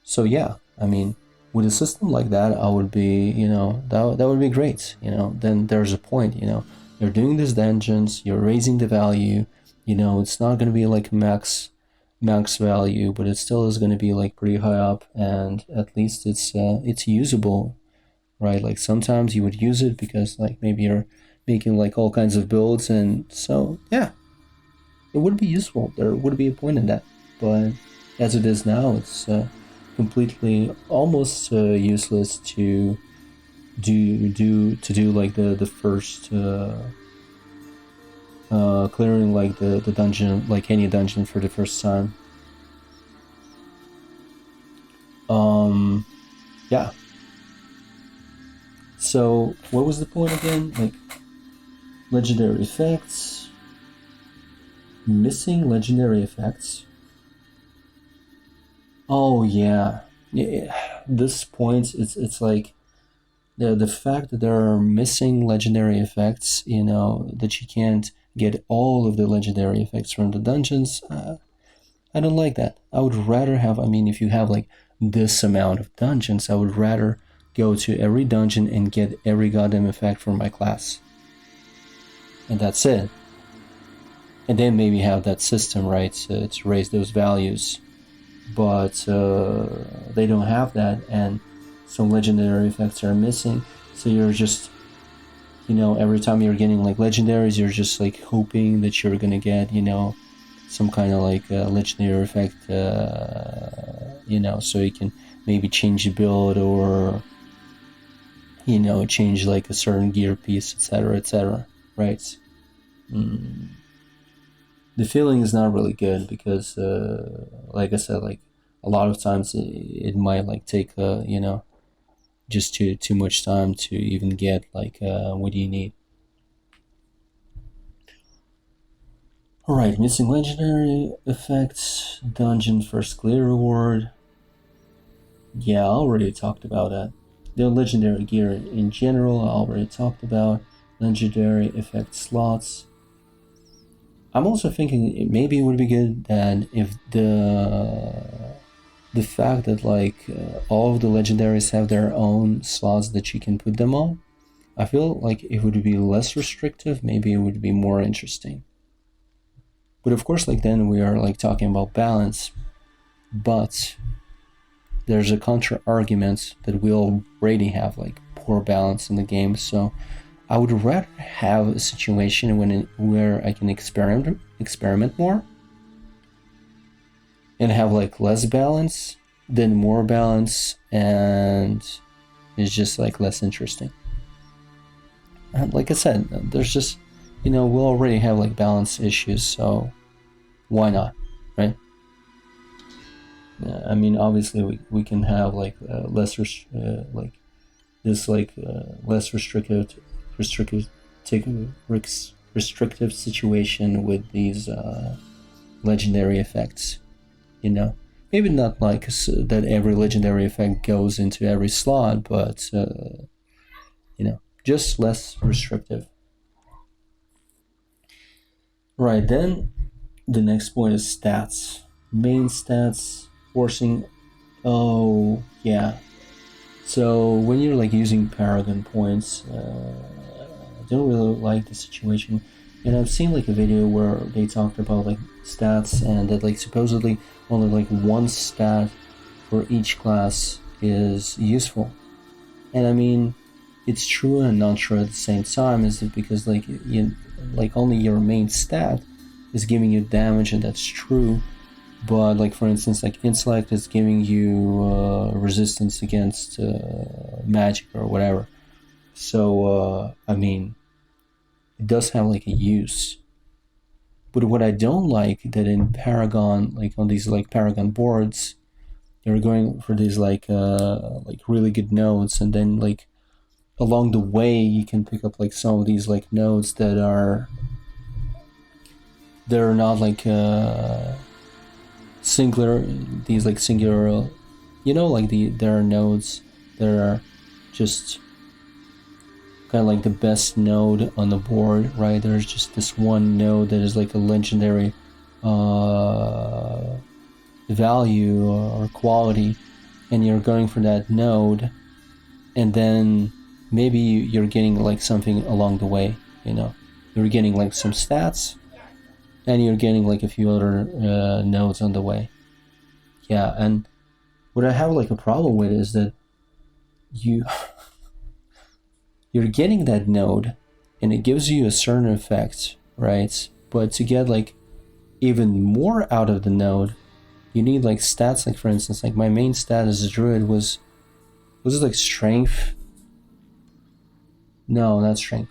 So yeah, I mean, with a system like that, I would be, you know, that would be great. You know, then there's a point. You know, you're doing these dungeons, you're raising the value. You know, it's not going to be like max value, but it still is going to be like pretty high up, and at least it's usable, right? Like sometimes you would use it because like maybe you're making like all kinds of builds, and so yeah, it would be useful. There would be a point in that, but as it is now, it's completely almost useless to do like the first clearing like the dungeon, like any dungeon for the first time. Yeah. So what was the point again? Like legendary effects, missing legendary effects. Oh yeah, this point, it's like the fact that there are missing legendary effects. You know, that you can't get all of the legendary effects from the dungeons. I don't like that. I would rather have. I mean, if you have like this amount of dungeons, I would rather go to every dungeon and get every goddamn effect from my class, and that's it. And then maybe have that system, right, to raise those values. But they don't have that, and some legendary effects are missing. So you're just, you know, every time you're getting like legendaries, you're just like hoping that you're gonna get, you know, some kind of like legendary effect, you know, so you can maybe change the build, or, you know, change like a certain gear piece, etc., right? The feeling is not really good because, like I said, like a lot of times it might like take, you know, just too much time to even get like what do you need. All right, missing legendary effects, dungeon first clear reward. Yeah, I already talked about that. The legendary gear in general, I already talked about. Legendary effect slots. I'm also thinking maybe it would be good that if the fact that like all of the legendaries have their own slots that you can put them on, I feel like it would be less restrictive. Maybe it would be more interesting. But of course, like then we are like talking about balance, but there's a counter argument that we already have like poor balance in the game. So I would rather have a situation where I can experiment more and have like less balance than more balance, and it's just like less interesting. And like I said, there's just, you know, we'll already have like balance issues, so why not, right? I mean, obviously we can have like less like this like less restrictive situation with these legendary effects, you know. Maybe not like that every legendary effect goes into every slot, but you know, just less restrictive. Right, then the next point is stats. Main stats, forcing. Oh yeah. So when you're like using Paragon points, I don't really like the situation And I've seen like a video where they talked about like stats and that like supposedly only like one stat for each class is useful. And I mean, it's true and not true at the same time. Is it because like like only your main stat is giving you damage, and that's true. But like for instance, like intellect is giving you resistance against magic or whatever. So I mean, it does have like a use. But what I don't like that in Paragon, like on these like Paragon boards, they're going for these like really good nodes, and then like along the way you can pick up like some of these like nodes that are they're not like singular, these like singular, like there are nodes that are just kind of like the best node on the board, right? There's just this one node that is like a legendary value or quality, and you're going for that node, and then maybe you're getting like something along the way, you're getting like some stats, and you're getting like a few other nodes on the way. Yeah, and what I have like a problem with is that you're getting that node, and it gives you a certain effect, right? But to get like even more out of the node, you need like stats. Like for instance, like my main stat as a druid was it like strength? No, not strength.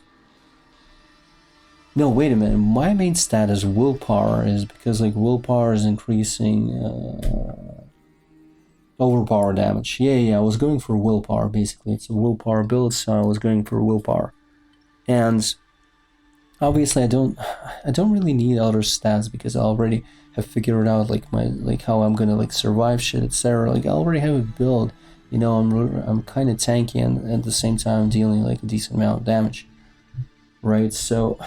No, wait a minute. My main stat is willpower, is because like willpower is increasing overpower damage. Yeah, I was going for willpower basically. It's a willpower build, so I was going for willpower. And obviously I don't really need other stats because I already have figured out like how I'm gonna like survive shit, etc. Like I already have a build. I'm kind of tanky, and at the same time dealing like a decent amount of damage, right? So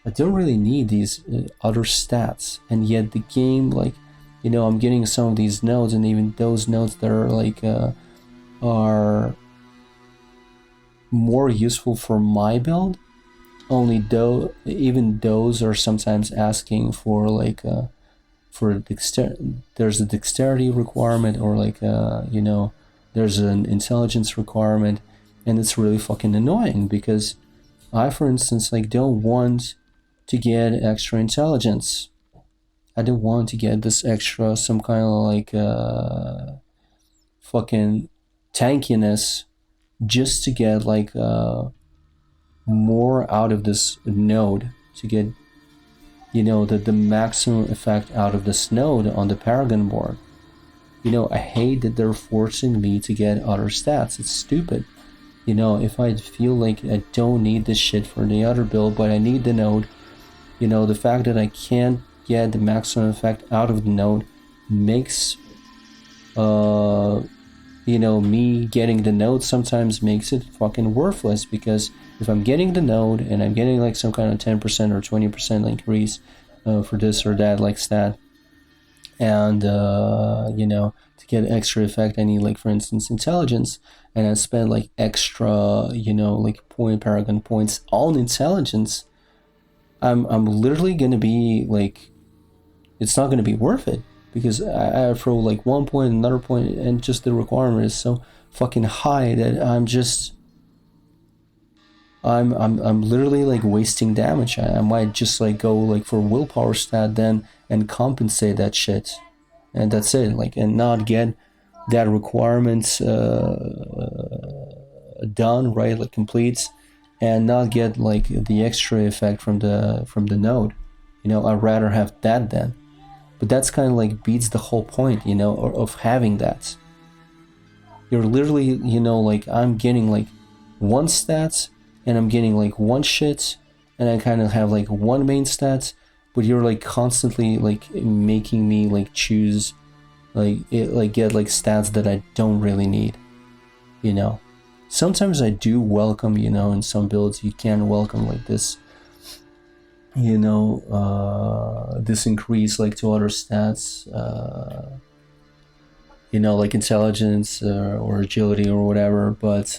I don't really need these other stats, and yet the game, like, I'm getting some of these nodes, and even those nodes that are like are more useful for my build. Only though, even those are sometimes asking for like there's a dexterity requirement, or like there's an intelligence requirement, and it's really fucking annoying because I, for instance, like don't want to get extra intelligence. I don't want to get this extra some kind of like fucking tankiness just to get like more out of this node, to get the maximum effect out of this node on the Paragon board. I hate that they're forcing me to get other stats. It's stupid. If I feel like I don't need this shit for the other build, but I need the node, the fact that I can't get the maximum effect out of the node makes me getting the node sometimes makes it fucking worthless, because if I'm getting the node and I'm getting like some kind of 10% or 20% increase for this or that like stat, and to get extra effect I need, like for instance, intelligence, and I spend like extra like Paragon points on intelligence, I'm literally gonna be like, it's not gonna be worth it, because I throw like 1 point, another point, and just the requirement is so fucking high that I'm literally like wasting damage. I might just like go like for willpower stat then and compensate that shit, and that's it. Like, and not get that requirement done, right? Like complete, and not get like the extra effect from the node. I'd rather have that then. But that's kind of like beats the whole point, of having that. You're literally, like I'm getting like one stat, and I'm getting like one shit, and I kind of have like one main stat, but you're like constantly like making me like choose get like stats that I don't really need. Sometimes I do welcome, in some builds you can welcome like this, this increase like to other stats, like intelligence or agility or whatever. But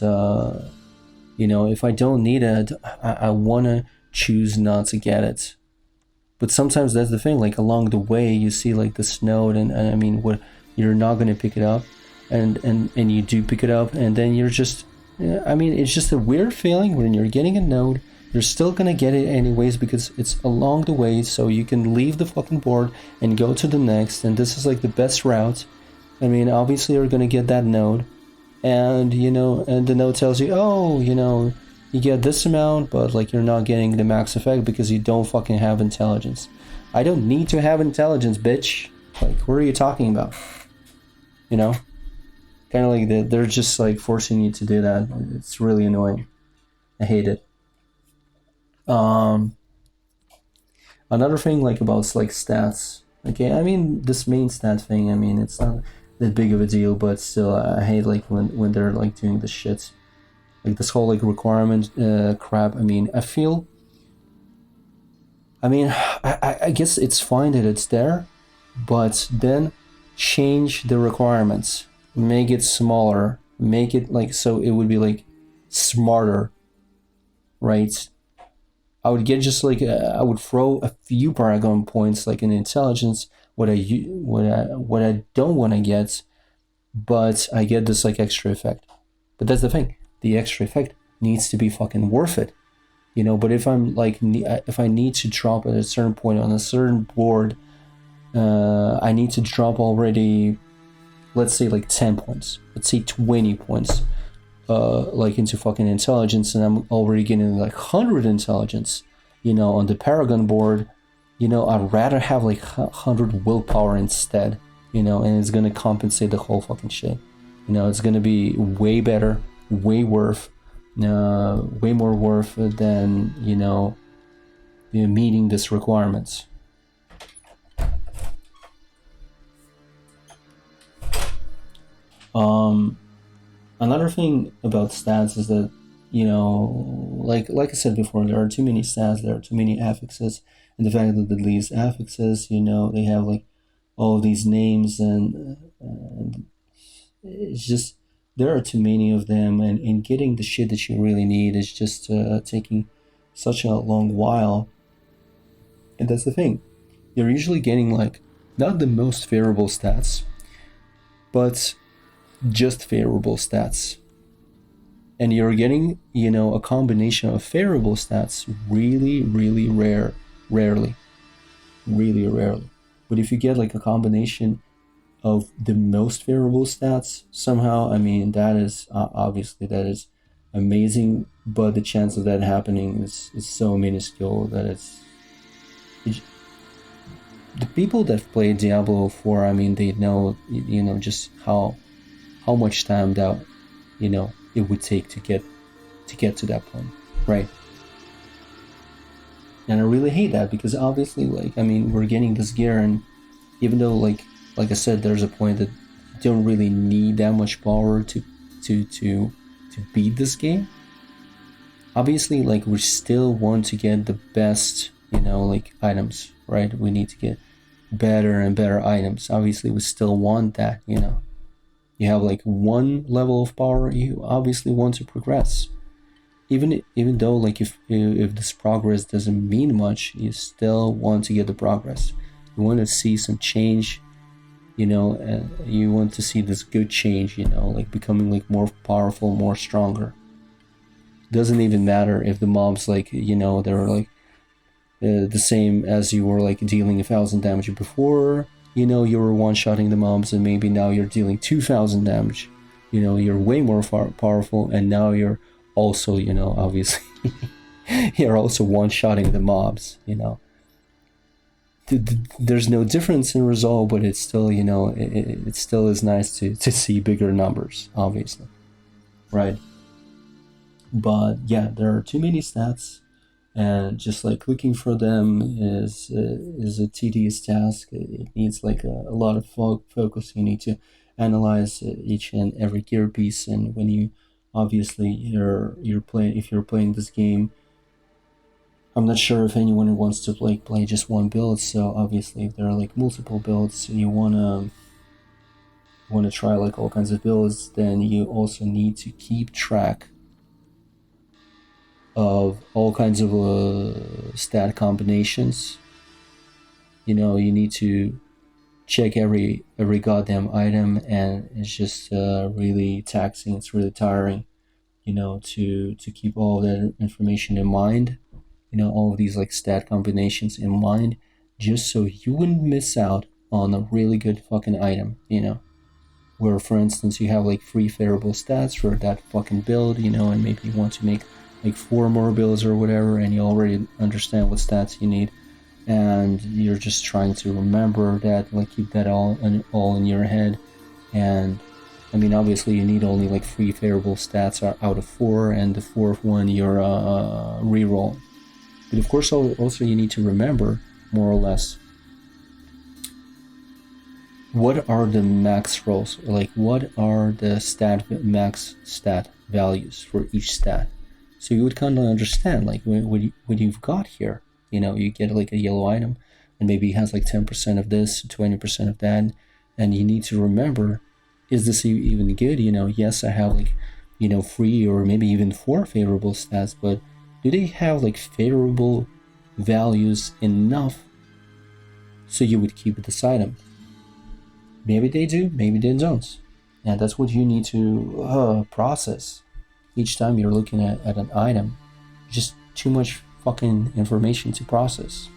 if I don't need it, I want to choose not to get it. But sometimes that's the thing, like along the way you see like this node, and I mean, what, you're not going to pick it up, and you do pick it up, and then you're just, I mean, it's just a weird feeling when you're getting a node. You're still going to get it anyways because it's along the way, so you can leave the fucking board and go to the next, and this is like the best route. I mean, obviously you're going to get that node, and and the node tells you, oh, you get this amount, but like you're not getting the max effect because you don't fucking have intelligence. I don't need to have intelligence, bitch. Like, what are you talking about? Kind of like they're just like forcing you to do that. It's really annoying. I hate it. Another thing like about like stats. Okay, I mean, this main stat thing, I mean, it's not that big of a deal, but still, I hate like when they're like doing this shit. Like this whole like requirement crap. I mean, I guess it's fine that it's there, but then change the requirements, make it smaller, make it like so it would be like smarter, right? I would get just like I would throw a few paragon points like in intelligence, what I don't want to get, but I get this like extra effect. But that's the thing, the extra effect needs to be fucking worth it, But if I'm like, if I need to drop at a certain point on a certain board, I need to drop already, let's say like 10 points, let's say 20 points, like into fucking intelligence, and I'm already getting like 100 intelligence, on the paragon board, I'd rather have like 100 willpower instead, and it's gonna compensate the whole fucking shit. It's gonna be way better, way worth, way more worth than meeting these requirements. Another thing about stats is that like I said before, there are too many stats, there are too many affixes, and the fact that these affixes, they have like all these names, and it's just, there are too many of them, and getting the shit that you really need is just taking such a long while. And that's the thing, you're usually getting like not the most favorable stats, but just favorable stats, and you're getting a combination of favorable stats really rarely. But if you get like a combination of the most favorable stats somehow, I mean, that is obviously that is amazing, but the chance of that happening is so minuscule that it's the people that play Diablo 4, I mean, they know just how much time that it would take to get to that point, right? And I really hate that, because obviously, like, I mean, we're getting this gear, and even though like I said, there's a point that you don't really need that much power to beat this game. Obviously, like, we still want to get the best like items, right? We need to get better and better items. Obviously, we still want that. You have like one level of power, you obviously want to progress. Even though like if this progress doesn't mean much, you still want to get the progress. You want to see some change, you want to see this good change, like becoming like more powerful, more stronger. Doesn't even matter if the mobs like they're like the same as you were like dealing 1,000 damage before. You were one-shotting the mobs, and maybe now you're dealing 2,000 damage. You're way more powerful, and now you're also, obviously, you're also one-shotting the mobs, There's no difference in result, but it's still, it still is nice to see bigger numbers, obviously, right? But yeah, there are too many stats, and just like looking for them is a tedious task. It needs like a lot of focus. You need to analyze each and every gear piece, and when you obviously you're playing, if you're playing this game, I'm not sure if anyone wants to play just one build. So obviously, if there are like multiple builds, you wanna try like all kinds of builds, then you also need to keep track of all kinds of stat combinations. You need to check every goddamn item, and it's just really taxing. It's really tiring, to keep all that information in mind. All of these like stat combinations in mind, just so you wouldn't miss out on a really good fucking item. Where, for instance, you have like 3 favorable stats for that fucking build, and maybe you want to make like 4 more builds or whatever, and you already understand what stats you need, and you're just trying to remember that, like keep that all in your head. And I mean, obviously, you need only like 3 favorable stats out of 4, and the fourth one you're reroll. But of course, also you need to remember more or less what are the max rolls, like what are the max stat values for each stat, so you would kind of understand like what you've got here. You get like a yellow item, and maybe it has like 10% of this, 20% of that, and you need to remember, is this even good? Yes, I have like 3 or maybe even 4 favorable stats, but do they have like favorable values enough so you would keep this item? Maybe they do, maybe they don't. And that's what you need to process each time you're looking at an item. Just too much fucking information to process.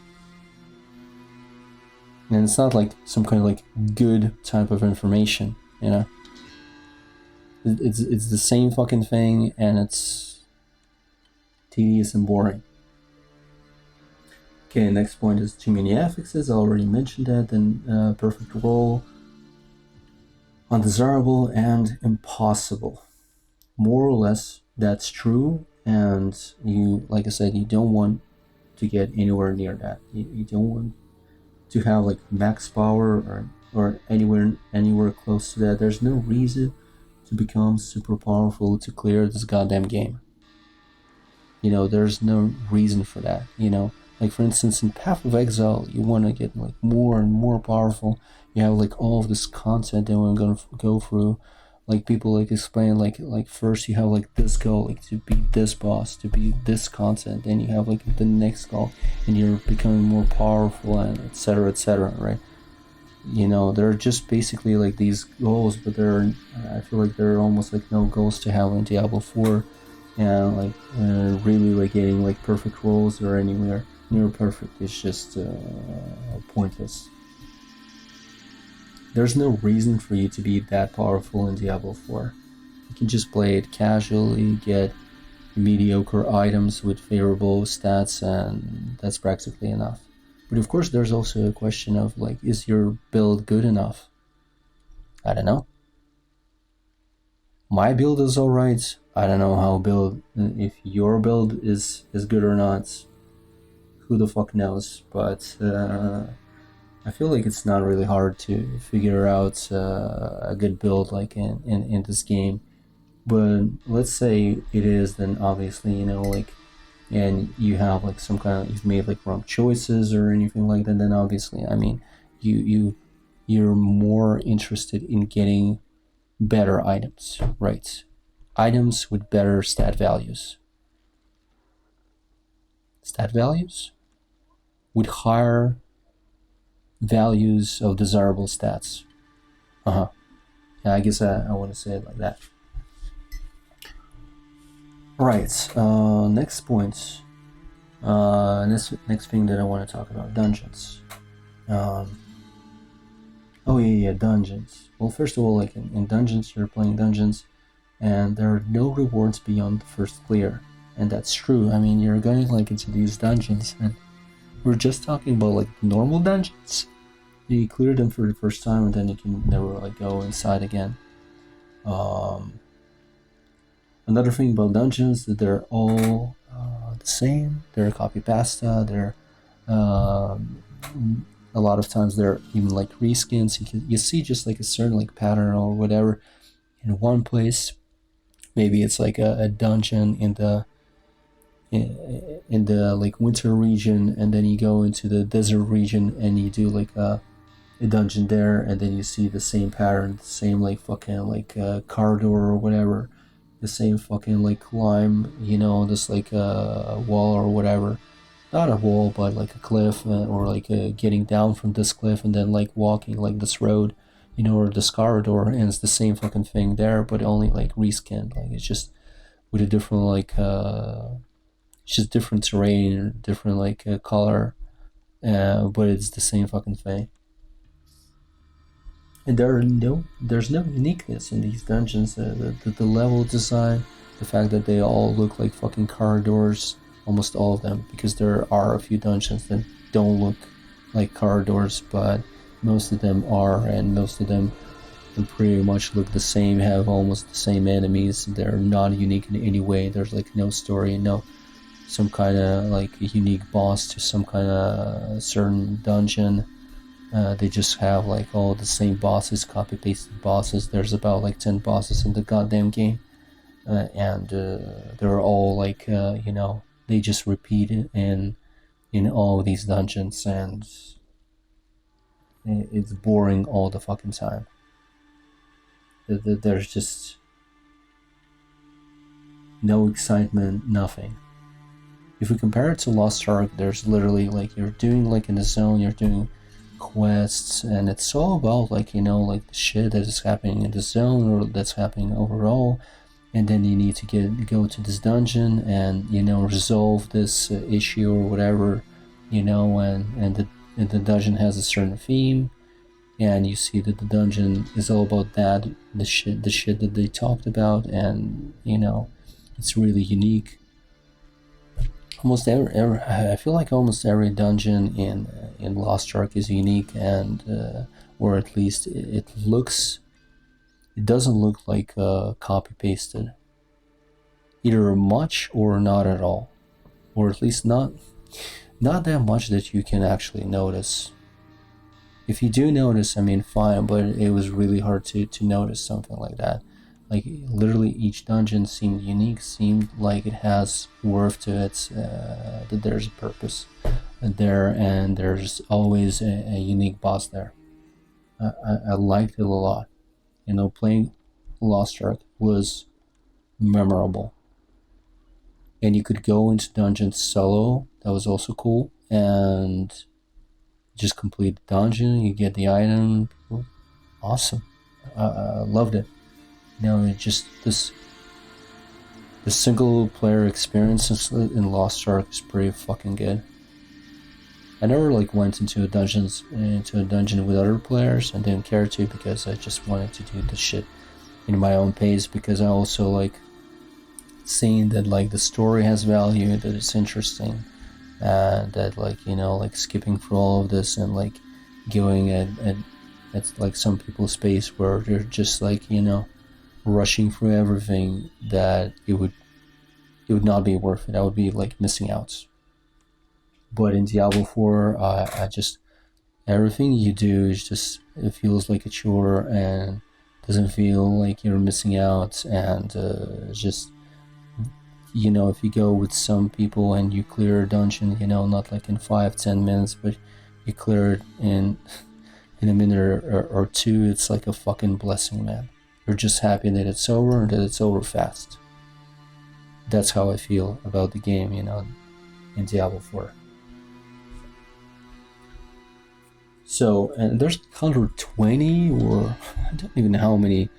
And it's not like some kind of like good type of information, It's the same fucking thing, and it's tedious and boring. Okay, next point is too many affixes. I already mentioned that. Then perfect roll, undesirable, and impossible. More or less, that's true. And you, like I said, you don't want to get anywhere near that. You don't want to have like max power or anywhere close to that. There's no reason to become super powerful to clear this goddamn game. There's no reason for that. Like for instance, in Path of Exile, you want to get like more and more powerful. You have like all of this content that we're gonna go through. Like people like explain like first you have like this goal, like to beat this boss, to beat this content, then you have like the next goal, and you're becoming more powerful, and etc., right? They're just basically like these goals, but I feel like there are almost like no goals to have in Diablo 4, and like really like getting like perfect rolls or anywhere near perfect is just pointless. There's no reason for you to be that powerful in Diablo 4. You can just play it casually, get mediocre items with favorable stats, and that's practically enough. But of course, there's also a question of like, is your build good enough? I don't know. My build is alright. I don't know if your build is good or not. Who the fuck knows? But I feel like it's not really hard to figure out a good build like in this game. But let's say it is, then obviously, like, and you have like you've made like wrong choices or anything like that, then obviously, I mean, you're more interested in getting better items, right? Items with better stat values. Stat values? With higher values of desirable stats. Yeah, I guess I want to say it like that. Right. Next point. Next thing that I want to talk about, dungeons. Dungeons. Well, first of all, like in dungeons, you're playing dungeons, and there are no rewards beyond the first clear, and that's true. I mean, you're going like into these dungeons, and we're just talking about like normal dungeons. You clear them for the first time, and then you can never like go inside again. Another thing about dungeons that they're all the same. They're copy pasta. They're a lot of times they're even like reskins. You see just like a certain like pattern or whatever in one place. Maybe it's like a dungeon in the like winter region, and then you go into the desert region and you do like a dungeon there, and then you see the same pattern, the same like fucking like corridor or whatever. the same fucking like climb, this like wall or whatever. Not a wall, but like a cliff, or like getting down from this cliff and then like walking like this road, or this corridor, and it's the same fucking thing there, but only like reskinned. Like it's just with a different like it's just different terrain, different like color, but it's the same fucking thing. And there's no uniqueness in these dungeons. The level design, the fact that they all look like fucking corridors, almost all of them, because there are a few dungeons that don't look like corridors, but most of them are, and most of them pretty much look the same, have almost the same enemies. They're not unique in any way. There's like no story, no some kind of like a unique boss to some kind of certain dungeon. They just have like all the same bosses, copy pasted bosses. There's about like 10 bosses in the goddamn game, and they're all like they just repeat it in all of these dungeons, and it's boring all the fucking time. There's just no excitement, nothing. If we compare it to Lost Ark, there's literally like you're doing like in the zone, you're doing quests, and it's all about like like the shit that is happening in the zone or that's happening overall, and then you need to go to this dungeon and resolve this issue or whatever, and the dungeon has a certain theme, and you see that the dungeon is all about that, the shit that they talked about, and it's really unique. Almost every I feel like almost every dungeon in Lost Ark is unique, and or at least it doesn't look like copy pasted, either much or not at all, or at least not that much that you can actually notice. If you do notice, I mean, fine, but it was really hard to notice something like that. Like literally each dungeon seemed unique, seemed like it has worth to it, that there's a purpose there, and there's always a unique boss there. I liked it a lot. Playing Lost Ark was memorable. And you could go into dungeons solo, that was also cool, and just complete the dungeon, you get the item. Awesome. I loved it. It just the single player experience in Lost Ark is pretty fucking good. I never like went into a dungeon with other players. I didn't care to, because I just wanted to do the shit in my own pace, because I also like seeing that like the story has value, that it's interesting, that like like skipping through all of this and like going at like some people's pace where they're just like rushing through everything, that it would not be worth it. I would be like missing out. But in Diablo 4, I just everything you do is just, it feels like a chore and doesn't feel like you're missing out, and just if you go with some people and you clear a dungeon, not like in 5-10 minutes, but you clear it in a minute or two, it's like a fucking blessing, man. You're just happy that it's over and that it's over fast. That's how I feel about the game, in Diablo 4. So, and there's 120, or I don't even know how many.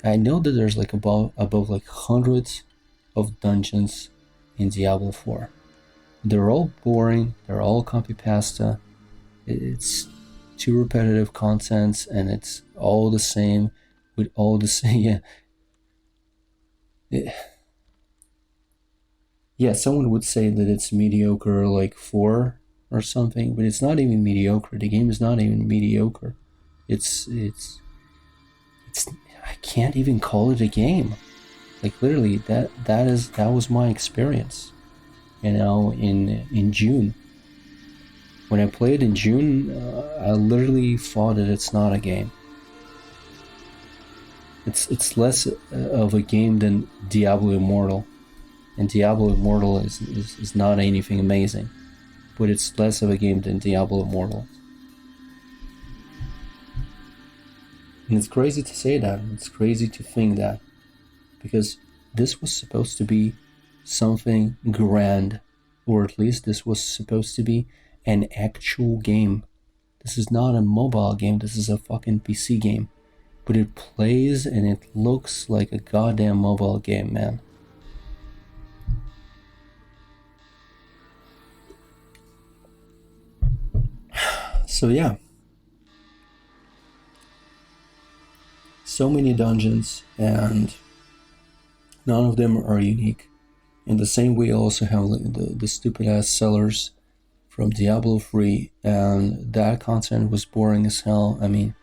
I know that there's like above like hundreds of dungeons in Diablo 4. They're all boring, they're all copy pasta. It's too repetitive content, and it's all the same with all the same. Yeah, someone would say that it's mediocre, like 4 or something, but it's not even mediocre. The game is not even mediocre. It's I can't even call it a game. Like literally, that was my experience. In June. When I played in June, I literally thought that it's not a game. It's less of a game than Diablo Immortal, and Diablo Immortal is not anything amazing, but it's less of a game than Diablo Immortal. And it's crazy to say that. It's crazy to think that, because this was supposed to be something grand, or at least this was supposed to be an actual game. This is not a mobile game, this is a fucking PC game. But it plays and it looks like a goddamn mobile game, man. So yeah. So many dungeons, and none of them are unique. In the same way, also have the stupid ass sellers from Diablo 3, and that content was boring as hell. I mean,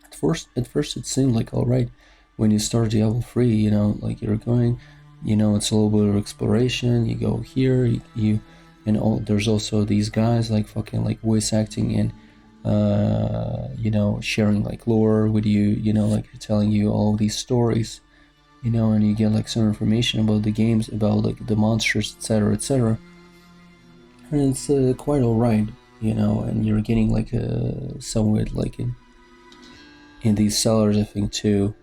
at first it seemed like alright. When you start Diablo 3, like you're going, it's a little bit of exploration. You go here, there's also these guys like fucking like voice acting and sharing like lore with you, like telling you all these stories, and you get like some information about the games, about like the monsters, etc., etc. And it's quite alright, and you're getting like somewhat like in these sellers, I think, too.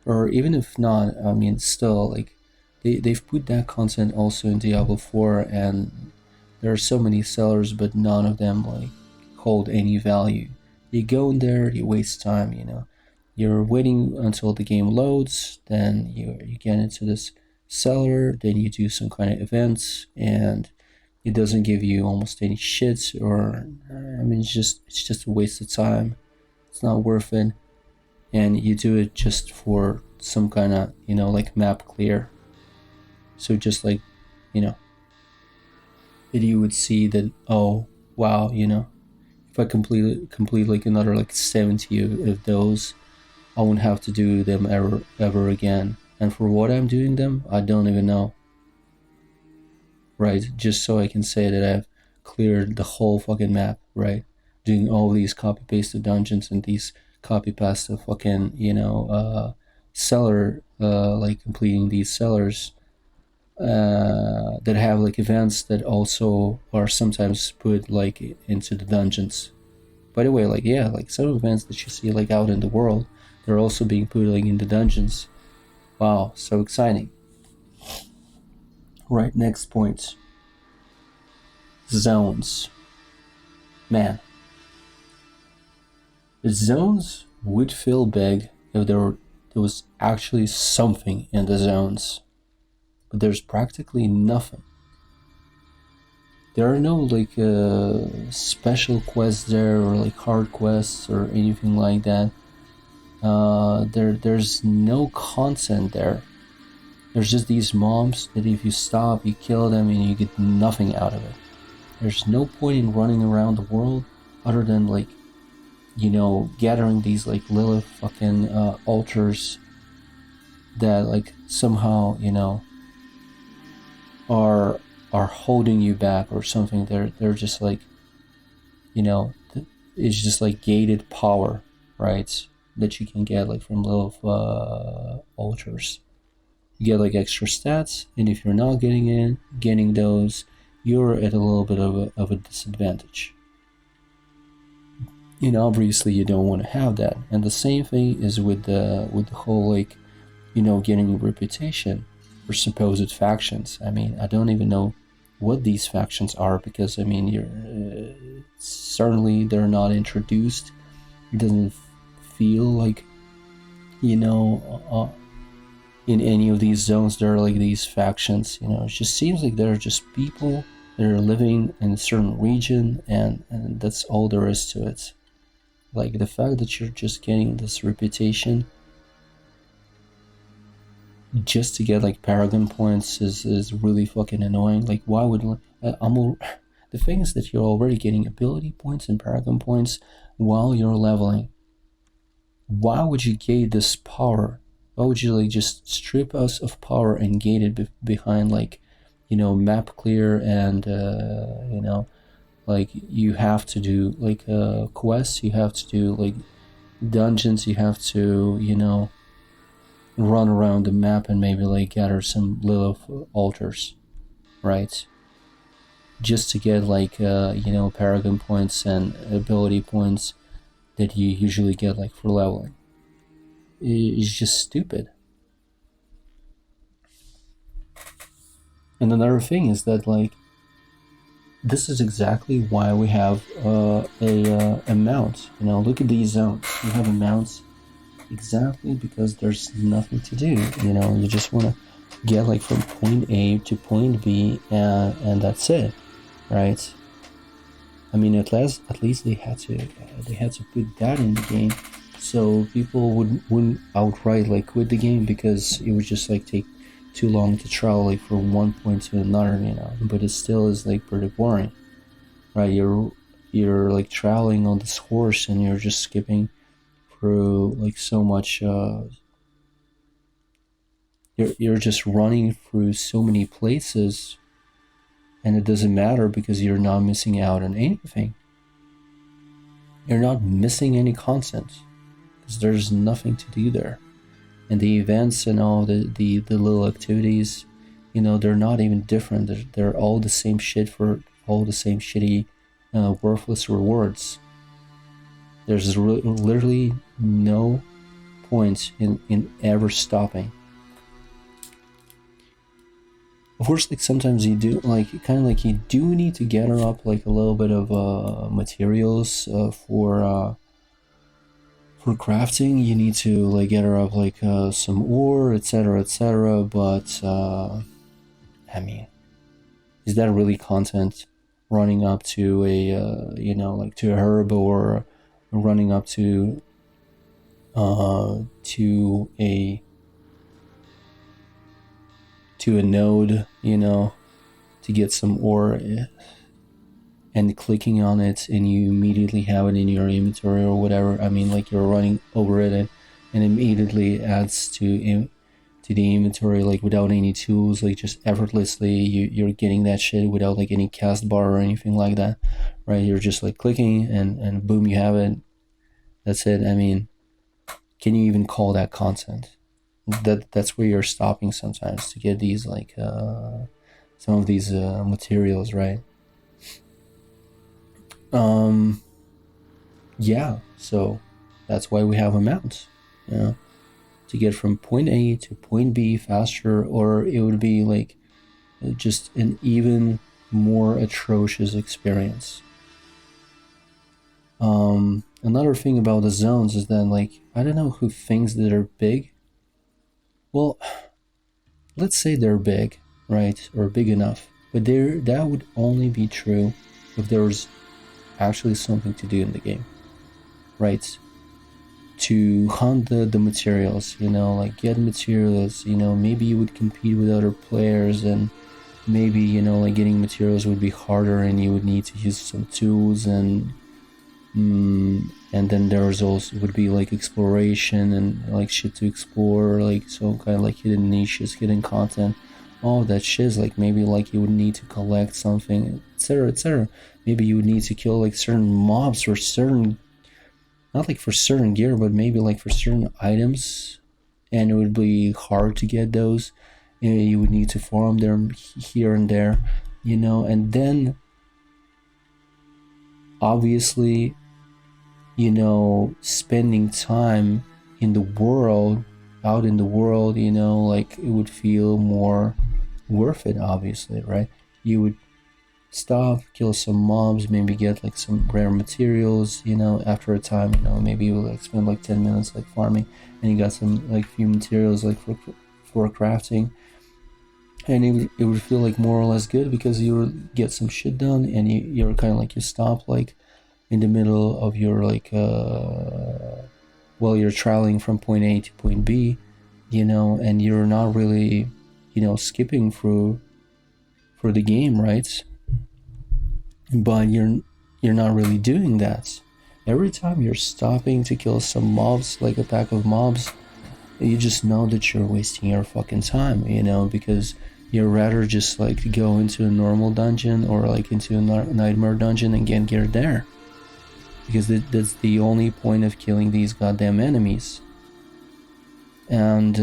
Or even if not, I mean, still, like, they've put that content also in Diablo 4, and there are so many sellers, but none of them, like, hold any value. You go in there, you waste time, You're waiting until the game loads, then you get into this seller, then you do some kind of events, and it doesn't give you almost any shit, or, I mean, it's just a waste of time. It's not worth it, and you do it just for some kind of like map clear. So just like that you would see that, oh wow, if I complete like another like 70 of those, I won't have to do them ever again. And for what I'm doing them, I don't even know. Right? Just so I can say that I've cleared the whole fucking map, right? Doing all these copy pasted dungeons and these copy paste fucking seller, like completing these sellers that have like events that also are sometimes put like into the dungeons. By the way, like yeah, like some events that you see like out in the world, they're also being put like in the dungeons. Wow, so exciting. Right, next point. Zones. Man. The zones would feel big if there was actually something in the zones. But there's practically nothing. There are no like special quests there, or like hard quests or anything like that. There's no content there. There's just these mobs that if you stop, you kill them and you get nothing out of it. There's no point in running around the world other than like, gathering these like little fucking altars that like somehow, are holding you back or something. They're just like, it's just like gated power, right? That you can get like from little altars. You get like extra stats, and if you're not getting those, you're at a little bit of a disadvantage. Obviously you don't want to have that. And the same thing is with the whole like, getting a reputation for supposed factions. I mean, I don't even know what these factions are, because I mean, you're certainly they're not introduced. It doesn't feel like in any of these zones there are like these factions. It just seems like they're just people that are living in a certain region, and that's all there is to it. Like the fact that you're just getting this reputation just to get like Paragon points is really fucking annoying. Like why would the thing is that you're already getting ability points and Paragon points while you're leveling. Why would you gate this power? Why would you like just strip us of power and gate it behind like map clear and like you have to do like quests, you have to do like dungeons, you have to run around the map and maybe like gather some little altars, right? Just to get like Paragon points and ability points that you usually get like for leveling. It's just stupid. And another thing is that like this is exactly why we have a mount. You know, look at these zones. We have a mount exactly because there's nothing to do. You know, you just want to get like from point A to point B, and that's it, right? I mean, at least they had to put that in the game, so people wouldn't outright like quit the game because it would just like take too long to travel like from one point to another, you know. But it still is like pretty boring, right? You're like traveling on this horse and you're just skipping through like so much. You're just running through so many places, and it doesn't matter because you're not missing out on anything. You're not missing any content because there's nothing to do there. And the events and all the little activities, you know, they're not even different. They're all the same shit for all the same shitty, worthless rewards. There's literally no point in ever stopping. Of course, like sometimes you do like kind of like you do need to gather up like a little bit of materials for crafting. You need to like gather up like some ore, etc., etc. But I mean, is that really content? Running up to a you know, like to a herb, or running up to a node, you know, to get some ore, and clicking on it and you immediately have it in your inventory or whatever. I mean, like you're running over it and immediately adds to the inventory, like without any tools, like just effortlessly you're getting that shit without like any cast bar or anything like that, right? You're just like clicking and boom, you have it. That's it. I mean, can you even call that content? That's where you're stopping sometimes to get these like some of these materials, right? Yeah, so that's why we have a mount, you know, to get from point A to point B faster, or it would be like just an even more atrocious experience. Another thing about the zones is that like I don't know who thinks that they're big. Well, let's say they're big, right, or big enough, but that would only be true if there was actually something to do in the game, right? To hunt the materials, you know, like get materials, you know, maybe you would compete with other players, and maybe, you know, like getting materials would be harder and you would need to use some tools, and then there's also would be like exploration and like shit to explore, like some kind of like hidden niches, hidden content, all that shit is like maybe like you would need to collect something, etc., etc. Maybe you would need to kill like certain mobs for certain, not like for certain gear, but maybe like for certain items, and it would be hard to get those. You would need to farm them here and there, you know, and then obviously, you know, spending time in the world, out in the world, you know, like it would feel more worth it, obviously, right? You would stop, kill some mobs, maybe get like some rare materials, you know, after a time, you know, maybe you will like spend like 10 minutes like farming, and you got some like few materials like for crafting, and it would feel like more or less good because you would get some shit done, and you're kind of like you stop like in the middle of your like while you're traveling from point A to point B, you know, and you're not really, you know, skipping through for the game, right? But you're not really doing that. Every time you're stopping to kill some mobs, like a pack of mobs, you just know that you're wasting your fucking time, you know, because you'd rather just like go into a normal dungeon or like into a nightmare dungeon and get gear there, because that's the only point of killing these goddamn enemies. And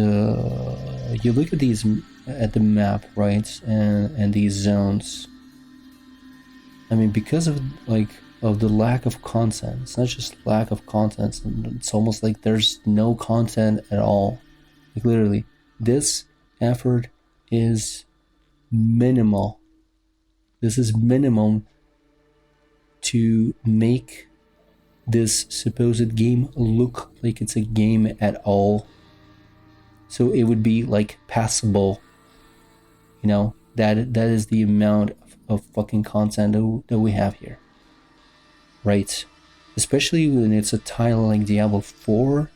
you look at the map, right, and these zones. I mean, because of the lack of content, it's not just lack of content, it's almost like there's no content at all. Like literally, this effort is minimal. This is minimum to make this supposed game look like it's a game at all. So it would be like passable. You know, that is the amount of fucking content that we have here. Right? Especially when it's a title like Diablo 4.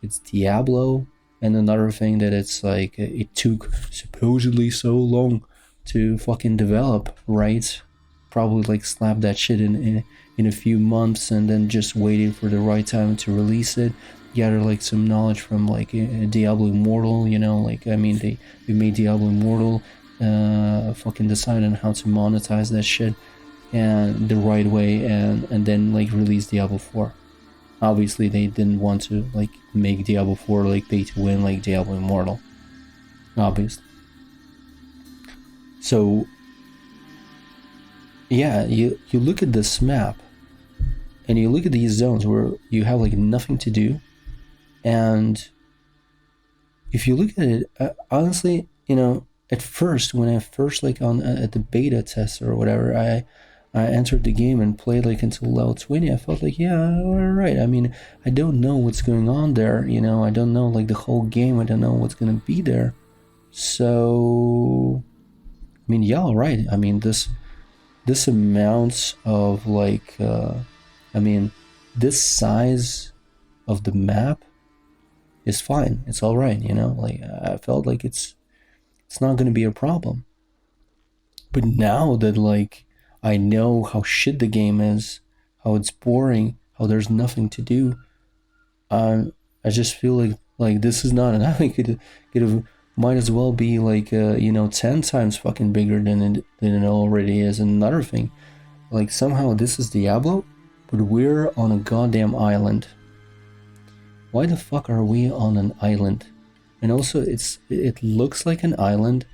It's Diablo. And another thing that it's like, it took supposedly so long to fucking develop, right? Probably like slap that shit in a few months and then just waited for the right time to release it. Gather like some knowledge from like Diablo Immortal, you know, like, I mean, they made Diablo Immortal, fucking decide on how to monetize that shit and the right way, and then like release Diablo 4. Obviously they didn't want to like make Diablo 4 like pay to win like Diablo Immortal, obviously. So yeah, you look at this map and you look at these zones where you have like nothing to do, and if you look at it, honestly, you know, at first, when I first like on at the beta test or whatever, I entered the game and played like until level 20. I felt like, yeah, alright. I mean, I don't know what's going on there, you know, I don't know like the whole game, I don't know what's gonna be there. So I mean, yeah, alright. I mean, this amounts of like I mean, this size of the map is fine. It's all right, you know. Like, I felt like it's not gonna be a problem. But now that like I know how shit the game is, how it's boring, how there's nothing to do, I just feel like this is not enough. It could have might as well be like you know, 10 times fucking bigger than it already is. And another thing, like somehow this is Diablo, but we're on a goddamn island. Why the fuck are we on an island? And also it looks like an island,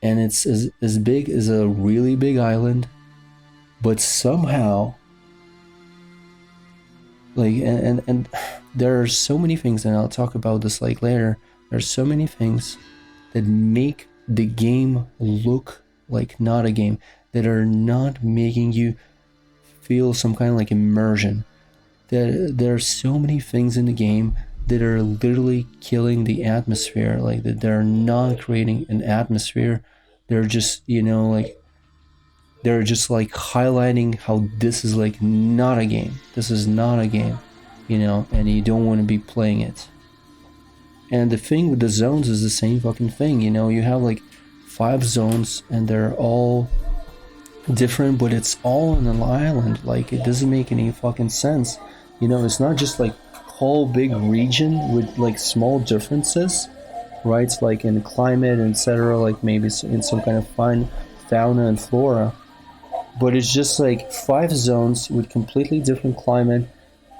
and it's as big as a really big island, but somehow like and there are so many things, and I'll talk about this like later. There's so many things that make the game look like not a game, that are not making you feel some kind of like immersion. There are so many things in the game that are literally killing the atmosphere, like that they're not creating an atmosphere. They're just, you know, like they're just like highlighting how this is like not a game. This is not a game, you know, and you don't want to be playing it. And the thing with the zones is the same fucking thing, you know. You have like 5 zones and they're all different, but it's all on an island. Like, it doesn't make any fucking sense, you know. It's not just like whole big region with like small differences, right? Like in climate, etc., like maybe in some kind of fine fauna and flora, but it's just like 5 zones with completely different climate,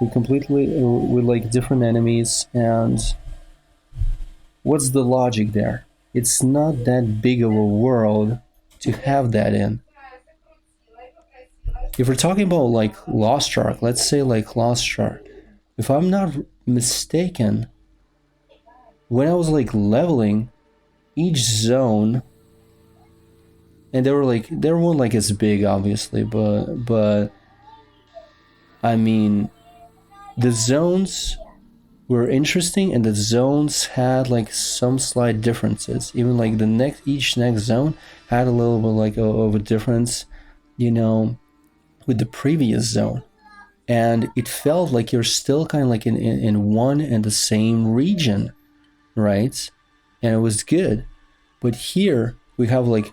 with like different enemies. And what's the logic there? It's not that big of a world to have that in. If we're talking about like Lost Ark, let's say like Lost Ark, if I'm not mistaken, when I was like leveling each zone, and they weren't like as big, obviously, but I mean, the zones were interesting, and the zones had like some slight differences. Even like each next zone had a little bit like of a difference, you know, with the previous zone. And it felt like you're still kind of like in one and the same region, right? And it was good. But here we have like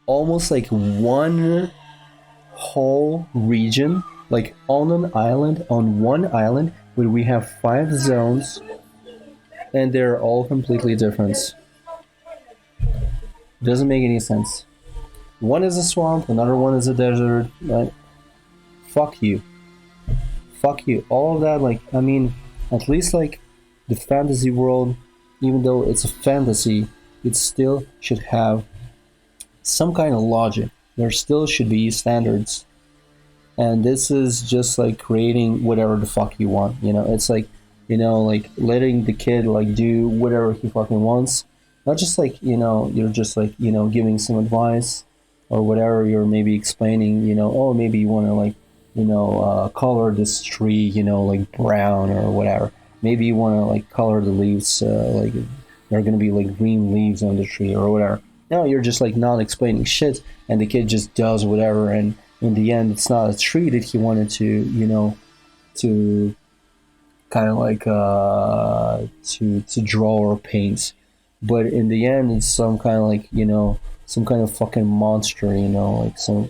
almost like one whole region, like on one island, where we have 5 zones, and they're all completely different. Doesn't make any sense. One is a swamp, another one is a desert. Like, fuck you. Fuck you. All of that, like, I mean, at least like the fantasy world, even though it's a fantasy, it still should have some kind of logic. There still should be standards. And this is just like creating whatever the fuck you want, you know. It's like, you know, like letting the kid like do whatever he fucking wants, Not just like, you're just like, giving some advice or whatever. You're maybe explaining, oh, maybe you want to like, color this tree, like brown or whatever. Maybe you want to like color the leaves, like there are going to be like green leaves on the tree or whatever. No, you're just like not explaining shit, and the kid just does whatever. And in the end, it's not a tree that he wanted to, to kind of like to draw or paint, but in the end it's some kind of like, some kind of fucking monster, like some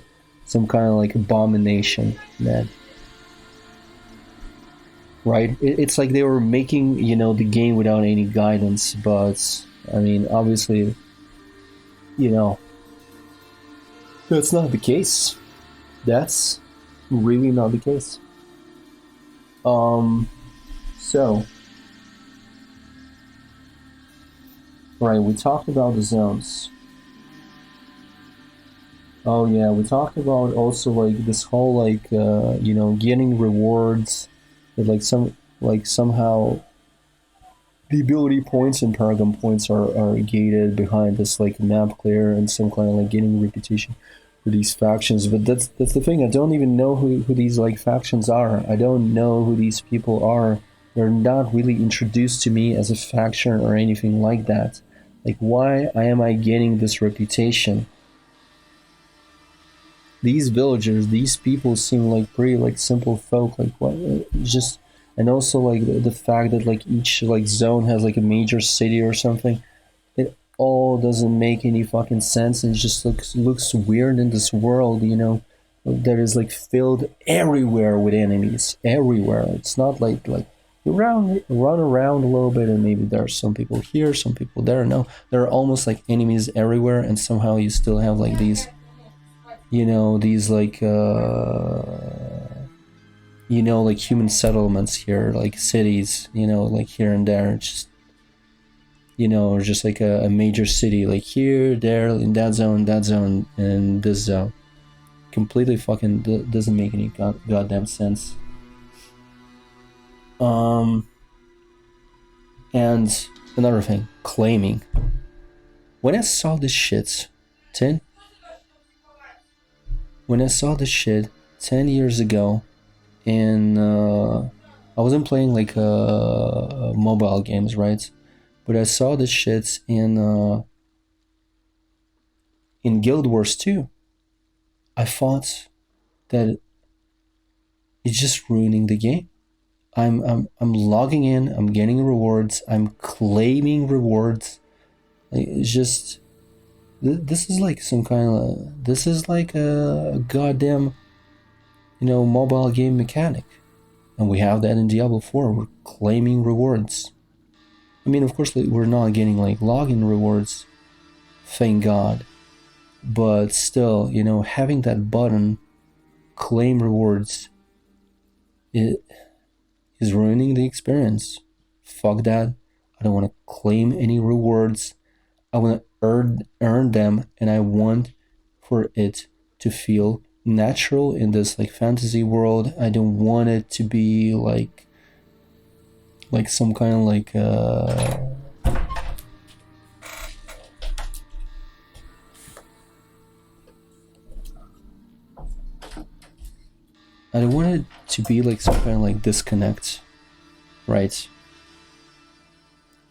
kind of like abomination, man. Right, it's like they were making, the game without any guidance, but I mean, obviously, you know that's not the case. That's really not the case. um so right, we talked about the zones. Oh yeah, we talked about also like this whole like, getting rewards, that like somehow the ability points and paragon points are gated behind this like map clear, and some kind of like getting reputation for these factions. But that's the thing. I don't even know who these like factions are. I don't know who these people are. They're not really introduced to me as a faction or anything like that. Like, why am I getting this reputation? These villagers, these people seem like pretty like simple folk. Like, what? Just, and also like the fact that like each like zone has like a major city or something. It all doesn't make any fucking sense, and it just looks weird in this world. That is like filled everywhere with enemies. Everywhere. It's not like you run around a little bit, and maybe there are some people here, some people there. No, there are almost like enemies everywhere, and somehow you still have like these like like human settlements here, like cities, like here and there. It's just, or just like a major city, like here, there, in that zone, and this zone. Completely fucking doesn't make any goddamn sense. um and another thing, claiming. When I saw this shit 10 when I saw this shit 10 years ago, and I wasn't playing like mobile games, right? But I saw this shit in Guild Wars 2. I thought that it's just ruining the game. I'm logging in. I'm getting rewards. I'm claiming rewards. Like, it's just, this is like some kind of, this is like a goddamn, mobile game mechanic, and we have that in Diablo 4. We're claiming rewards. I mean, of course, like, we're not getting like login rewards, thank God, but still, having that button, claim rewards, it is ruining the experience. Fuck that. I don't want to claim any rewards. I want to earn them, and I want for it to feel natural in this like fantasy world. I don't want it to be like some kind of like I don't want it to be like some kind of like disconnect, right?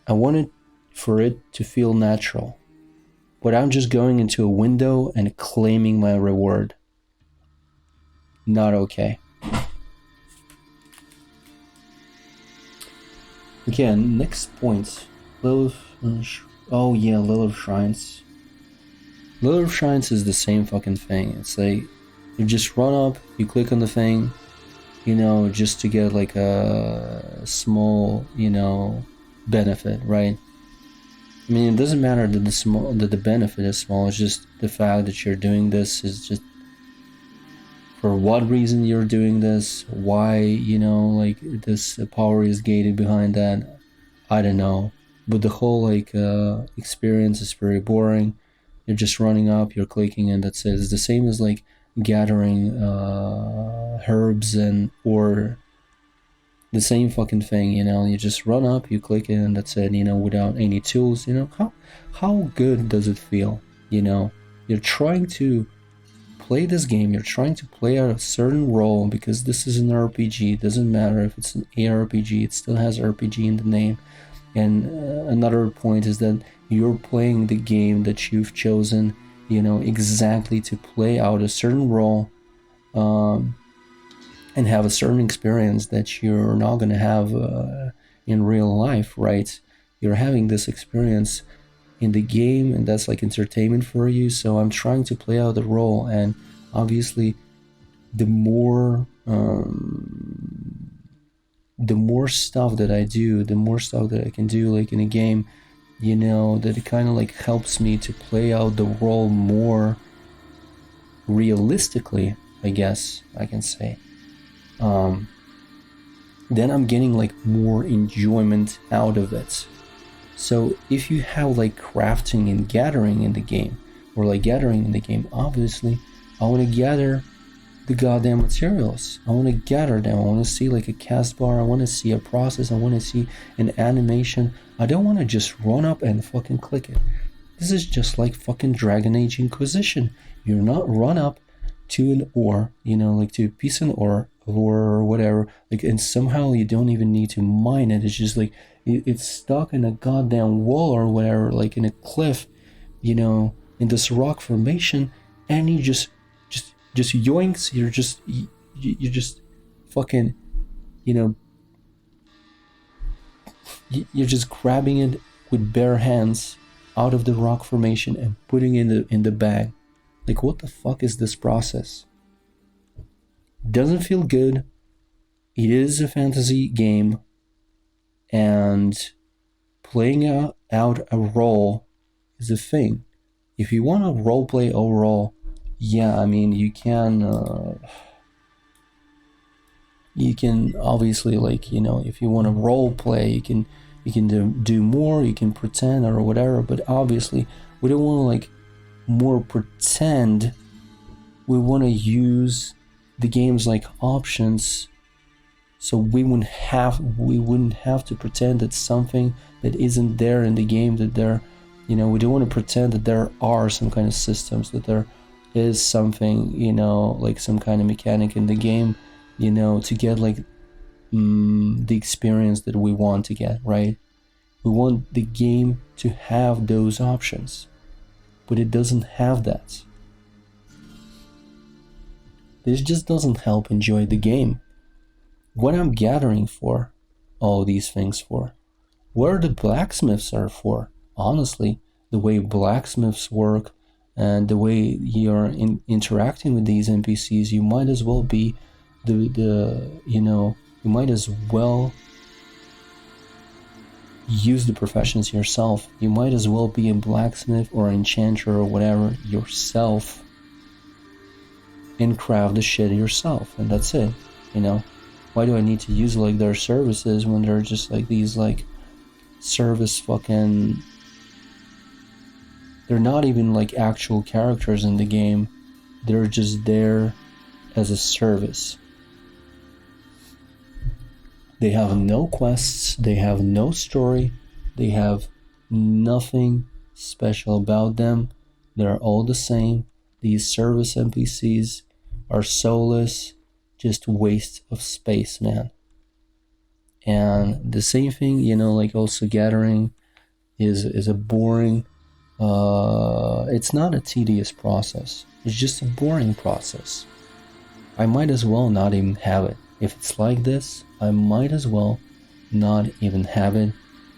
I want it for it to feel natural, but I'm just going into a window and claiming my reward. Not okay. Again, next point. Lilith. Oh yeah, Lilith Shrines. Lilith Shrines is the same fucking thing. It's like you just run up, you click on the thing, just to get like a small, benefit, right? I mean, it doesn't matter that the benefit is small. It's just the fact that you're doing this is just for what reason you're doing this, why, like this power is gated behind that. I don't know, but the whole like experience is very boring. You're just running up, you're clicking, and that's it. It's the same as like gathering herbs and or the same fucking thing, you know. You just run up, you click it, and that's it, you know, without any tools, you know. How good does it feel, you know? You're trying to play this game, you're trying to play out a certain role, because this is an RPG. It doesn't matter if it's an ARPG, it still has RPG in the name. And another point is that you're playing the game that you've chosen, you know, exactly to play out a certain role, and have a certain experience that you're not going to have in real life, right? You're having this experience in the game, and that's like entertainment for you. So I'm trying to play out the role, and obviously the more stuff that I do, the more stuff that I can do like in a game, you know, that it kind of like helps me to play out the role more realistically, I guess I can say. Then I'm getting like more enjoyment out of it. So if you have like crafting and gathering in the game, or like gathering in the game, obviously I want to gather the goddamn materials. I want to gather them. I want to see like a cast bar. I want to see a process. I want to see an animation. I don't want to just run up and fucking click it. This is just like fucking Dragon Age Inquisition. You're not run up to an ore, you know, like to a piece of ore or whatever, like, and somehow you don't even need to mine it. It's just like it's stuck in a goddamn wall or whatever, like in a cliff, you know, in this rock formation, and you just yoinks. You're just fucking, you know, you're just grabbing it with bare hands out of the rock formation and putting it in the bag. Like, what the fuck is this process? Doesn't feel good. It is a fantasy game, and playing out a role is a thing. If you want to roleplay overall, yeah, I mean, you can obviously, like, you know, if you want to roleplay, you can do more, you can pretend or whatever, but obviously we don't want to like more pretend. We want to use the game's like options, so we wouldn't have to pretend that something that isn't there in the game, that there, you know, we don't want to pretend that there are some kind of systems, that there is something, you know, like some kind of mechanic in the game, you know, to get like the experience that we want to get, right? We want the game to have those options, but it doesn't have that. This just doesn't help enjoy the game. What I'm gathering for all these things for, where the blacksmiths are for, honestly, the way blacksmiths work and the way you're interacting with these NPCs, you might as well be you might as well use the professions yourself. You might as well be a blacksmith or an enchanter or whatever yourself, and craft the shit yourself, and that's it, you know. Why do I need to use like their services when they're just like these like service fucking, they're not even like actual characters in the game, they're just there as a service. They have no quests, they have no story, they have nothing special about them. They're all the same. These service NPCs are soulless, just waste of space, man. And the same thing, you know, like also gathering is a boring, it's not a tedious process. It's just a boring process. I might as well not even have it. If it's like this, I might as well not even have it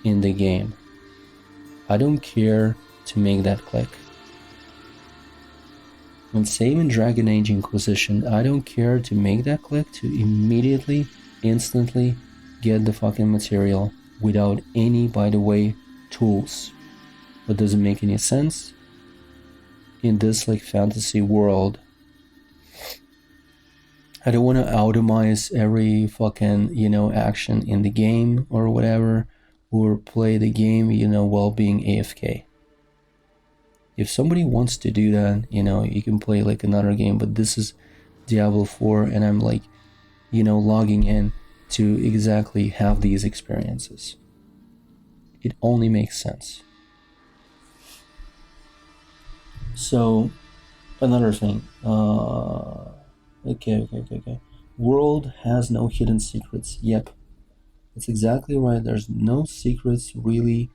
in the game. I don't care to make that click. And same in Dragon Age Inquisition, I don't care to make that click to immediately, instantly get the fucking material without any, by the way, tools. But does it make any sense? In this like fantasy world, I don't want to automize every fucking, you know, action in the game or whatever, or play the game, you know, while being AFK. If somebody wants to do that, you know, you can play like another game, but this is Diablo 4, and I'm like, you know, logging in to exactly have these experiences. It only makes sense. So, another thing. Okay. World has no hidden secrets. Yep. That's exactly right. There's no secrets, really.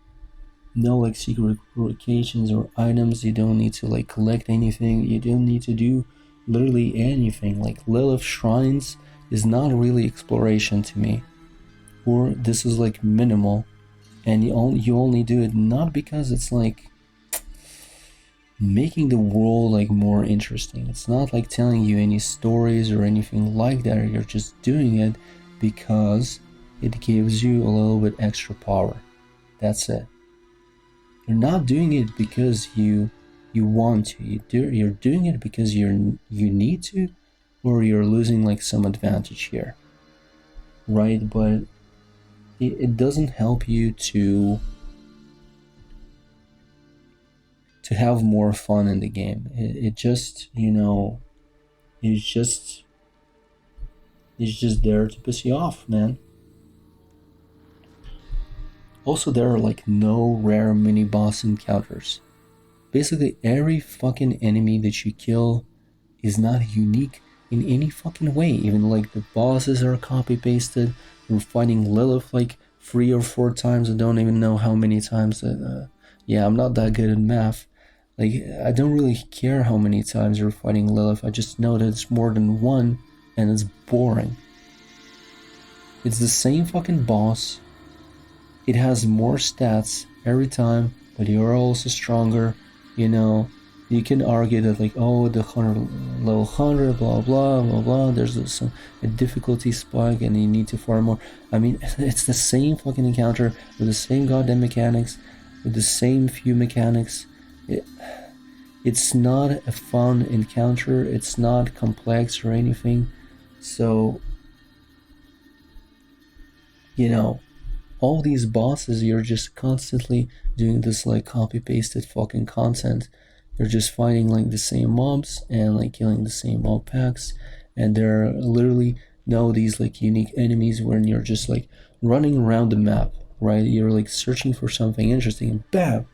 No, like, secret locations or items. You don't need to, like, collect anything. You don't need to do literally anything. Like, Lilith Shrines is not really exploration to me. Or this is, like, minimal. And you only do it not because it's, like, making the world, like, more interesting. It's not like telling you any stories or anything like that. You're just doing it because it gives you a little bit extra power. That's it. You're not doing it because you want to. You're doing it because you need to, or you're losing, like, some advantage here, right? But it doesn't help you to have more fun in the game. It just, it's just there to piss you off, man. Also, there are, like, no rare mini boss encounters. Basically, every fucking enemy that you kill is not unique in any fucking way. Even, like, the bosses are copy pasted. You're fighting Lilith like 3 or 4 times. I don't even know how many times. Yeah, I'm not that good at math. Like, I don't really care how many times you're fighting Lilith. I just know that it's more than one, and it's boring. It's the same fucking boss. It has more stats every time, but you're also stronger. You can argue that, like, oh, the 100, level 100, blah blah blah blah. There's a difficulty spike, and you need to farm more. I mean, it's the same fucking encounter with the same goddamn mechanics, with the same few mechanics. It's not a fun encounter. It's not complex or anything. So, all these bosses, you're just constantly doing this, like, copy pasted fucking content. They're just fighting, like, the same mobs and, like, killing the same mob packs, and there are literally no these, like, unique enemies when you're just, like, running around the map, right? You're, like, searching for something interesting, and bam,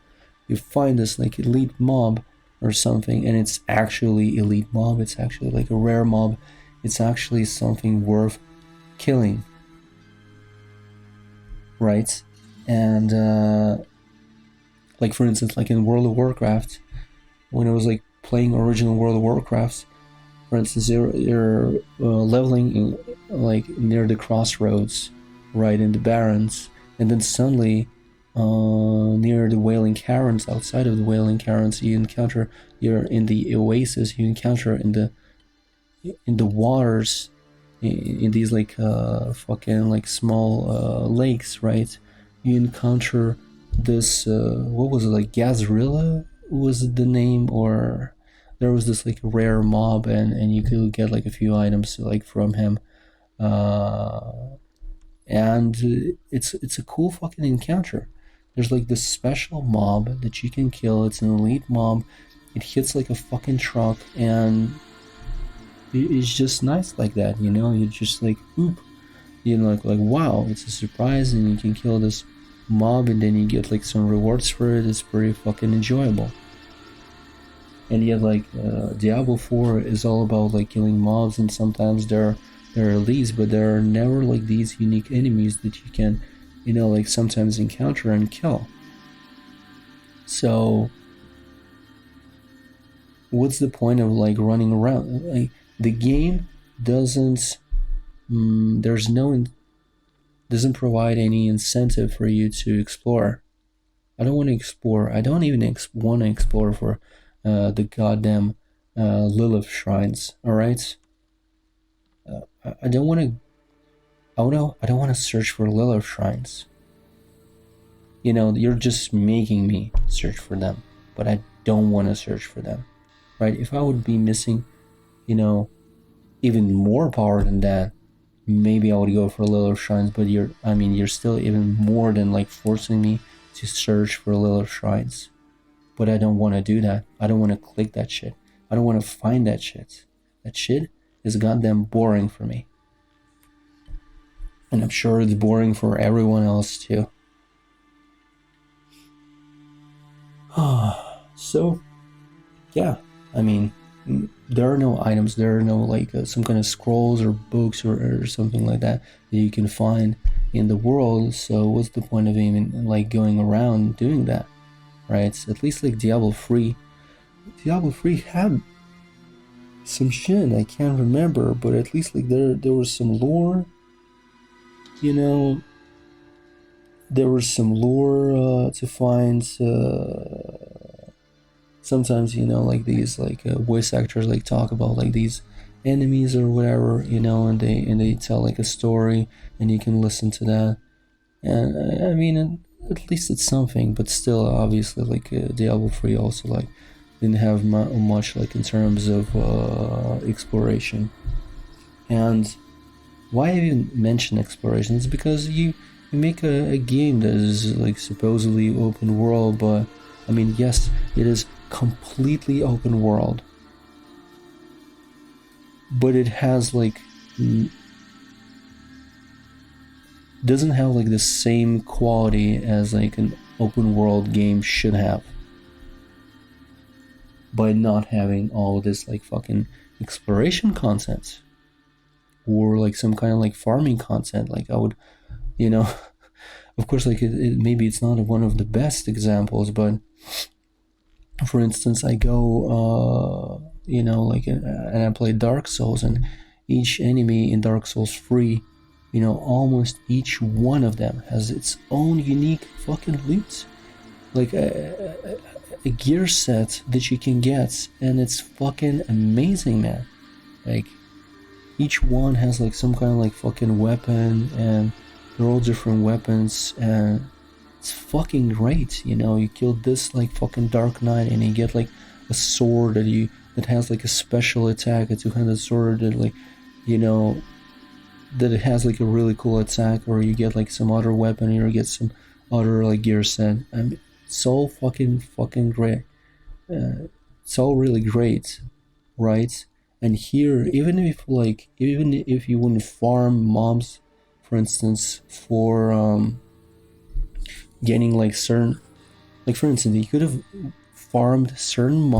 you find this, like, elite mob or something, and it's actually elite mob. It's actually, like, a rare mob. It's actually something worth killing, right? And like, for instance, like in World of Warcraft, when I was, like, playing original World of Warcraft, for instance, you're leveling in, like, near the crossroads, right, in the Barrens, and then suddenly near the Wailing Caverns, outside of the Wailing Caverns, you're in the oasis. You encounter in the waters, in these, like, fucking, like, small lakes, right? You encounter this, what was it, like, Gazrilla was the name, or there was this, like, rare mob, and you could get, like, a few items, like, from him, and it's a cool fucking encounter. There's, like, this special mob that you can kill. It's an elite mob. It hits like a fucking truck, and it's just nice like that, You're just like, oop, like wow, it's a surprise, and you can kill this mob, and then you get, like, some rewards for it. It's pretty fucking enjoyable. And yet, like, Diablo 4 is all about, like, killing mobs, and sometimes there are elites, but there are never, like, these unique enemies that you can, like, sometimes encounter and kill. So what's the point of, like, running around? Like, the game doesn't doesn't provide any incentive for you to explore. I don't want to explore. I don't even want to explore for the goddamn Lilith shrines. All right. I don't want to. I don't want to search for Lilith shrines. You're just making me search for them, but I don't want to search for them, right? If I would be missing, even more power than that, maybe I would go for Lilith shrines. But you're still even more than, like, forcing me to search for Lilith shrines. But I don't want to do that. I don't want to click that shit. I don't want to find that shit. That shit is goddamn boring for me. And I'm sure it's boring for everyone else too. So, yeah, I mean, there are no items, there are no like some kind of scrolls or books or something like that that you can find in the world. So, what's the point of even like going around doing that, right? So at least like Diablo 3 had some shit I can't remember, but at least like there was some lore, you know. There was some lore to find. Sometimes like these like voice actors like talk about like these enemies or whatever, and they tell like a story, and you can listen to that. And I mean, at least it's something, but still, obviously, like Diablo 3 also like didn't have much like in terms of exploration. And why I even mention exploration is because you make a game that is like supposedly open world, but I mean, yes, it is completely open world, but it has like doesn't have like the same quality as like an open world game should have, by not having all this like fucking exploration content or like some kind of like farming content. Like I would, you know of course, like maybe it's not one of the best examples, but for instance, I go, like, and I play Dark Souls, and each enemy in Dark Souls 3, almost each one of them has its own unique fucking loot. Like a gear set that you can get, and it's fucking amazing, man. Like, each one has like some kind of like fucking weapon, and they're all different weapons, and it's fucking great. You kill this like fucking Dark Knight, and you get like a sword that has like a special attack, a two-handed sword that like, that it has like a really cool attack, or you get like some other weapon, or you get some other like gear set. I mean, so fucking great. It's all really great, right? And here, even if you wouldn't farm mobs, for instance, for getting like certain, like for instance, you could have farmed certain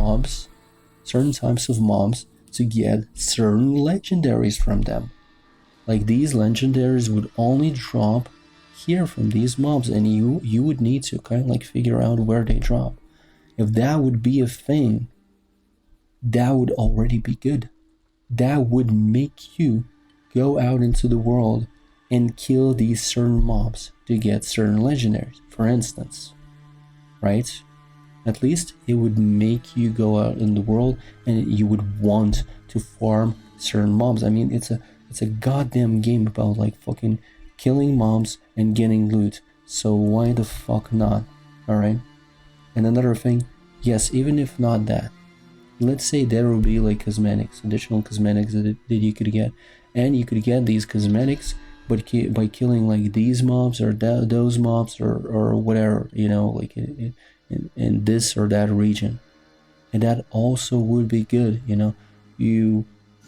types of mobs to get certain legendaries from them. Like, these legendaries would only drop here from these mobs, and you would need to kind of like figure out where they drop. If that would be a thing, that would already be good. That would make you go out into the world and kill these certain mobs to get certain legendaries, for instance, right? At least it would make you go out in the world, and you would want to farm certain mobs. I mean, it's a goddamn game about like fucking killing mobs and getting loot. So why the fuck not? All right. And another thing, yes, even if not that, let's say there will be like cosmetics, additional cosmetics that you could get, and you could get these cosmetics, but by killing like these mobs or those mobs or whatever, like in this or that region, and that also would be good. You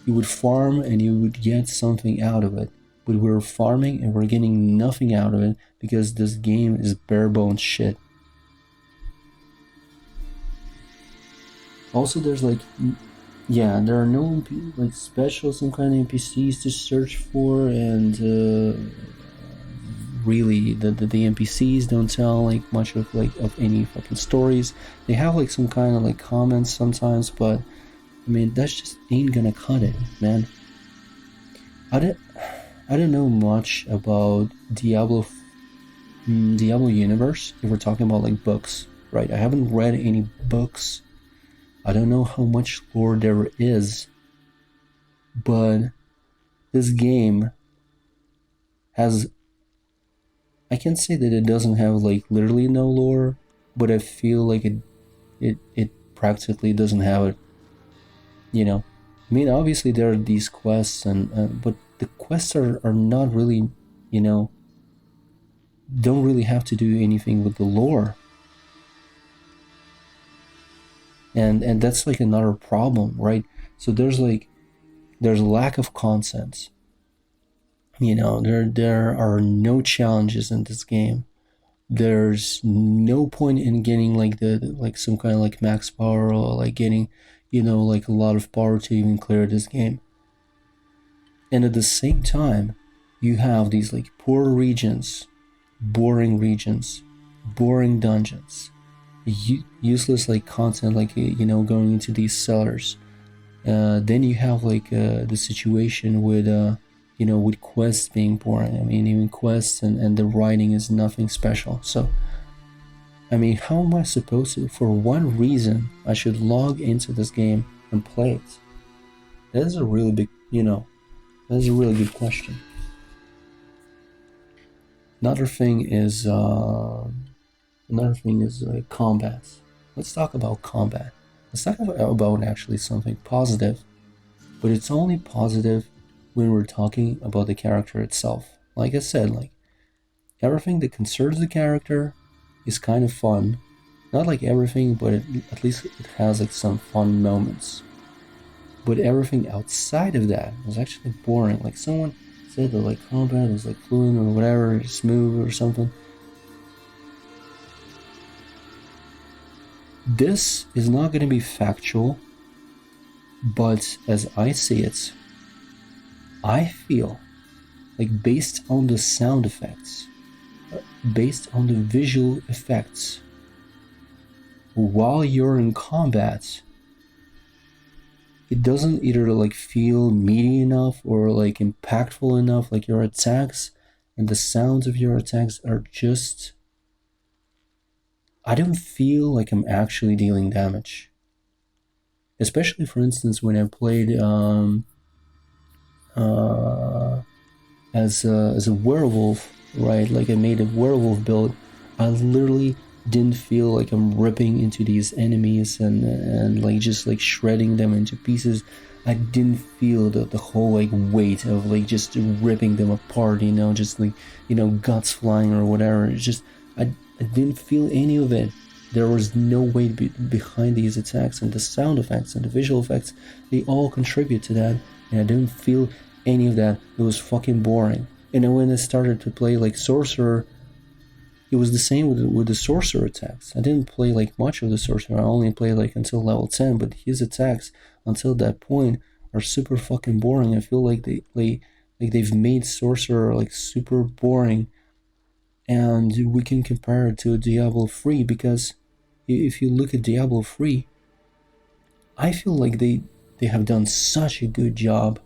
would farm and you would get something out of it, but we're farming and we're getting nothing out of it because this game is bare bones shit. Also, there's like, yeah, there are no like special some kind of NPCs to search for, and really the NPCs don't tell like much of any fucking stories. They have like some kind of like comments sometimes, but I mean, that's just ain't gonna cut it, man. I don't know much about Diablo universe if we're talking about like books, right? I haven't read any books. I don't know how much lore there is, but this game has, I can't say that it doesn't have like literally no lore, but I feel like it practically doesn't have it. I mean, obviously there are these quests, and but the quests are not really, don't really have to do anything with the lore, and that's like another problem, right? So there's lack of content, There are no challenges in this game. There's no point in getting like like some kind of like max power, or like getting, like a lot of power to even clear this game. And at the same time, you have these like poor regions, boring dungeons, useless like content, like going into these cellars. Then you have like the situation with quests being boring. I mean, even quests and the writing is nothing special. So, I mean, how am I supposed to, for one reason, I should log into this game and play it? That is a really big, that is a really good question. Another thing is, combat. Let's talk about combat. Let's talk about actually something positive, but it's only positive when we're talking about the character itself. Like I said, like everything that concerns the character is kind of fun. Not like everything, but at least it has like some fun moments. But everything outside of that was actually boring. Like someone said that like combat is like fluid or whatever, smooth or something. This is not going to be factual, but as I see it, I feel like based on the sound effects, based on the visual effects, while you're in combat, it doesn't either like feel meaty enough or like impactful enough. Like your attacks and the sounds of your attacks are just, I don't feel like I'm actually dealing damage. Especially, for instance, when I played as a werewolf, right? Like I made a werewolf build. I literally didn't feel like I'm ripping into these enemies and like just like shredding them into pieces. I didn't feel the whole like weight of like just ripping them apart, just like guts flying or whatever. It's just I didn't feel any of it. There was no weight behind these attacks, and the sound effects and the visual effects, they all contribute to that, and I didn't feel any of that. It was fucking boring. And then when I started to play like Sorcerer, it was the same with the Sorcerer attacks. I didn't play like much of the Sorcerer. I only played like until level 10, but his attacks until that point are super fucking boring. I feel like they've made Sorcerer like super boring, and we can compare it to Diablo 3, because if you look at Diablo 3, I feel like they have done such a good job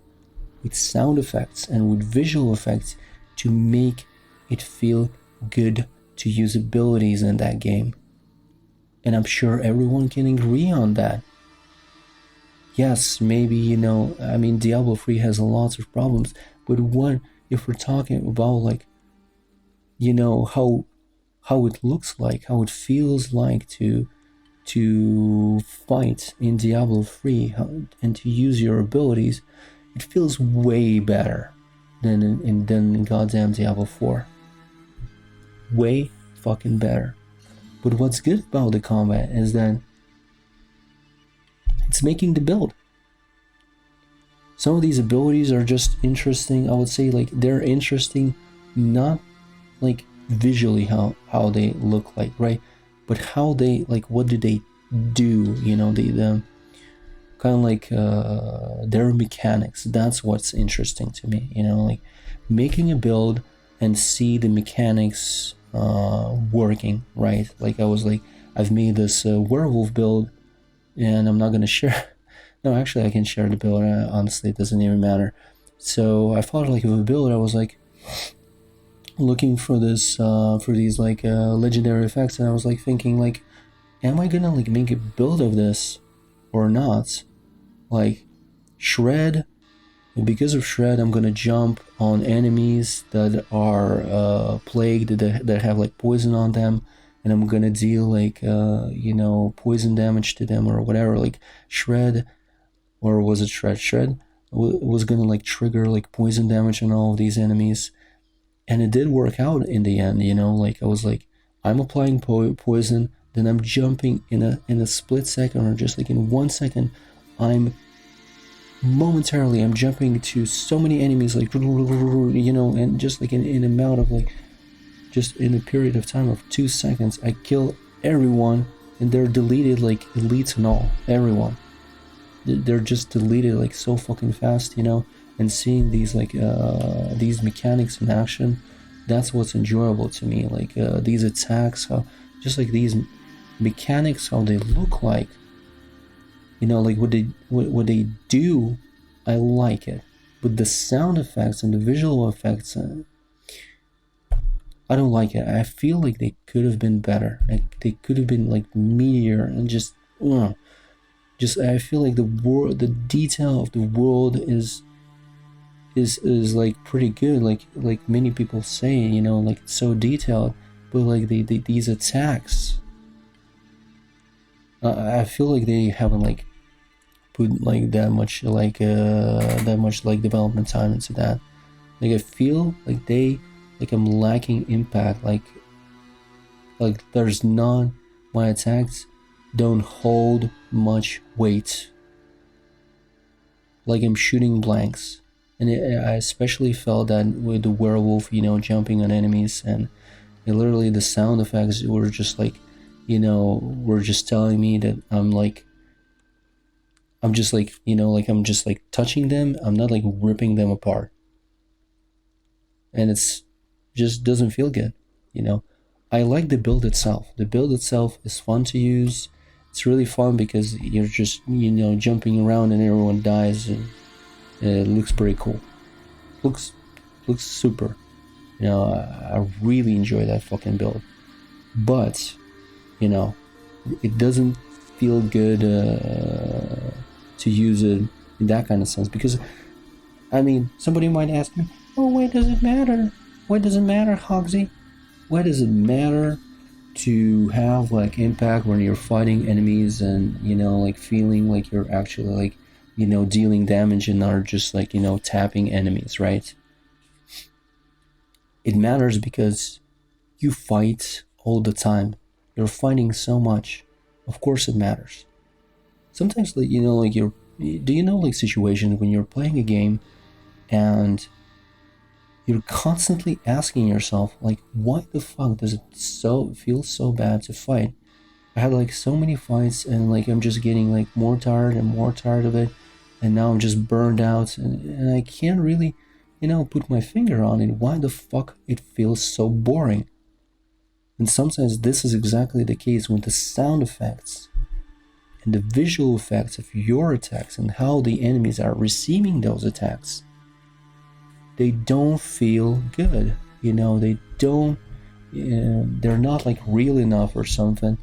with sound effects and with visual effects to make it feel good to use abilities in that game. And I'm sure everyone can agree on that. Yes, maybe, I mean, Diablo 3 has lots of problems, but if we're talking about like, how it looks like, how it feels like to fight in Diablo 3 and to use your abilities, it feels way better than in goddamn Diablo 4. Way fucking better. But what's good about the combat is that it's making the build. Some of these abilities are just interesting. I would say like they're interesting, not like visually how they look like, right? But how they like, what do they do? The kind of like their mechanics. That's what's interesting to me. Like making a build and see the mechanics working, right? Like I was like, I've made this werewolf build, and I'm not gonna share. No, actually, I can share the build. Honestly, it doesn't even matter. So I thought like of a build. I was like looking for this for these like legendary effects, and I was like thinking like, am I gonna like make a build of this or not? Like shred, because of shred, I'm gonna jump on enemies that are plagued, that have like poison on them, and I'm gonna deal like poison damage to them or whatever. Like shred, or was it shred? Shred was gonna like trigger like poison damage on all of these enemies, and it did work out in the end. Like I was like, I'm applying poison, then I'm jumping in a split second, or just like in 1 second, I'm momentarily I'm jumping to so many enemies, like, you know, and just like in amount of like, just in a period of time of 2 seconds, I kill everyone, and they're deleted, like elites and all, everyone. They're just deleted like so fucking fast, you know. And seeing these like these mechanics in action, that's what's enjoyable to me. Like these attacks, how just like these mechanics, how they look like, you know, like what they do, I like it. But the sound effects and the visual effects, I don't like it. I feel like they could have been better. Like they could have been like meatier and just I feel like the detail of the world is like pretty good. Like many people say, you know, like it's so detailed. But like these attacks, I feel like they haven't like put like that much like development time into that. Like I feel like I'm lacking impact. Like there's none. My attacks don't hold much weight. Like I'm shooting blanks. And I especially felt that with the werewolf, you know, jumping on enemies, and literally the sound effects were just like, you know, were just telling me that I'm just like, you know, like I'm just like touching them. I'm not like ripping them apart. And it's just doesn't feel good, you know. I like the build itself. The build itself is fun to use. It's really fun because you're just, you know, jumping around and everyone dies, and it looks pretty cool. Looks super. You know, I really enjoy that fucking build. But, you know, it doesn't feel good to use it in that kind of sense, because, I mean, somebody might ask me, oh, why does it matter? Why does it matter, Hogsy? Why does it matter to have like impact when you're fighting enemies and, you know, like feeling like you're actually like, you know, dealing damage and not just like, you know, tapping enemies, right? It matters because you fight all the time. You're fighting so much. Of course it matters. Sometimes, like, you know, like do you know like situations when you're playing a game and you're constantly asking yourself, like, why the fuck does it feel so bad to fight? I had like so many fights, and like I'm just getting like more tired and more tired of it, and now I'm just burned out, and I can't really, you know, put my finger on it. Why the fuck it feels so boring? And sometimes this is exactly the case with the sound effects and the visual effects of your attacks and how the enemies are receiving those attacks. They don't feel good, you know, they don't, they're not like real enough or something.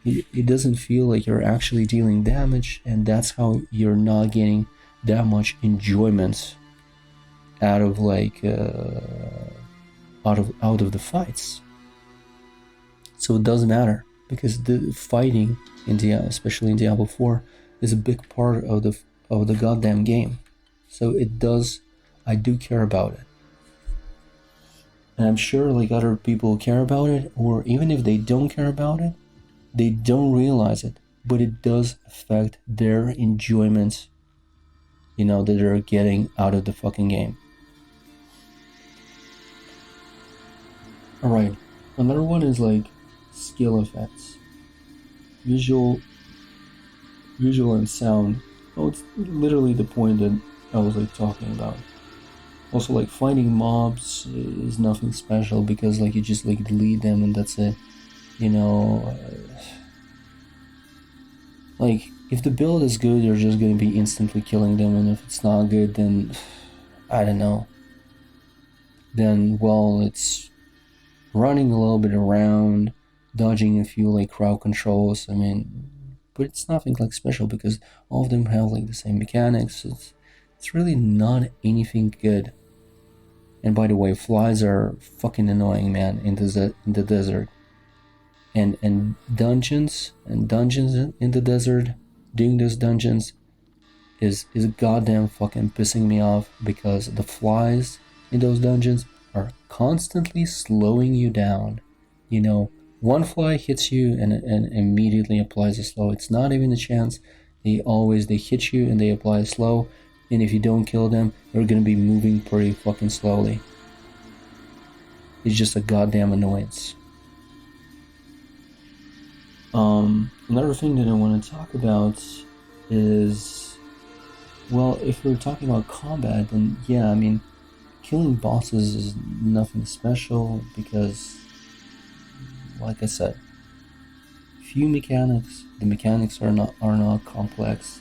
It doesn't feel like you're actually dealing damage, and that's how you're not getting that much enjoyment out of like out of the fights. So it doesn't matter, because the fighting in especially in Diablo 4 is a big part of the goddamn game. So I do care about it. And I'm sure like other people care about it, or even if they don't care about it, they don't realize it, but it does affect their enjoyment, you know, that they're getting out of the fucking game. Alright, another one is like skill effects. Visual and sound. Oh, it's literally the point that I was like talking about. Also, like fighting mobs is nothing special, because like you just like delete them and that's it. You know, like if the build is good, you're just gonna be instantly killing them, and if it's not good, then I don't know. Then, well, it's running a little bit around, dodging a few like crowd controls. I mean, but it's nothing like special, because all of them have like the same mechanics. It's really not anything good. And by the way, flies are fucking annoying, man, in the desert. And dungeons in the desert, doing those dungeons is goddamn fucking pissing me off, because the flies in those dungeons are constantly slowing you down. You know, one fly hits you and immediately applies a slow. It's not even a chance. They hit you and they apply a slow, and if you don't kill them, they're gonna be moving pretty fucking slowly. It's just a goddamn annoyance. Another thing that I want to talk about is, well, if we're talking about combat, then yeah, I mean, killing bosses is nothing special because, like I said, few mechanics. The mechanics are not complex,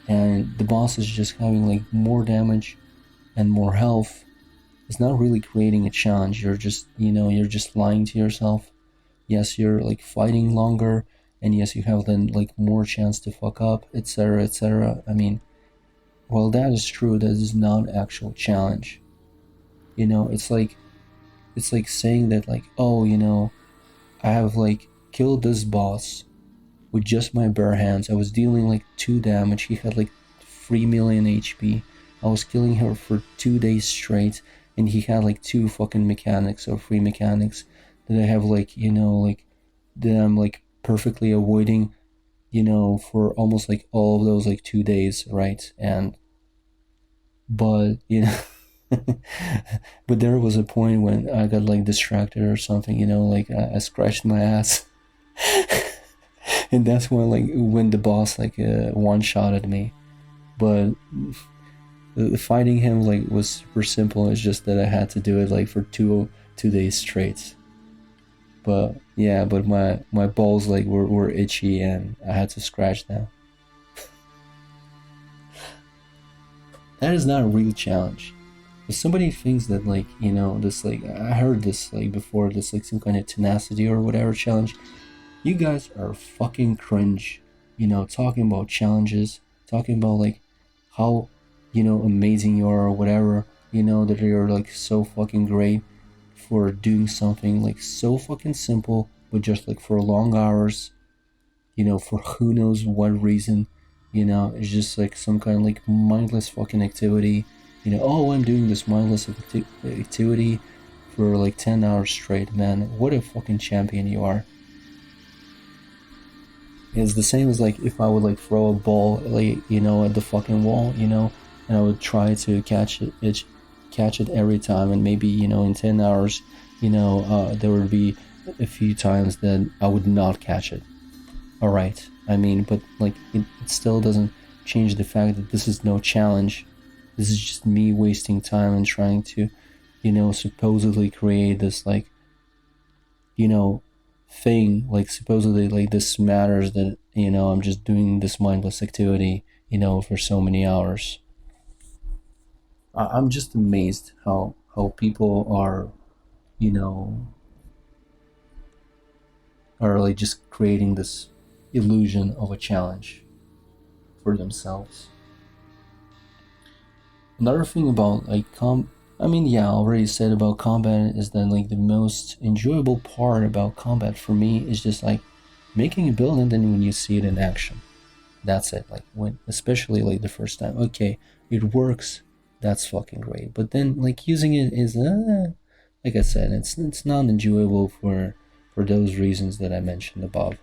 and the boss is just having like more damage and more health. It's not really creating a challenge. You're just lying to yourself. Yes, you're like fighting longer, and yes, you have then like more chance to fuck up, etc., etc. I mean, while that is true, that is not actual challenge. It's like saying that like, oh, I have like killed this boss with just my bare hands. I was dealing like 2 damage. He had like 3 million HP. I was killing her for 2 days straight, and he had like 2 fucking mechanics or 3 mechanics that I have like, that I'm like perfectly avoiding, for almost like all of those like 2 days, right? But but there was a point when I got like distracted or something, like I scratched my ass. And that's when the boss like one-shotted me. But fighting him like was super simple. It's just that I had to do it like for 2 days straight. But yeah, but my balls like were itchy and I had to scratch them. That is not a real challenge. If somebody thinks that like, this like, I heard this like before, this like some kind of tenacity or whatever challenge, you guys are fucking cringe. Talking about challenges, talking about like how, amazing you are or whatever, that you're like so fucking great for doing something like so fucking simple, but just like for long hours, for who knows what reason, it's just like some kind of like mindless fucking activity. Oh, I'm doing this mindless activity for like 10 hours straight. Man, what a fucking champion you are. It's the same as like if I would like throw a ball like, at the fucking wall, and I would try to catch it every time, and maybe, in 10 hours, there would be a few times that I would not catch it. Alright, I mean, but like it still doesn't change the fact that this is no challenge. This is just me wasting time and trying to, supposedly create this like, thing, like supposedly like this matters, that, I'm just doing this mindless activity, for so many hours. I'm just amazed how people are, are like just creating this illusion of a challenge for themselves. Another thing about like I already said about combat is that like the most enjoyable part about combat for me is just like making a build, and then when you see it in action, that's it. Like when, especially like the first time, okay, it works, that's fucking great. But then like using it is, like I said, it's not enjoyable for those reasons that I mentioned above.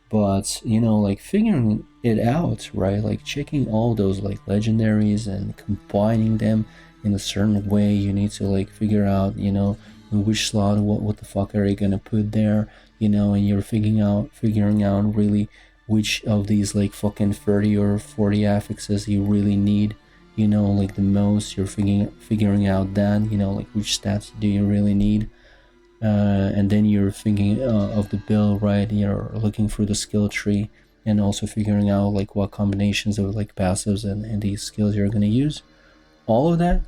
But like figuring it out, right? Like checking all those like legendaries and combining them in a certain way. You need to like figure out, in which slot, what the fuck are you gonna put there, and you're figuring out really which of these like fucking 30 or 40 affixes you really need, like the most. You're figuring out that, like which stats do you really need. And then you're thinking of the build, right? You're looking through the skill tree and also figuring out like what combinations of like passives and these skills you're gonna use. All of that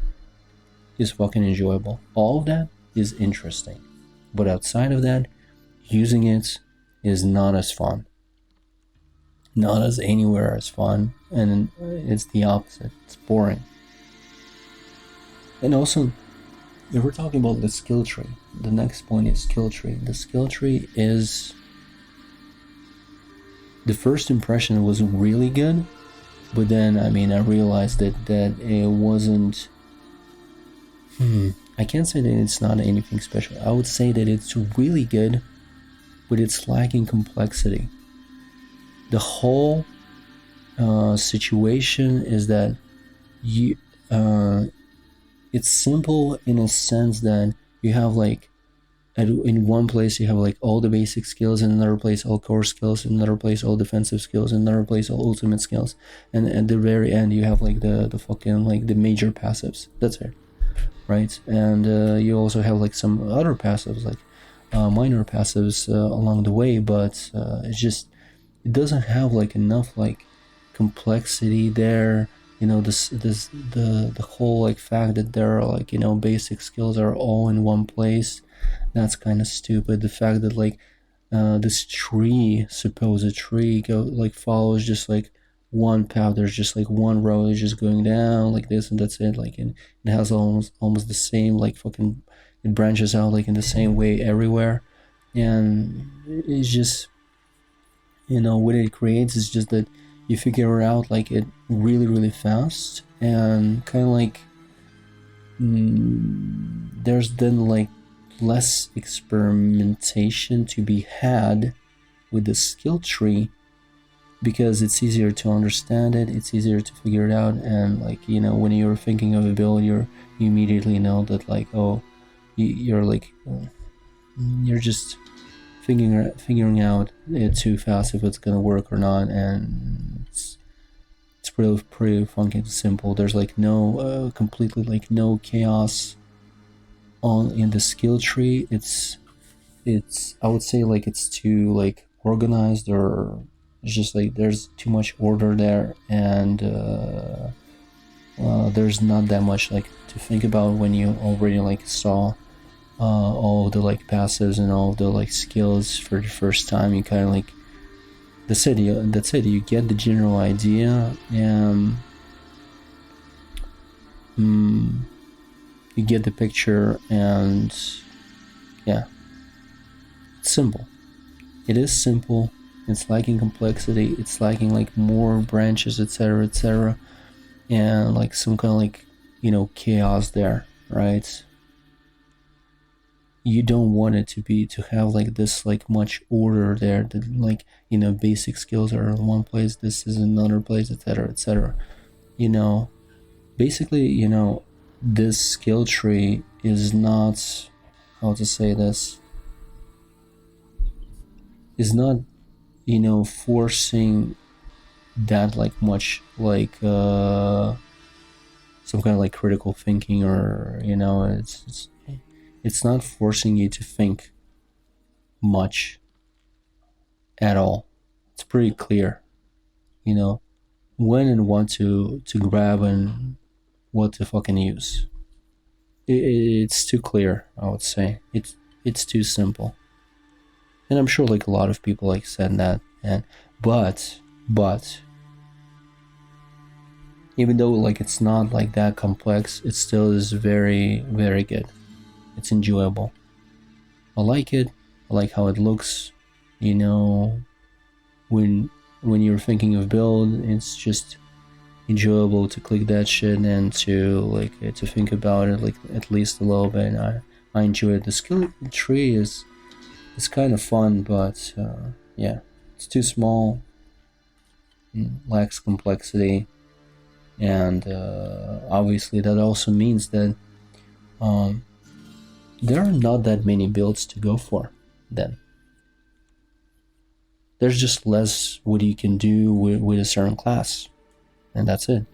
is fucking enjoyable. All of that is interesting. But outside of that, using it is not as fun. Not as anywhere as fun, and it's the opposite. It's boring. And also, if we're talking about the skill tree, the next point is skill tree. The skill tree is, the first impression was really good, but then I realized that it wasn't. I can't say that it's not anything special. I would say that it's really good, but it's lacking complexity. The whole situation is that you it's simple in a sense that you have like in one place you have like all the basic skills, in another place all core skills, in another place all defensive skills, in another place all ultimate skills, and at the very end you have like the fucking like the major passives. That's it, right? And you also have like some other passives, like minor passives along the way, but it's just, it doesn't have like enough like complexity there. You know, the whole like fact that there are like, you know, basic skills are all in one place, that's kind of stupid. The fact that like this tree, supposed tree, go like follows just like one path. There's just like one road is just going down like this, and that's it. Like, and it has almost the same like fucking, it branches out like in the same way everywhere, and it's just, you know, what it creates is just that you figure out like it really fast, and kind of like there's then like less experimentation to be had with the skill tree, because it's easier to understand it, it's easier to figure it out, and like, you know, when you're thinking of a build, you immediately know that like, oh, you're like you're just figuring out it too fast if it's gonna work or not, and it's pretty funky and simple. There's like no completely like no chaos on in the skill tree. It's I would say like it's too like organized, or it's just like there's too much order there, and there's not that much like to think about when you already like saw all of the like passives and all of the like skills for the first time. You kind of like, that's it, you get the general idea, and you get the picture, and yeah, it's simple. It is simple. It's lacking complexity, it's lacking like more branches, etc, and like some kind of like, you know, chaos there, right? You don't want it to have like this like much order there, that like, you know, basic skills are in one place, this is another place, etc. You know, basically, you know, this skill tree is not, how to say this, is not, you know, forcing that like much like some kind of like critical thinking, or, you know, it's not forcing you to think much at all. It's pretty clear, you know, when and what to grab and what to fucking use. It's too clear, I would say. It's too simple, and I'm sure like a lot of people like said that, and but even though like it's not like that complex, it still is very good. It's enjoyable. I like it. I like how it looks. You know, when you're thinking of build, it's just enjoyable to click that shit and to like to think about it like at least a little bit. I enjoy it. The skill tree is kind of fun, but yeah, it's too small, lacks complexity, and obviously that also means that there are not that many builds to go for. Then there's just less what you can do with a certain class, and that's it.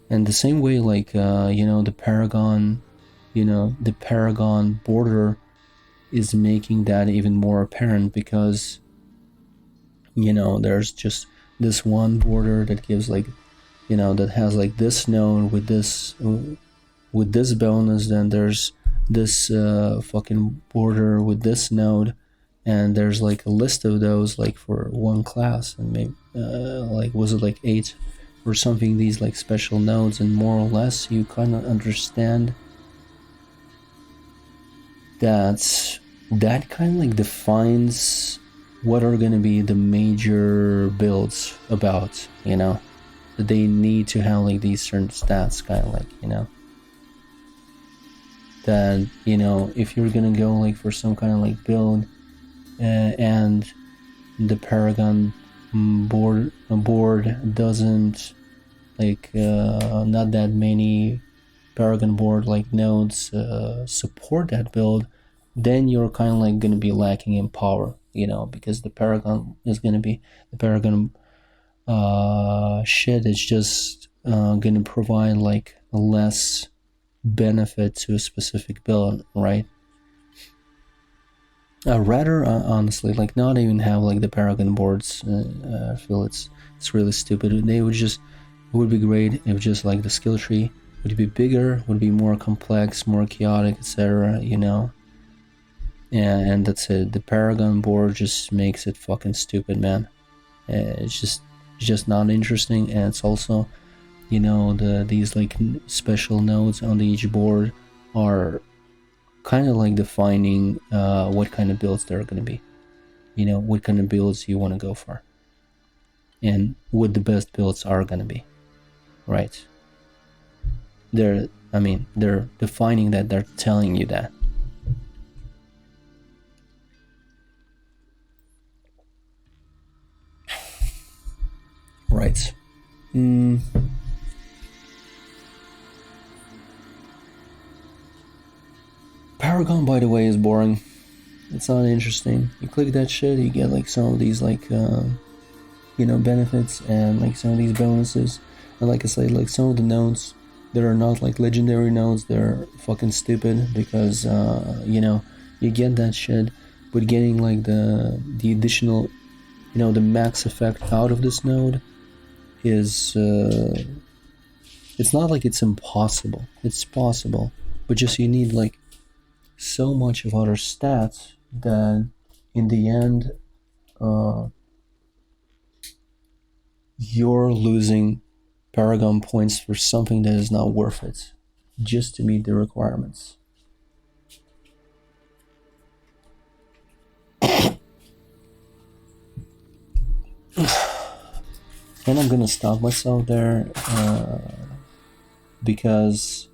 And the same way, like you know, the Paragon, you know, the Paragon border is making that even more apparent, because, you know, there's just this one border that gives like, you know, that has like this node with this bonus, then there's this fucking border with this node, and there's like a list of those like for one class, and maybe like, was it like 8 or something, these like special nodes, and more or less you kind of understand that kind of like defines what are going to be the major builds about, you know, that they need to have like these certain stats, kind of like, you know, that, you know, if you're gonna go like for some kind of like build and the Paragon board doesn't like not that many Paragon board like nodes support that build, then you're kind of like gonna be lacking in power, because the Paragon is gonna be the Paragon shit is just gonna provide like less benefit to a specific build, right? Rather, honestly, like not even have like the Paragon boards. I feel it's really stupid. They would just it would be great if just like the skill tree would be bigger, would be more complex, more chaotic, etc. And that's it. The Paragon board just makes it fucking stupid, man. It's just not interesting, and it's also these like special nodes on each board are kind of like defining what kind of builds there are going to be, what kind of builds you want to go for and what the best builds are going to be, right? They're defining that, they're telling you that. Right. Paragon, by the way, is boring. It's not interesting. You click that shit, you get like some of these like benefits and like some of these bonuses. And like I said, like some of the nodes that are not like legendary nodes, they're fucking stupid because you get that shit, but getting like the additional, the max effect out of this node is it's not like it's impossible. It's possible, but just you need like so much of other stats that in the end you're losing Paragon points for something that is not worth it just to meet the requirements. And I'm gonna stop myself there because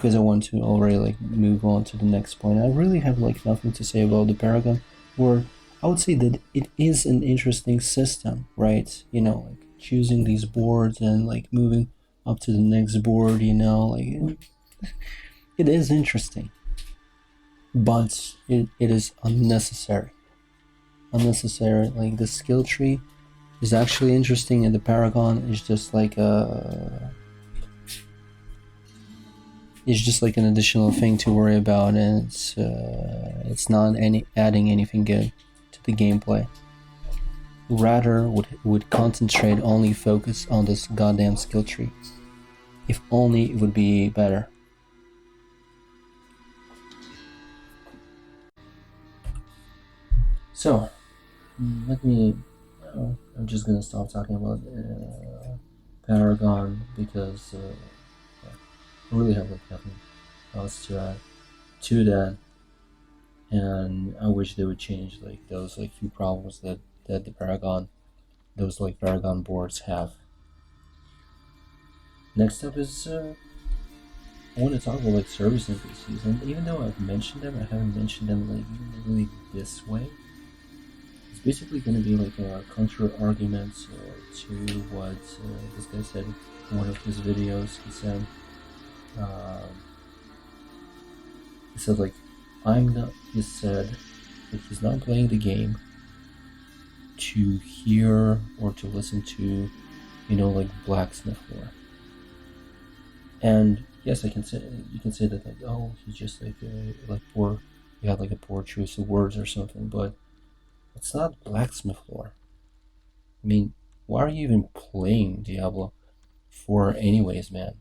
I want to already like move on to the next point. I really have like nothing to say about the Paragon, or I would say that it is an interesting system, right? Like choosing these boards and like moving up to the next board, like it is interesting, but it is unnecessary. Like the skill tree is actually interesting, and the Paragon is just like an additional thing to worry about, and it's not adding anything good to the gameplay. Rather would concentrate, only focus on this goddamn skill tree. If only it would be better. So let me I'm just gonna stop talking about Paragon because I really have like nothing else to add to that, and I wish they would change like those like few problems that the those like Paragon boards have. Next up is I want to talk about like service NPCs, and even though I've mentioned them, I haven't mentioned them like really this way. It's basically going to be like a counter argument to what this guy said in one of his videos. He said like, he said that he's not playing the game to hear or to listen to, like blacksmith lore. And yes, you can say that like, oh, he's just like poor, he had like a poor choice of words or something, but it's not blacksmith lore. I mean, why are you even playing Diablo 4 anyways, man?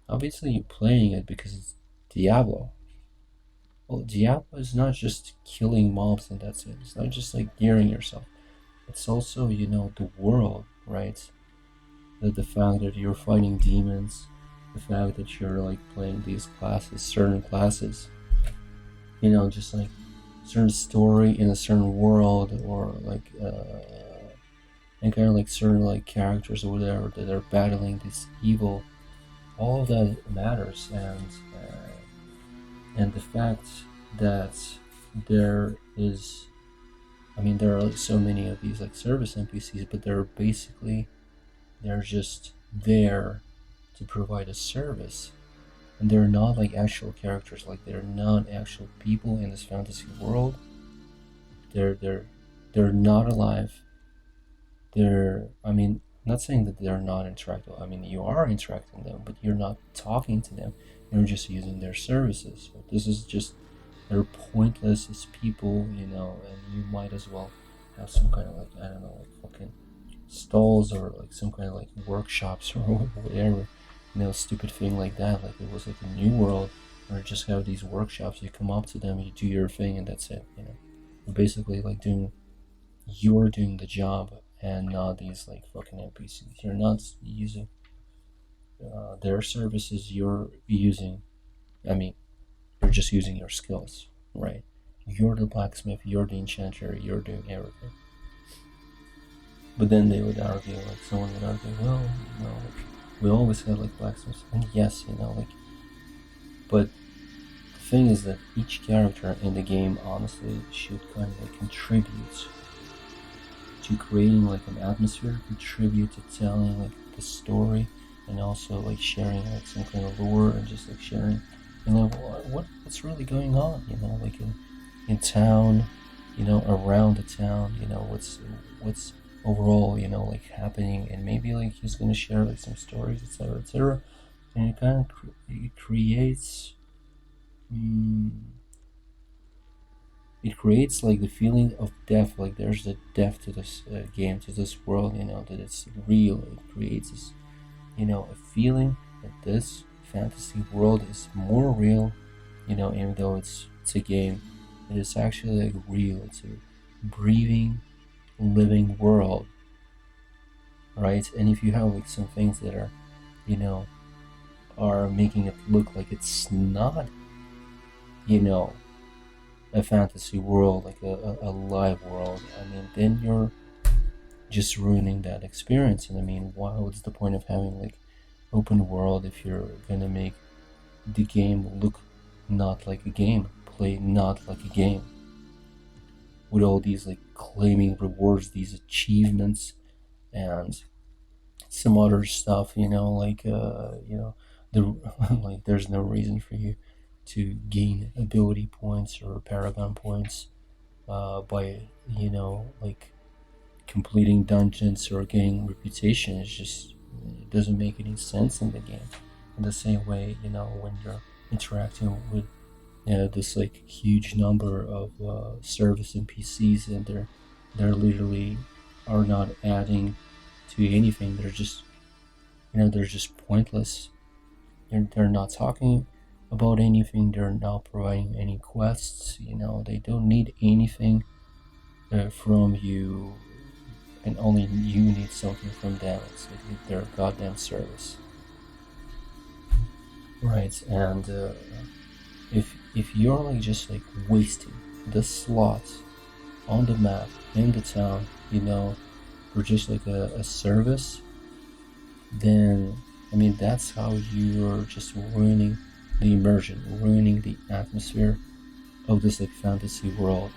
Obviously you're playing it because it's Diablo. Well, Diablo is not just killing mobs and that's it. It's not just like gearing yourself. It's also, the world, right? The fact that you're fighting demons, the fact that you're like playing these classes, certain classes, just like certain story in a certain world, or like and kind of like certain like characters or whatever that are battling this evil. All of that matters, and the fact that there is, there are like so many of these like service NPCs, but they're basically They're just there to provide a service, and they're not like actual characters. Like they're not actual people in this fantasy world. They're they're they're not alive. They're, I mean, not saying that they're not interactable. I mean, you are interacting them, but you're not talking to them. You're just using their services. So this is just, they're pointless as people, and you might as well have some kind of like, I don't know, like fucking stalls or like some kind of like workshops or whatever, stupid thing like that. Like it was like a new world, or just have these workshops. You come up to them, you do your thing, and that's it. You're basically like you're doing the job, and not these like fucking NPCs. You're not using their services. You're using, I mean, you're just using your skills, right? You're the blacksmith. You're the enchanter. You're doing everything. But then they would argue, like someone would argue, well, like, we always had like blacksmiths, and yes, like, but the thing is that each character in the game honestly should kind of like contribute to creating like an atmosphere, contribute to telling like the story, and also like sharing like some kind of lore, and just like sharing, what's really going on, like in town, around the town, what's overall, like happening, and maybe like he's gonna share like some stories, etc., etc., and it kind of it creates. Mm, it creates like the feeling of depth, like there's a depth to this game, to this world, that it's real. It creates this, a feeling that this fantasy world is more real, even though it's a game. It is actually like real. It's a breathing, living world, right? And if you have like some things that are, you know are making it look like it's not, you know a fantasy world, like a live world, I mean, then you're just ruining that experience. And I mean, what's the point of having like open world if you're gonna make the game look not like a game, play not like a game, with all these like claiming rewards, these achievements, and some other stuff, like the like there's no reason for you to gain ability points or paragon points by, like completing dungeons or getting reputation. It's just, it doesn't make any sense in the game. In the same way, when you're interacting with this like huge number of service NPCs, and they're literally are not adding to anything. They're just pointless. They're not talking about anything. They're not providing any quests. They don't need anything from you, and only you need something from them. It's like their goddamn service, right? And if you're like just like wasting the slots on the map in the town, for just like a service, then I mean that's how you're just ruining the immersion, ruining the atmosphere of this like fantasy world.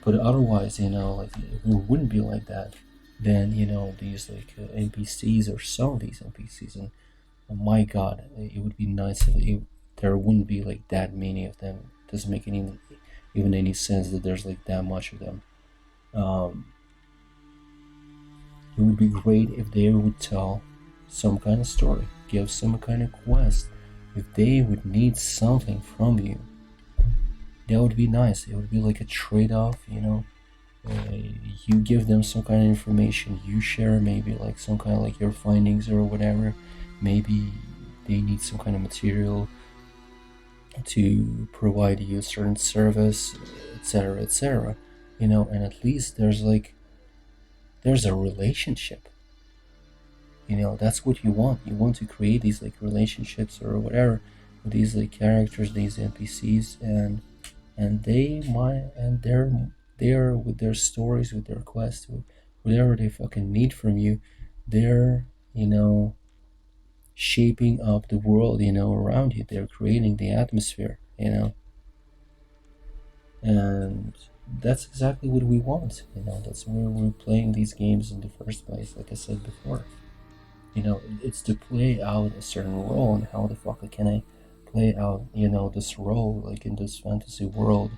But otherwise, like if it wouldn't be like that, then these like NPCs, or some of these NPCs, and oh my god, it would be nice if there wouldn't be like that many of them. It doesn't make even any sense that there's like that much of them. Um, it would be great if they would tell some kind of story, give some kind of quest. If they would need something from you, that would be nice. It would be like a trade-off, you give them some kind of information, you share maybe like some kind of like your findings or whatever. Maybe they need some kind of material to provide you a certain service, etc., etc., and at least there's a relationship. That's what you want. You want to create these like relationships or whatever with these like characters, these NPCs, and they're with their stories, with their quests, with whatever they fucking need from you. They're, shaping up the world, around you. They're creating the atmosphere, and that's exactly what we want. That's where we're playing these games in the first place. Like I said before, it's to play out a certain role. And how the fuck can I play out this role like in this fantasy world?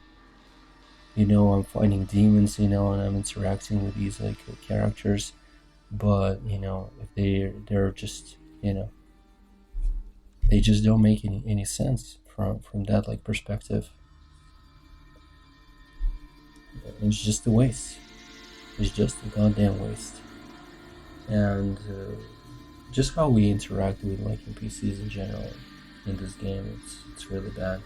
I'm fighting demons, and I'm interacting with these like characters, but if they're just they just don't make any sense from that like perspective. It's just a waste. It's just a goddamn waste. And just how we interact with like NPCs in general in this game, it's really bad.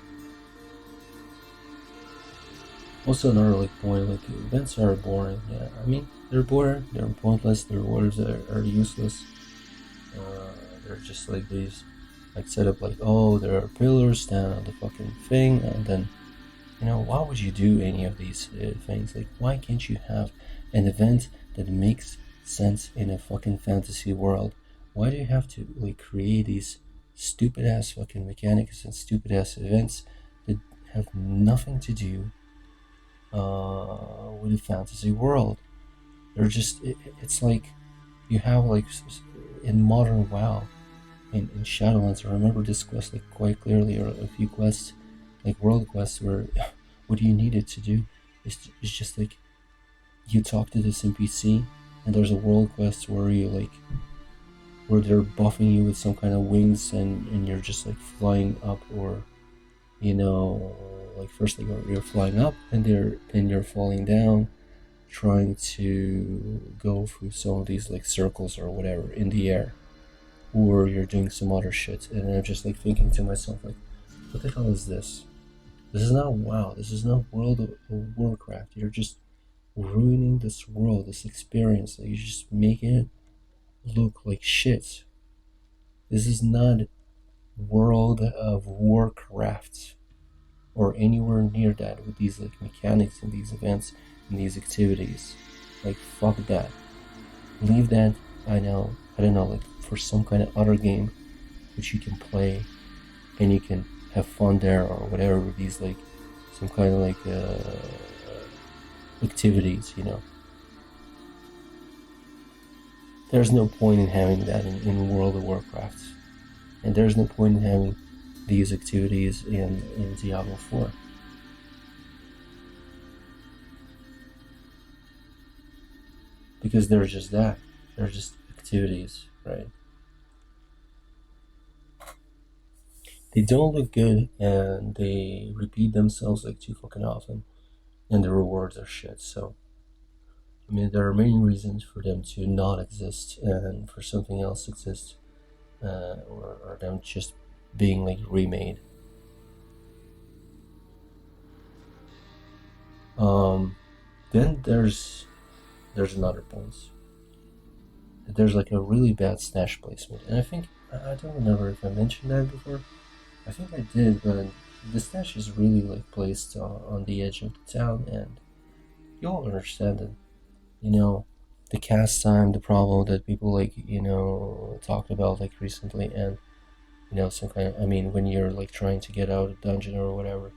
Also, another like point, like events are boring. Yeah, I mean they're boring, they're pointless, their orders are useless. They're just like these, like set up like, oh, there are pillars stand on the fucking thing, and then why would you do any of these things? Like, why can't you have an event that makes sense in a fucking fantasy world? Why do you have to like create these stupid ass fucking mechanics and stupid ass events that have nothing to do with a fantasy world? They're just it's like you have like in modern WoW, in Shadowlands. I remember this quest like quite clearly, or a few quests, like world quests, where what you needed to do is just like you talk to this NPC, and there's a world quest where you like where they're buffing you with some kind of wings, and you're just like flying up, or like first like you're flying up, and then you're falling down, trying to go through some of these like circles or whatever in the air, or you're doing some other shit. And I'm just like thinking to myself like, what the hell is this? This is not WoW. This is not World of Warcraft. You're just ruining this world, this experience. You're just making it look like shit. This is not World of Warcraft or anywhere near that with these like mechanics and these events and these activities. Like fuck that. Leave that. I don't know, like for some kind of other game which you can play and you can have fun there or whatever with these like some kind of like activities. There's no point in having that in World of Warcraft, and there's no point in having these activities in Diablo 4. Because they're just that. They're just activities, right? They don't look good, and they repeat themselves like too fucking often, and the rewards are shit. So, I mean, there are many reasons for them to not exist and for something else to exist, or them just being like remade. Then there's another point. There's like a really bad stash placement, and I think I don't remember if I mentioned that before. I think I did, but the stash is really like placed on the edge of the town, and you all understand it. The cast time, the problem that people like talked about like recently, and some kind of, I mean, when you're like trying to get out of dungeon or whatever,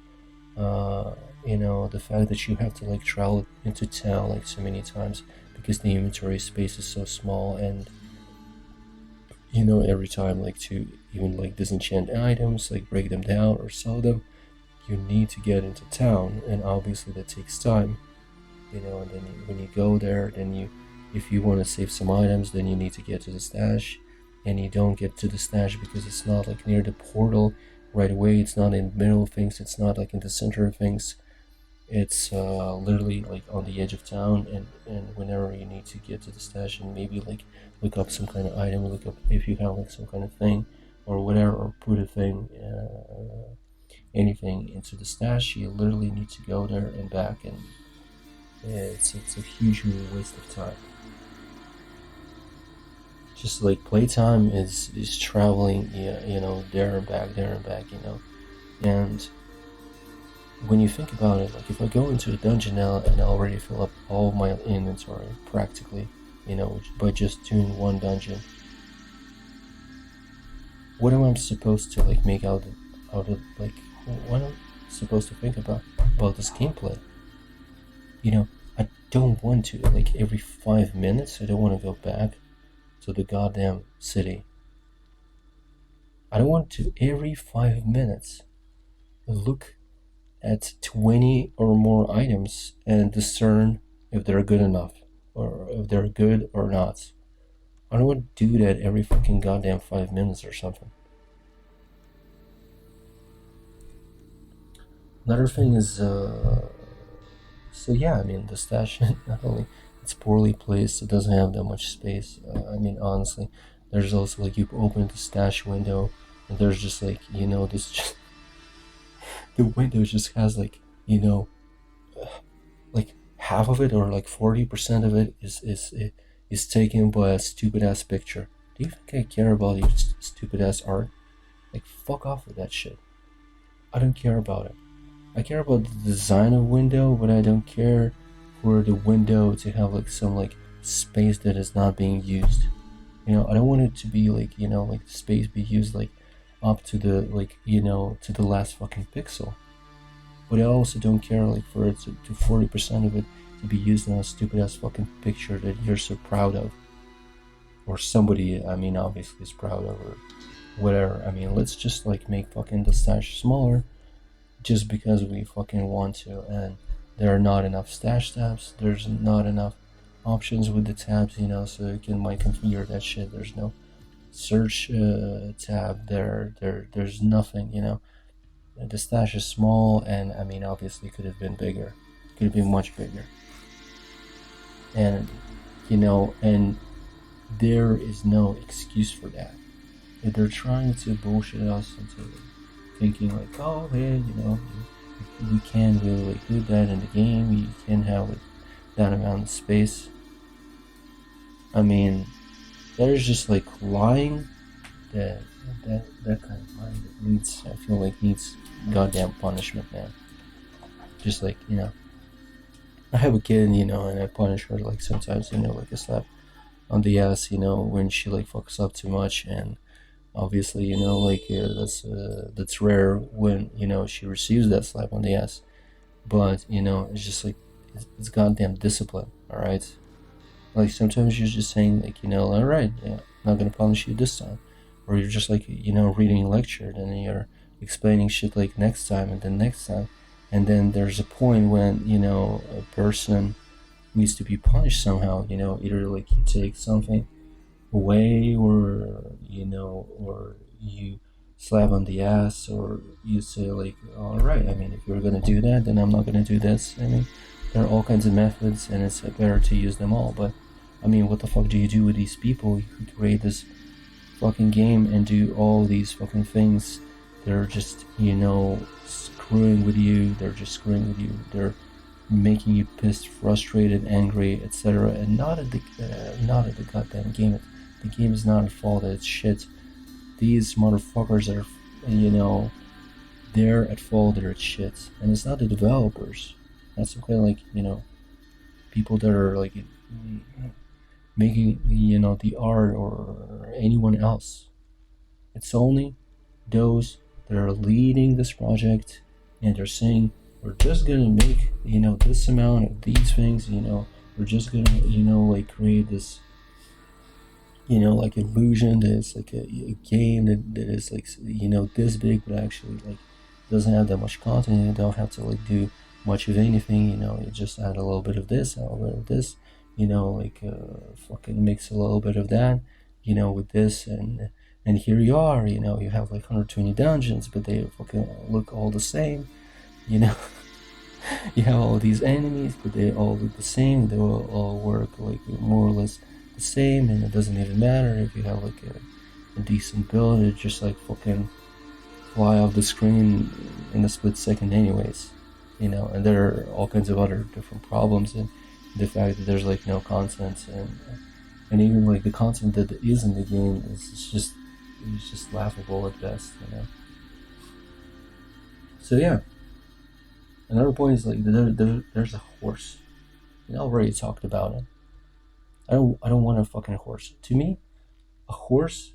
uh, the fact that you have to like travel into town like so many times because the inventory space is so small, and every time like to even like disenchant items, like break them down or sell them, you need to get into town, and obviously that takes time. And then when you go there, then if you want to save some items, then you need to get to the stash, and you don't get to the stash because it's not like near the portal right away. It's not in the middle of things. It's not like in the center of things. It's literally like on the edge of town, and whenever you need to get to the stash and maybe like look up some kind of item, look up if you have like some kind of thing or whatever, or put a thing, anything into the stash, you literally need to go there and back, and it's a huge waste of time. Just like playtime is traveling, there and back, and when you think about it, like if I go into a dungeon now and I already fill up all my inventory practically, by just doing one dungeon, what am I supposed to like make out of like what am I supposed to think about this gameplay? you know, I don't want to, like, every 5 minutes, I don't want to go back to the goddamn city. I don't want to every 5 minutes look at 20 or more items and discern if they're good enough or if they're good or not. I don't want to do that every fucking goddamn 5 minutes or something. Another thing is, so yeah, I mean, the stash not only it's poorly placed, it doesn't have that much space. I mean, honestly, there's also like you open the stash window, and there's just like this just the window just has like like half of it or like 40% of it is taken by a stupid ass picture. Do you think I care about your stupid ass art? Like fuck off with that shit. I don't care about it. I care about the design of window, but I don't care for the window to have like some like space that is not being used. I don't want it to be like like the space be used like up to the like to the last fucking pixel. But I also don't care like for it to 40% of it to be used in a stupid ass fucking picture that you're so proud of, or somebody I mean obviously is proud of, or whatever. I mean, let's just like make fucking the stash smaller just because we fucking want to, and there are not enough stash tabs. There's not enough options with the tabs, so you can might configure that shit. There's no search tab there. There's nothing. The stash is small, and I mean, obviously, could have been bigger. Could have been much bigger. And and there is no excuse for that. If they're trying to bullshit us into thinking like, oh man, we can't really like do that in the game. You can't have like that amount of space. I mean, that is just like lying. That kind of lying that needs, I feel like needs goddamn punishment, man. Just like I have a kid, and I punish her like sometimes, like a slap on the ass, when she like fucks up too much, and obviously, like that's rare when she receives that slap on the ass, but it's just like it's goddamn discipline, all right. Like sometimes you're just saying like all right, yeah, I'm not gonna punish you this time, or you're just like reading a lecture, and then you're explaining shit like next time and then next time, and then there's a point when a person needs to be punished somehow. Either like you take something away, or or you slap on the ass, or you say like, all right, I mean, if you're gonna do that, then I'm not gonna do this. I mean, there are all kinds of methods, and it's better to use them all. But I mean, what the fuck do you do with these people who create this fucking game and do all these fucking things? They're just screwing with you. They're just screwing with you. They're making you pissed, frustrated, angry, etc. And not at the goddamn game. The game is not at fault that it's shit. These motherfuckers are, they're at fault that it's shit. And it's not the developers. That's okay, like, people that are, like, making, the art, or anyone else. It's only those that are leading this project, and they're saying, we're just gonna make, this amount of these things, we're just gonna, like, create this like illusion that it's like a game that is like this big, but actually like doesn't have that much content. You don't have to like do much of anything. You just add a little bit of this, add a little bit of this. Like fucking mix a little bit of that. With this, and here you are. You have like 120 dungeons, but they fucking look all the same. You know. You have all these enemies, but they all look the same. They all work like more or less the same, and it doesn't even matter if you have like a decent build. It just like fucking fly off the screen in a split second, anyways. And there are all kinds of other different problems, and the fact that there's like no content, and even like the content that is in the game is just laughable at best. So yeah. Another point is like there's a horse. I already talked about it. I don't want a fucking horse. To me, a horse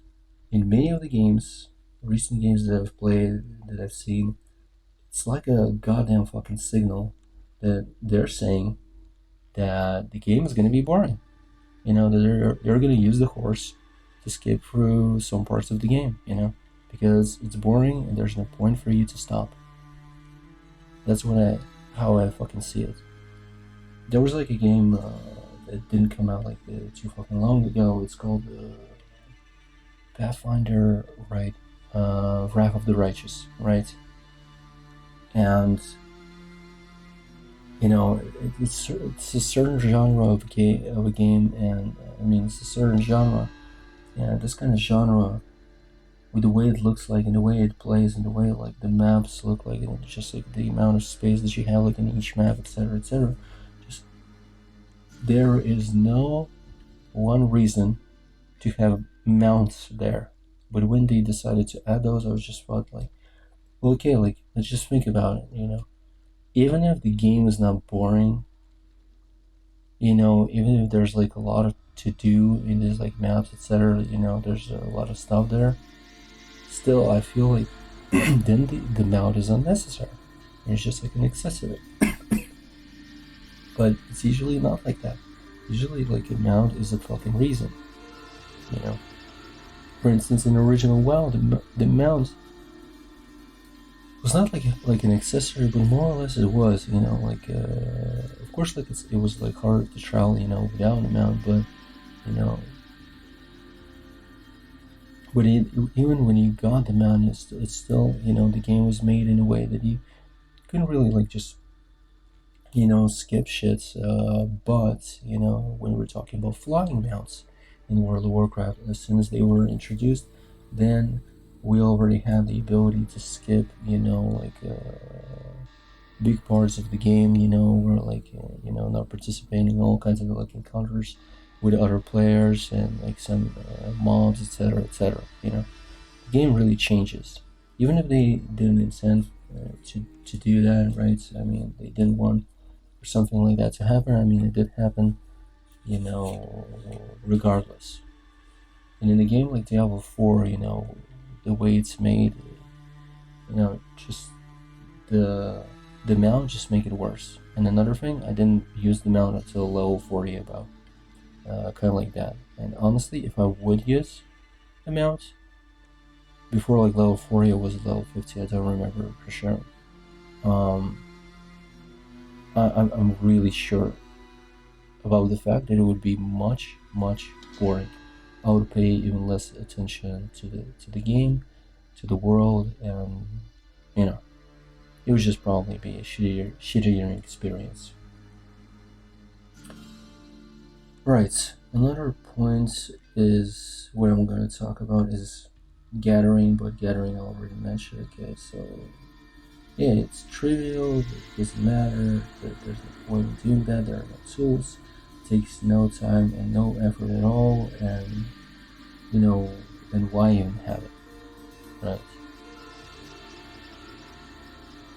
in many of the games, recent games that I've played, that I've seen, it's like a goddamn fucking signal that they're saying, that the game is going to be boring. They're going to use the horse to skip through some parts of the game, because it's boring and there's no point for you to stop. That's how I fucking see it. There was like a game that didn't come out like too fucking long ago. It's called Pathfinder, right? Wrath of the Righteous, right? And it's a certain genre of a game, and I mean it's a certain genre, and this kind of genre, with the way it looks like and the way it plays and the way like the maps look like and just like the amount of space that you have like in each map, etc., etc. Just there is no one reason to have mounts there, but when they decided to add those, I was just thought like, well, okay, like let's just think about it. Even if the game is not boring, even if there's like a lot of to do in these like maps, etc., there's a lot of stuff there. Still, I feel like then the mount is unnecessary. It's just like an accessory. But it's usually not like that. Usually, like a mount is a fucking reason. For instance, in original WoW, the mount was not like an accessory, but more or less it was. Of course, like it was like hard to travel, without a mount, but you know but even when you got the mount, it's still, the game was made in a way that you couldn't really like just skip shits. But when we're talking about flying mounts in World of Warcraft, as soon as they were introduced, then we already had the ability to skip, big parts of the game. Where like not participating in all kinds of like encounters with other players and like some mobs, etc., etc. The game really changes, even if they didn't intend to do that, right? I mean, they didn't want for something like that to happen. I mean, it did happen, regardless. And in a game like Diablo 4, the way it's made, just the mount just make it worse. And another thing, I didn't use the mount until level 40 about. Kind of like that. And honestly, if I would use the mount before like level 40 or was it level 50, I don't remember for sure. I'm really sure about the fact that it would be much boring. I would pay even less attention to the game, to the world, and it would just probably be a shittier experience. Right. Another point is what I'm going to talk about is gathering, but gathering I already mentioned. Okay, so yeah, it's trivial. It doesn't matter. There's no point in doing that. There are no tools. It takes no time and no effort at all. And then why even have it, right?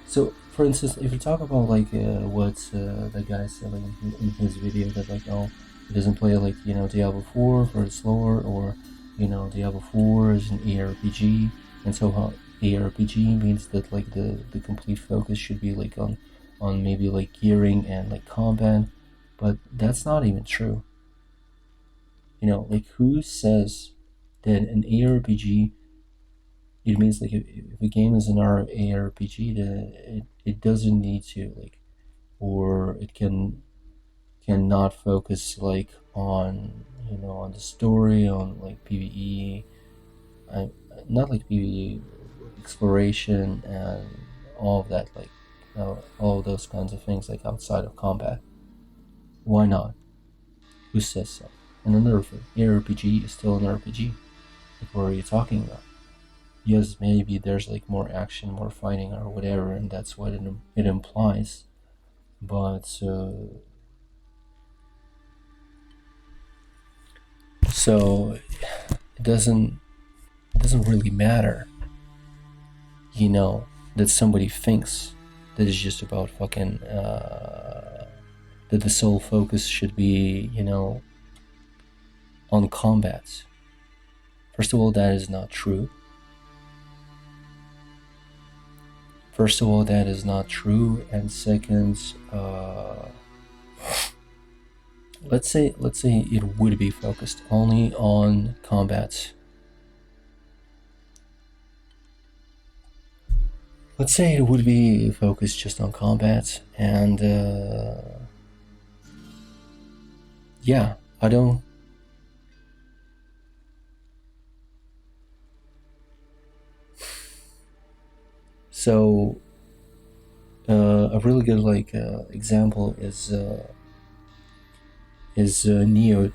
So, for instance, if you talk about like what the guy said like, in his video that like, oh, he doesn't play like Diablo 4 for it's slower, or Diablo 4 is an ARPG, and so how ARPG means that like the complete focus should be like on maybe like gearing and like combat, but that's not even true. Like who says that an ARPG, it means like if a game is an ARPG, then it doesn't need to like, or it cannot focus like on on the story, on like PvE, not like PvE, exploration and all of that, like all of those kinds of things like outside of combat. Why not? Who says so? And another thing, ARPG is still an RPG. Like what are you talking about? Yes, maybe there's like more action, more fighting or whatever, and that's what it implies, but so it doesn't really matter, that somebody thinks that it's just about fucking that the sole focus should be on combat. First of all, that is not true. And second, let's say it would be focused only on combat. Let's say it would be focused just on combat, and yeah, I don't. So a really good example is Neo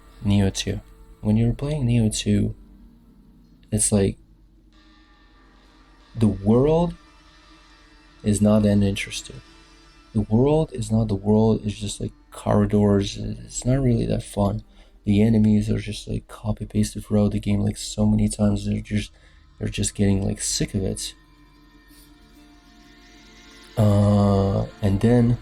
2. When you're playing Neo 2, it's like the world is not that interesting. The world is not the world. It's just like corridors. It's not really that fun. The enemies are just like copy pasted throughout the game like so many times. They're just getting like sick of it. And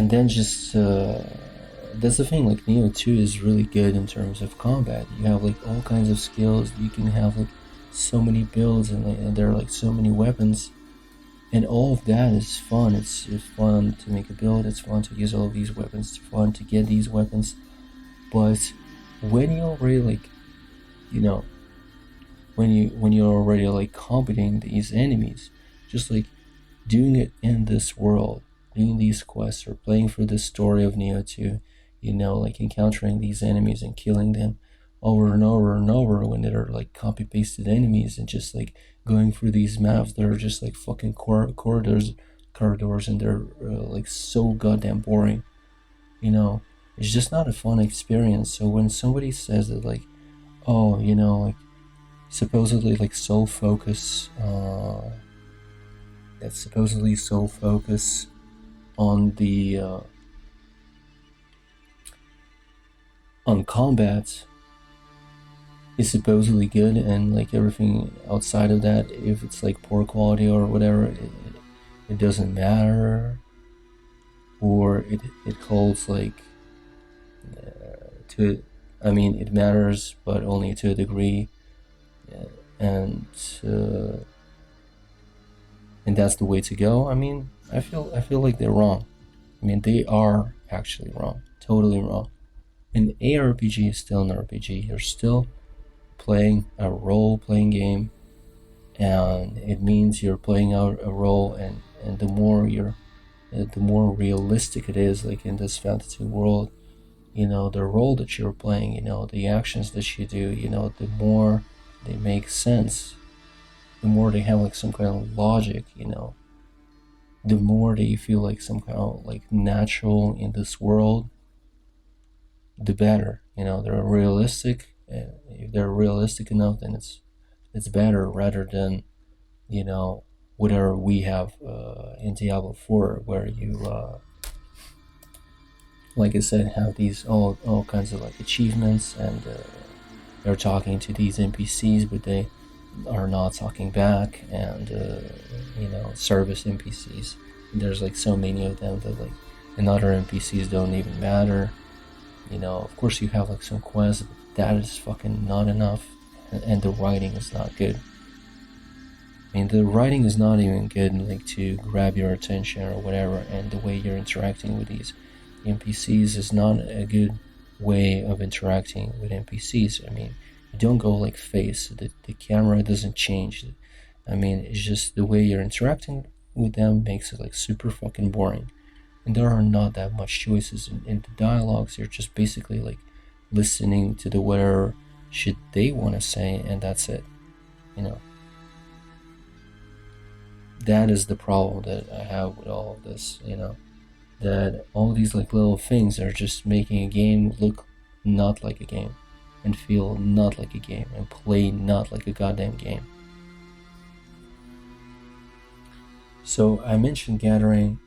then just that's the thing. Like Neo 2 is really good in terms of combat. You have like all kinds of skills. You can have like so many builds, and there are like so many weapons, and all of that is fun. It's fun to make a build. It's fun to use all of these weapons. It's fun to get these weapons. But when you're already like, you know, when you're already like combating these enemies, just like doing it in this world, doing these quests or playing through the story of Neo 2, like encountering these enemies and killing them over and over and over when they're like copy pasted enemies, and just like going through these maps that are just like fucking corridors, and they're like so goddamn boring. You know, it's just not a fun experience. So when somebody says that like, oh, like supposedly like sole focus, that supposedly sole focus on the on combat is supposedly good, and like everything outside of that, if it's like poor quality or whatever, it doesn't matter, or it calls like to I mean, it matters, but only to a degree, and uh, and that's the way to go. I mean, I feel like they're wrong. I mean, they are actually wrong, totally wrong. An ARPG is still an RPG. You're still playing a role-playing game, and it means you're playing out a role, and the more realistic it is, like in this fantasy world, the role that you're playing, the actions that you do, the more they make sense, the more they have like some kind of logic, the more they feel like some kind of like natural in this world, the better. They're realistic. If they're realistic enough, then it's better, rather than you know whatever we have in Diablo 4, where you like I said, have these all kinds of like achievements, and they're talking to these NPCs, but they are not talking back, and service NPCs. There's like so many of them that like, and other NPCs don't even matter. Of course you have like some quests, but that is fucking not enough, and the writing is not good. I mean, the writing is not even good, like to grab your attention or whatever, and the way you're interacting with these NPCs is not a good way of interacting with NPCs. I mean, you don't go like face, the camera doesn't change. I mean, it's just the way you're interacting with them makes it like super fucking boring. And there are not that much choices in the dialogues. You're just basically like listening to the whatever shit they want to say, and that's it. You know, that is the problem that I have with all of this. That all these like little things are just making a game look not like a game, and feel not like a game, and play not like a goddamn game. So I mentioned gathering,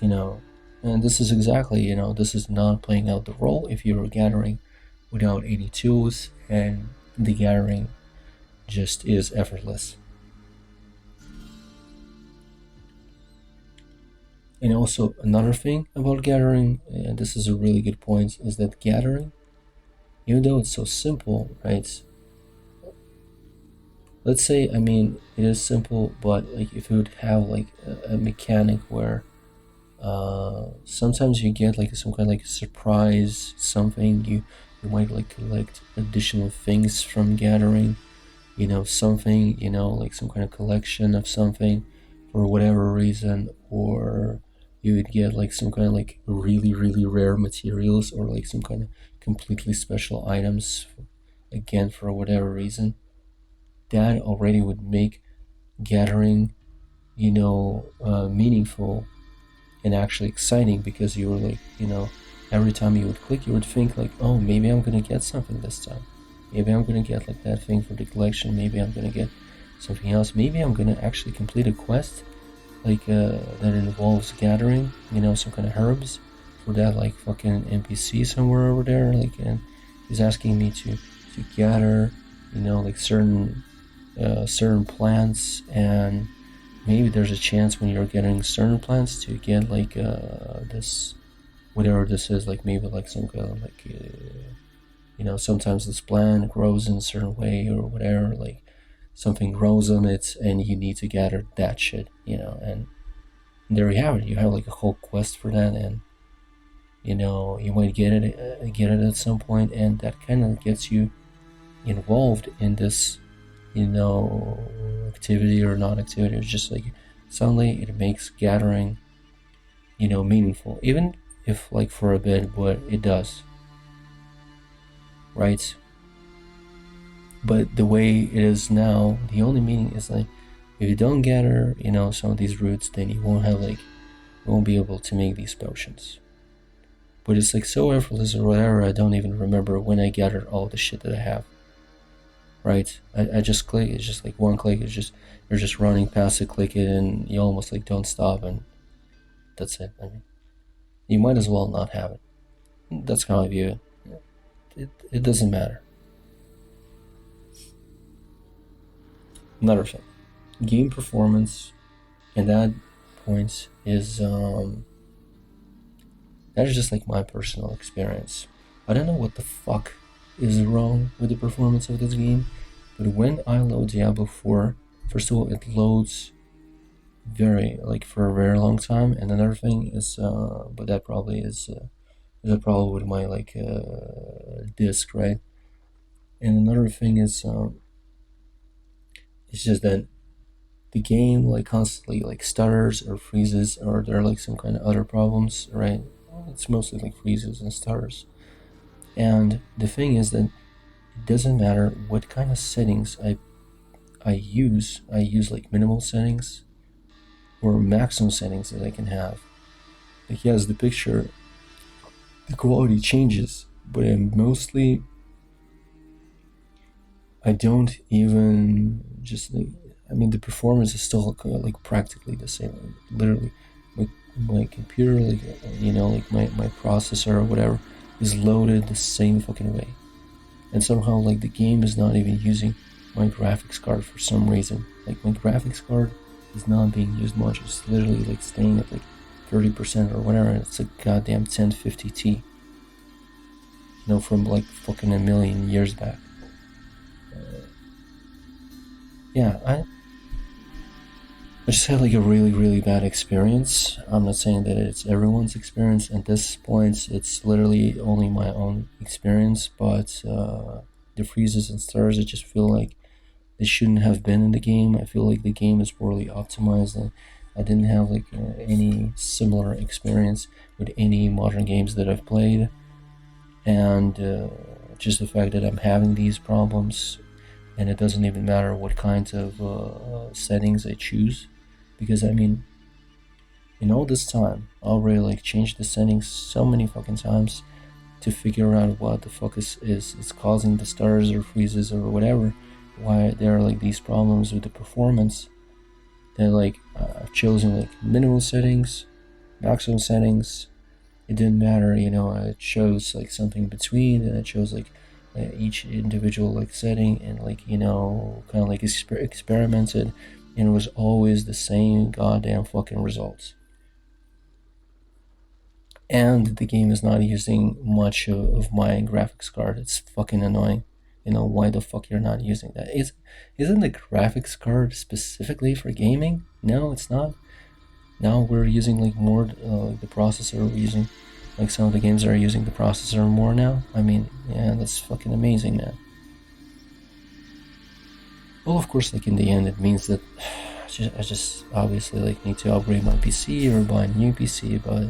you know and this is exactly, this is not playing out the role if you're gathering without any tools, and the gathering just is effortless. And also another thing about gathering, and this is a really good point, is that gathering, even though it's so simple, right, let's say, I mean, it is simple, but like if you would have like a mechanic where sometimes you get like some kind of like surprise something, you might like collect additional things from gathering, something, like some kind of collection of something for whatever reason, or you would get like some kind of like really, really rare materials, or like some kind of completely special items, again, for whatever reason. That already would make gathering, meaningful and actually exciting, because you were like, every time you would click, you would think like, oh, maybe I'm gonna get something this time. Maybe I'm gonna get like that thing for the collection. Maybe I'm gonna get something else. Maybe I'm gonna actually complete a quest like that involves gathering, some kind of herbs for that like fucking NPC somewhere over there. Like, and he's asking me to gather, like certain plants, and maybe there's a chance when you're getting certain plants to get like this, whatever this is, like maybe like some kind of like sometimes this plant grows in a certain way or whatever, like something grows on it and you need to gather that shit, and there you have it. You have like a whole quest for that, and you might get it at some point, and that kind of gets you involved in this, activity or non-activity. It's just like suddenly it makes gathering, meaningful, even if like for a bit, but it does, right? But the way it is now, the only meaning is like, if you don't gather, some of these roots, then you won't be able to make these potions. But it's like so effortless or whatever, I don't even remember when I gathered all the shit that I have. Right? I just click, it's just like one click, it's just, you're just running past it, click it, and you almost like don't stop, and that's it. I mean, you might as well not have it. That's how I view it. It doesn't matter. Another thing, game performance, and that point is that is just like my personal experience. I don't know what the fuck is wrong with the performance of this game, but when I load Diablo 4, first of all, it loads very like for a very long time, and another thing is, but that probably is a problem with my like disc, right? And another thing is, it's just that the game like constantly like stutters or freezes, or there are like some kind of other problems, right? It's mostly like freezes and stutters. And the thing is that it doesn't matter what kind of settings I use. I use like minimal settings or maximum settings that I can have. Like, yes, the picture, the quality changes, but mostly I don't even just like, I mean, the performance is still like practically the same. Like, literally, my computer, like like my processor or whatever, is loaded the same fucking way, and somehow like the game is not even using my graphics card for some reason. Like my graphics card is not being used much. It's literally like staying at like 30% or whatever. And it's a goddamn 1050 Ti, from like fucking a million years back. Yeah, I just had like a really, really bad experience. I'm not saying that it's everyone's experience. At this point, it's literally only my own experience. But the freezes and stars, I just feel like they shouldn't have been in the game. I feel like the game is poorly optimized, and I didn't have like any similar experience with any modern games that I've played. And just the fact that I'm having these problems, and it doesn't even matter what kinds of settings I choose, because I mean, in all this time, I already like changed the settings so many fucking times to figure out what the fuck is causing the stars or freezes or whatever, why there are like these problems with the performance. That like I've chosen like minimal settings, maximum settings. It didn't matter, I chose like something between, and I chose like each individual like setting, and like kind of like experimented, and it was always the same goddamn fucking results. And the game is not using much of my graphics card. It's fucking annoying. Why the fuck you're not using that? Isn't the graphics card specifically for gaming? No, it's not. Now we're using like more the processor. We're using like some of the games are using the processor more now. I mean, yeah, that's fucking amazing, man. Well, of course, like in the end, it means that I just obviously like need to upgrade my PC or buy a new PC, but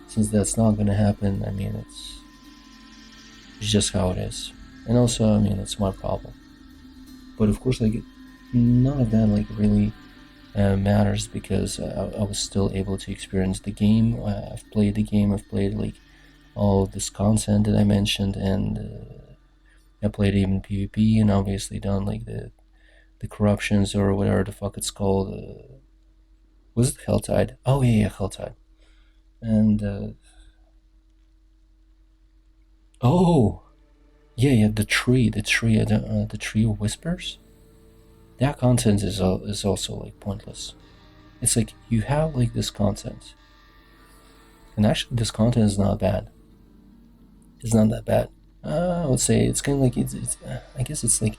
since that's not gonna happen, I mean, it's just how it is. And also, I mean, it's my problem. But of course, like none of that like really matters because I was still able to experience the game. I've played the game. I've played like all of this content that I mentioned, and I played even PvP, and obviously done like the corruptions or whatever the fuck it's called. Was it Helltide? Oh yeah, Helltide. And oh yeah, the tree of whispers. That content is also like pointless. It's like you have like this content, and actually this content is not bad. It's not that bad. I would say it's kind of like it's I guess it's like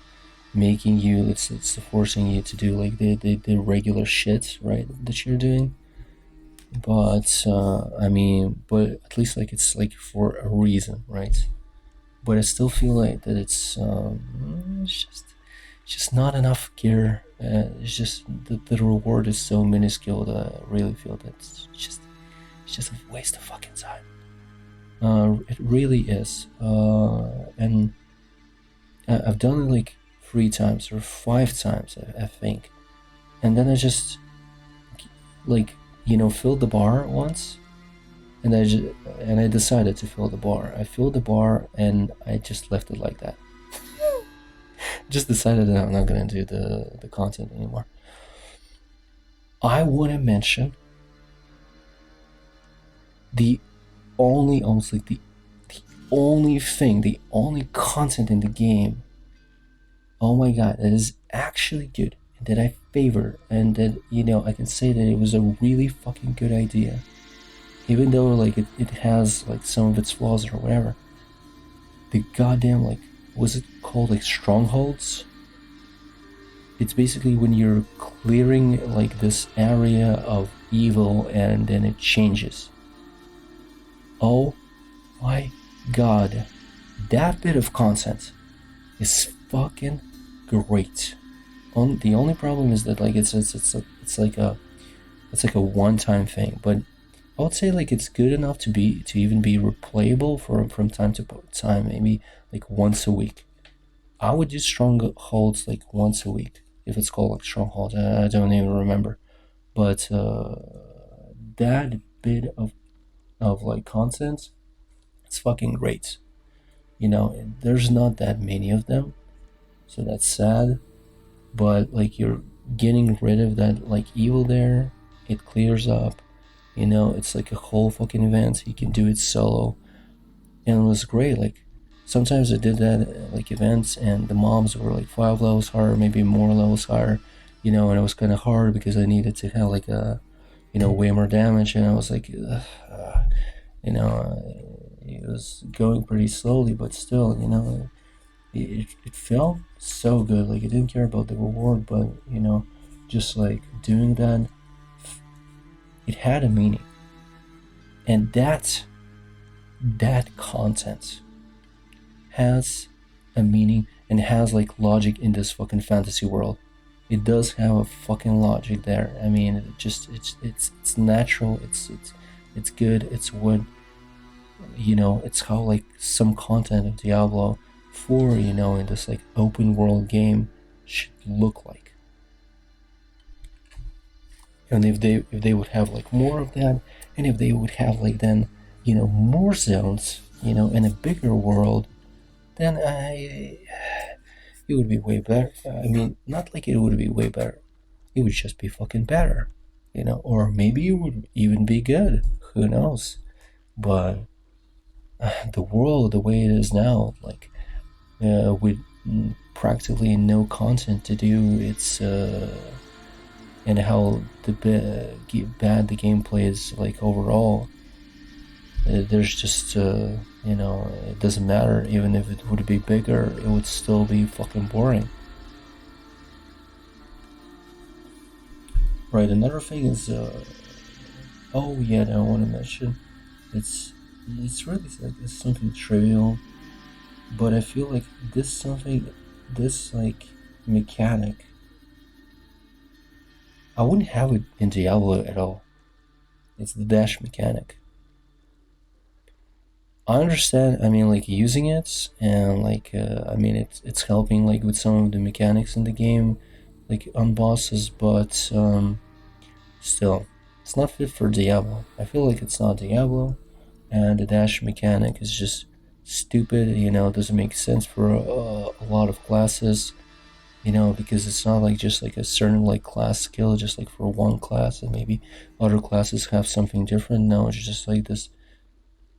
making you it's forcing you to do like the regular shit, right, that you're doing. But I mean, but at least like it's like for a reason, right? But I still feel like that it's just not enough gear. It's just the reward is so minuscule that I really feel that it's just a waste of fucking time. It really is. And I've done it like 3 times or 5 times, I think. And then I just like filled the bar once, and I decided to fill the bar. I filled the bar and I just left it like that. Just decided that I'm not gonna do the content anymore. I want to mention the honestly, the only thing, the only content in the game. Oh my god, that is actually good, and that I favor, and that I can say that it was a really fucking good idea, even though like it has like some of its flaws or whatever. The goddamn like was it called like strongholds? It's basically when you're clearing like this area of evil and then it changes. Oh my god, that bit of content is fucking great. The only problem is that like it's like a one-time thing, but I would say like it's good enough to even be replayable from time to time, maybe like once a week. I would do strongholds like once a week if it's called like strongholds. I don't even remember, but that bit of like content, it's fucking great. There's not that many of them, so that's sad. But like you're getting rid of that like evil there, it clears up. It's like a whole fucking event. You can do it solo, and it was great. Like sometimes I did that like events, and the mobs were like 5 levels higher, maybe more levels higher. And it was kind of hard because I needed to have like a way more damage, and I was like, you know, it was going pretty slowly, but still, it felt so good. Like I didn't care about the reward, but just like doing that, it had a meaning, and that content has a meaning and has like logic in this fucking fantasy world. It does have a fucking logic there. I mean, it's natural. It's good. It's what It's how like some content of Diablo 4, in this like open world game should look like. And if they would have like more of that, and if they would have like then more zones, in a bigger world, then it would be way better. I mean, not like it would be way better. It would just be fucking better, or maybe it would even be good. Who knows? But the world, the way it is now, like with practically no content to do, it's and how bad the gameplay is like overall. There's just it doesn't matter. Even if it would be bigger, it would still be fucking boring. Right. Another thing is, oh yeah, I want to mention, it's it's really like it's something trivial, but I feel like this like mechanic, I wouldn't have it in Diablo at all. It's the dash mechanic. I understand. I mean, like using it, and like I mean, it's helping like with some of the mechanics in the game, like on bosses, but still, it's not fit for Diablo. I feel like it's not Diablo, and the dash mechanic is just stupid. It doesn't make sense for a lot of classes. Because it's not like just like a certain like class skill, just like for one class, and maybe other classes have something different. No, it's just like this,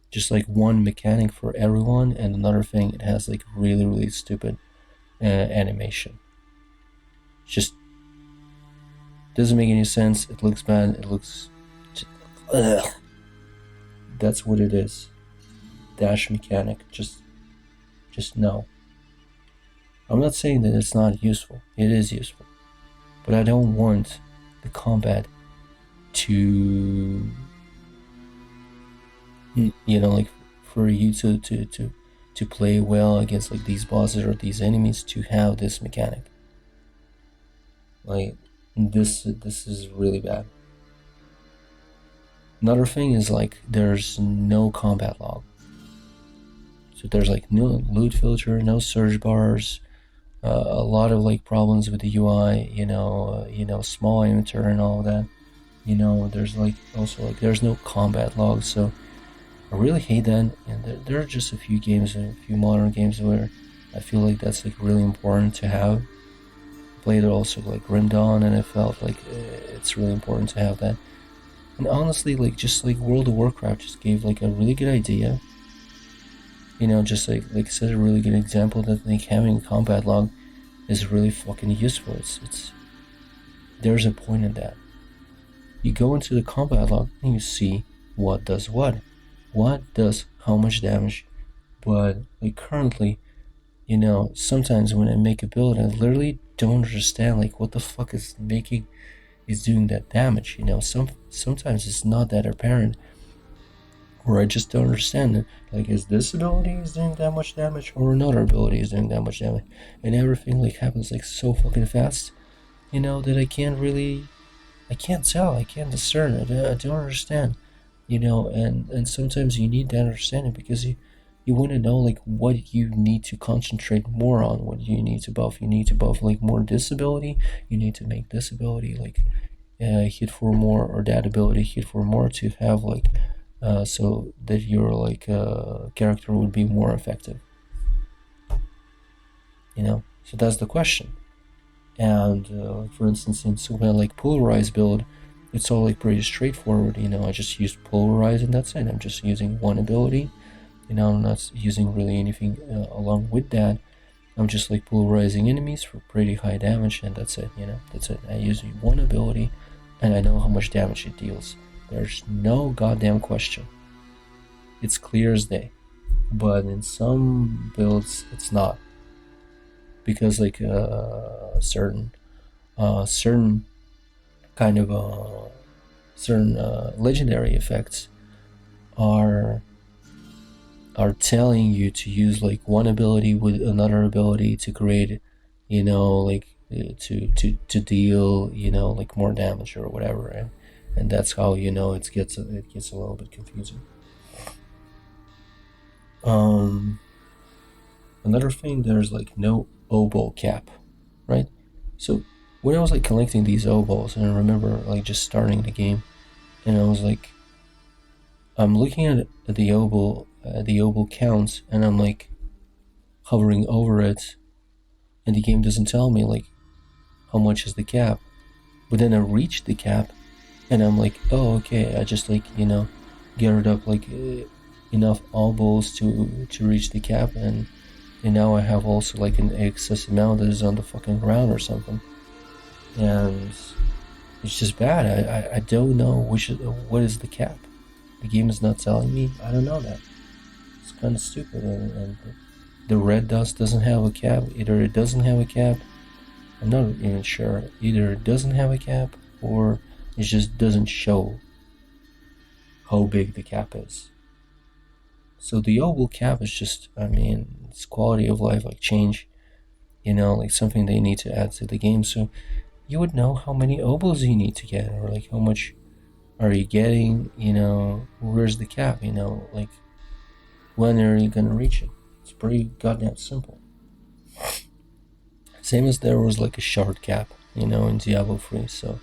just like one mechanic for everyone. And another thing, it has like really really stupid animation. It just doesn't make any sense. It looks bad. It looks just, ugh. That's what it is. Dash mechanic. Just no. I'm not saying that it's not useful. It is useful, but I don't want the combat to, like for you to play well against like these bosses or these enemies, to have this mechanic. Like this is really bad. Another thing is like there's no combat log. So there's like no loot filter, no search bars, a lot of like problems with the UI, small inventory and all that. There's like also like there's no combat log, so I really hate that. And there are just a few games, a few modern games where I feel like that's like really important to have. Played it also like Grim Dawn, and I felt like it's really important to have that. And honestly, like just like World of Warcraft just gave like a really good idea. Just like set a really good example that like having a combat log is really fucking useful. It's there's a point in that. You go into the combat log and you see what does what does how much damage. But like currently, sometimes when I make a build, I literally don't understand like what the fuck is doing that damage. Sometimes it's not that apparent, or I just don't understand it. Like, is this ability is doing that much damage, or another ability is doing that much damage, and everything like happens like so fucking fast, that I can't tell, I can't discern, I don't understand, and sometimes you need that understanding because you want to know like what you need to concentrate more on, what you need to buff. You need to buff like more this ability. You need to make this ability like hit for more, or that ability hit for more, to have like so that your like character would be more effective. So that's the question. And for instance, in some kind of like polarized build, it's all like pretty straightforward. I just use polarize and that's it. I'm just using one ability. I'm not using really anything along with that. I'm just like polarizing enemies for pretty high damage, and that's it. That's it. I use one ability, and I know how much damage it deals. There's no goddamn question. It's clear as day. But in some builds, it's not, because like certain kind of certain legendary effects are telling you to use like one ability with another ability to create, like to deal, like more damage or whatever, and that's how it gets a little bit confusing. Another thing, there's like no oboe cap, right? So when I was like collecting these oboes, and I remember like just starting the game, and I was like, I'm looking at the oboe counts, and I'm like hovering over it, and the game doesn't tell me like how much is the cap. But then I reach the cap, and I'm like, oh okay, I just like gathered up like enough oboes to reach the cap, and now I have also like an excess amount that is on the fucking ground or something, and it's just bad. I don't know what is the cap. The game is not telling me. I don't know that. It's kind of stupid. And the red dust doesn't have a cap. Either it doesn't have a cap. I'm not even sure. Either it doesn't have a cap, or it just doesn't show how big the cap is. So the oval cap is just, I mean, it's quality of life, like change, like something they need to add to the game. So you would know how many oboes you need to get, or like how much are you getting, where's the cap, like when are you gonna reach it? It's pretty goddamn simple. Same as there was like a shard cap, in Diablo 3. So,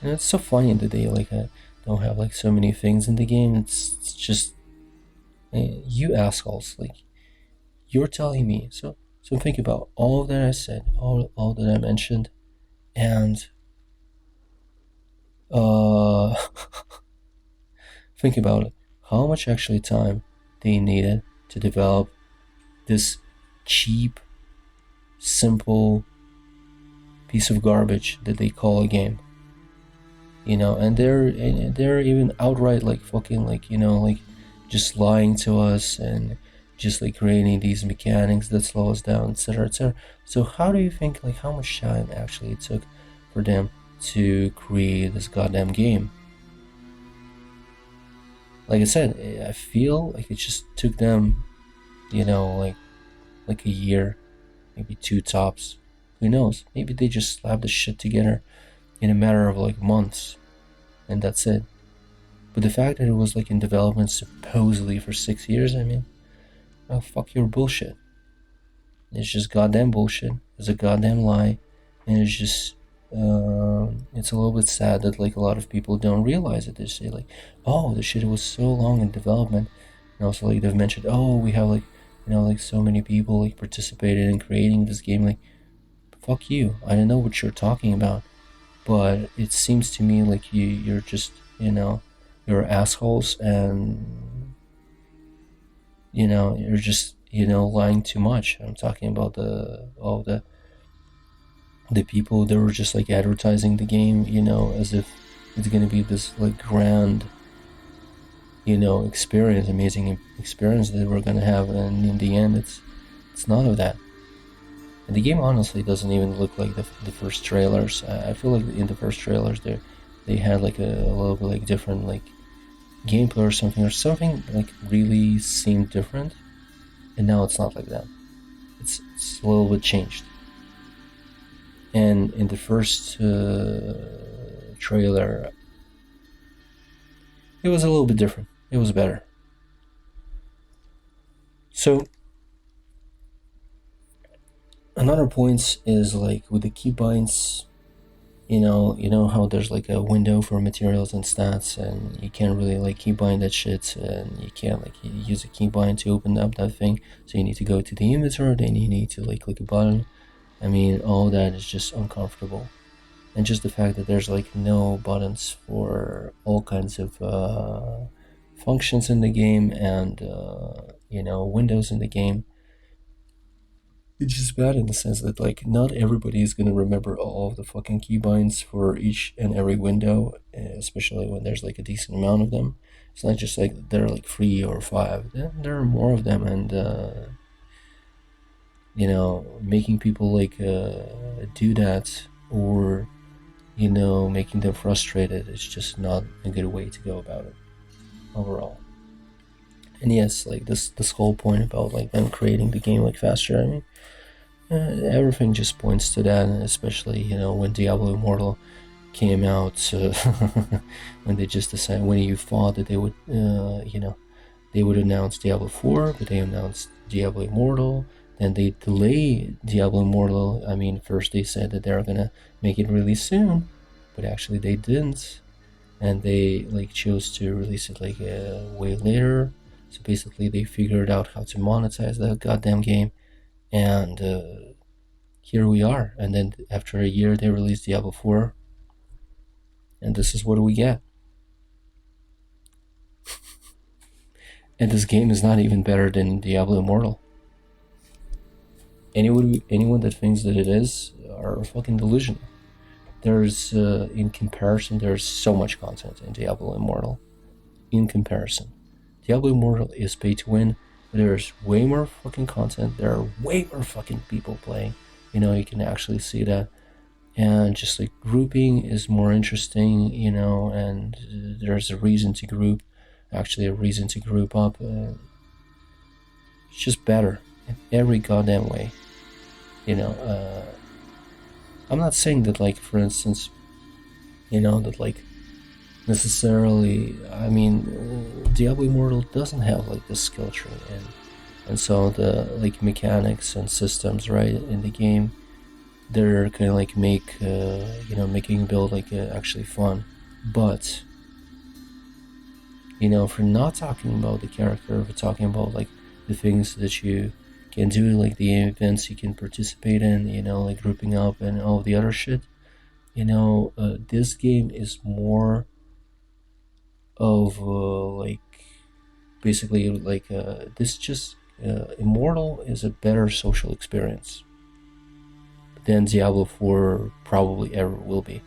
and it's so funny that they like don't have like so many things in the game. It's just you assholes, like you're telling me. So think about all that I said, all that I mentioned, and uh, think about it. How much actually time they needed to develop this cheap, simple piece of garbage that they call a game. And they're even outright like fucking like just lying to us and just like creating these mechanics that slow us down, etc., etc. So how do you think like how much time actually it took for them to create this goddamn game? Like I said, I feel like it just took them, like a year, maybe two tops. Who knows? Maybe they just slapped the shit together in a matter of like months, and that's it. But the fact that it was like in development supposedly for 6 years, I mean, oh fuck your bullshit. It's just goddamn bullshit. It's a goddamn lie, and it's just it's a little bit sad that like a lot of people don't realize it. They say like, oh, the shit was so long in development, and also like they've mentioned, oh, we have like like so many people like participated in creating this game. Like, fuck you. I don't know what you're talking about, but it seems to me like you're just you're assholes, and you're just lying too much. I'm talking about all the people that were just like advertising the game, as if it's gonna be this like grand, experience, amazing experience that we're gonna have, and in the end, it's none of that. And the game honestly doesn't even look like the first trailers. I feel like in the first trailers they had like a little bit like different like gameplay or something like really seemed different, and now it's not like that. It's a little bit changed. And in the first trailer, it was a little bit different. It was better. So another point is like with the keybinds, you know how there's like a window for materials and stats, and you can't really like keybind that shit, and you can't like use a keybind to open up that thing. So you need to go to the inventory, then you need to like click a button. I mean, all that is just uncomfortable. And just the fact that there's like no buttons for all kinds of functions in the game, and windows in the game. It's just bad in the sense that like not everybody is gonna remember all of the fucking keybinds for each and every window, especially when there's like a decent amount of them. It's not just like there are like 3 or 5. There are more of them, and making people like do that, or making them frustrated, is just not a good way to go about it overall. And yes, like this whole point about like them creating the game like faster, I mean, everything just points to that, especially when Diablo Immortal came out. When they just decided, when you thought that they would they would announce Diablo 4, but they announced Diablo Immortal. Then they delay Diablo Immortal. I mean, first they said that they're gonna make it really soon, but actually they didn't, and they like chose to release it like way later. So basically, they figured out how to monetize that goddamn game, and here we are. And then after a year, they released Diablo 4, and this is what we get. And this game is not even better than Diablo Immortal. Anyone that thinks that it is are fucking delusional. There's in comparison, there's so much content in Diablo Immortal. in comparison. Diablo Immortal is pay to win. There's way more fucking content. There are way more fucking people playing. You can actually see that. And just like grouping is more interesting, and there's a reason to group, actually a reason to group up. It's just better in every goddamn way. You know, I'm not saying that, like, for instance, that, like, necessarily, I mean, Diablo Immortal doesn't have, like, the skill tree, and so the, like, mechanics and systems, right, in the game, they're kind of like making build, like, actually fun. But, if we're not talking about the character, if we're talking about, like, the things that you can do, like the events you can participate in, like grouping up and all the other shit, this game is more of, like, basically, like, this just Immortal is a better social experience than Diablo 4 probably ever will be.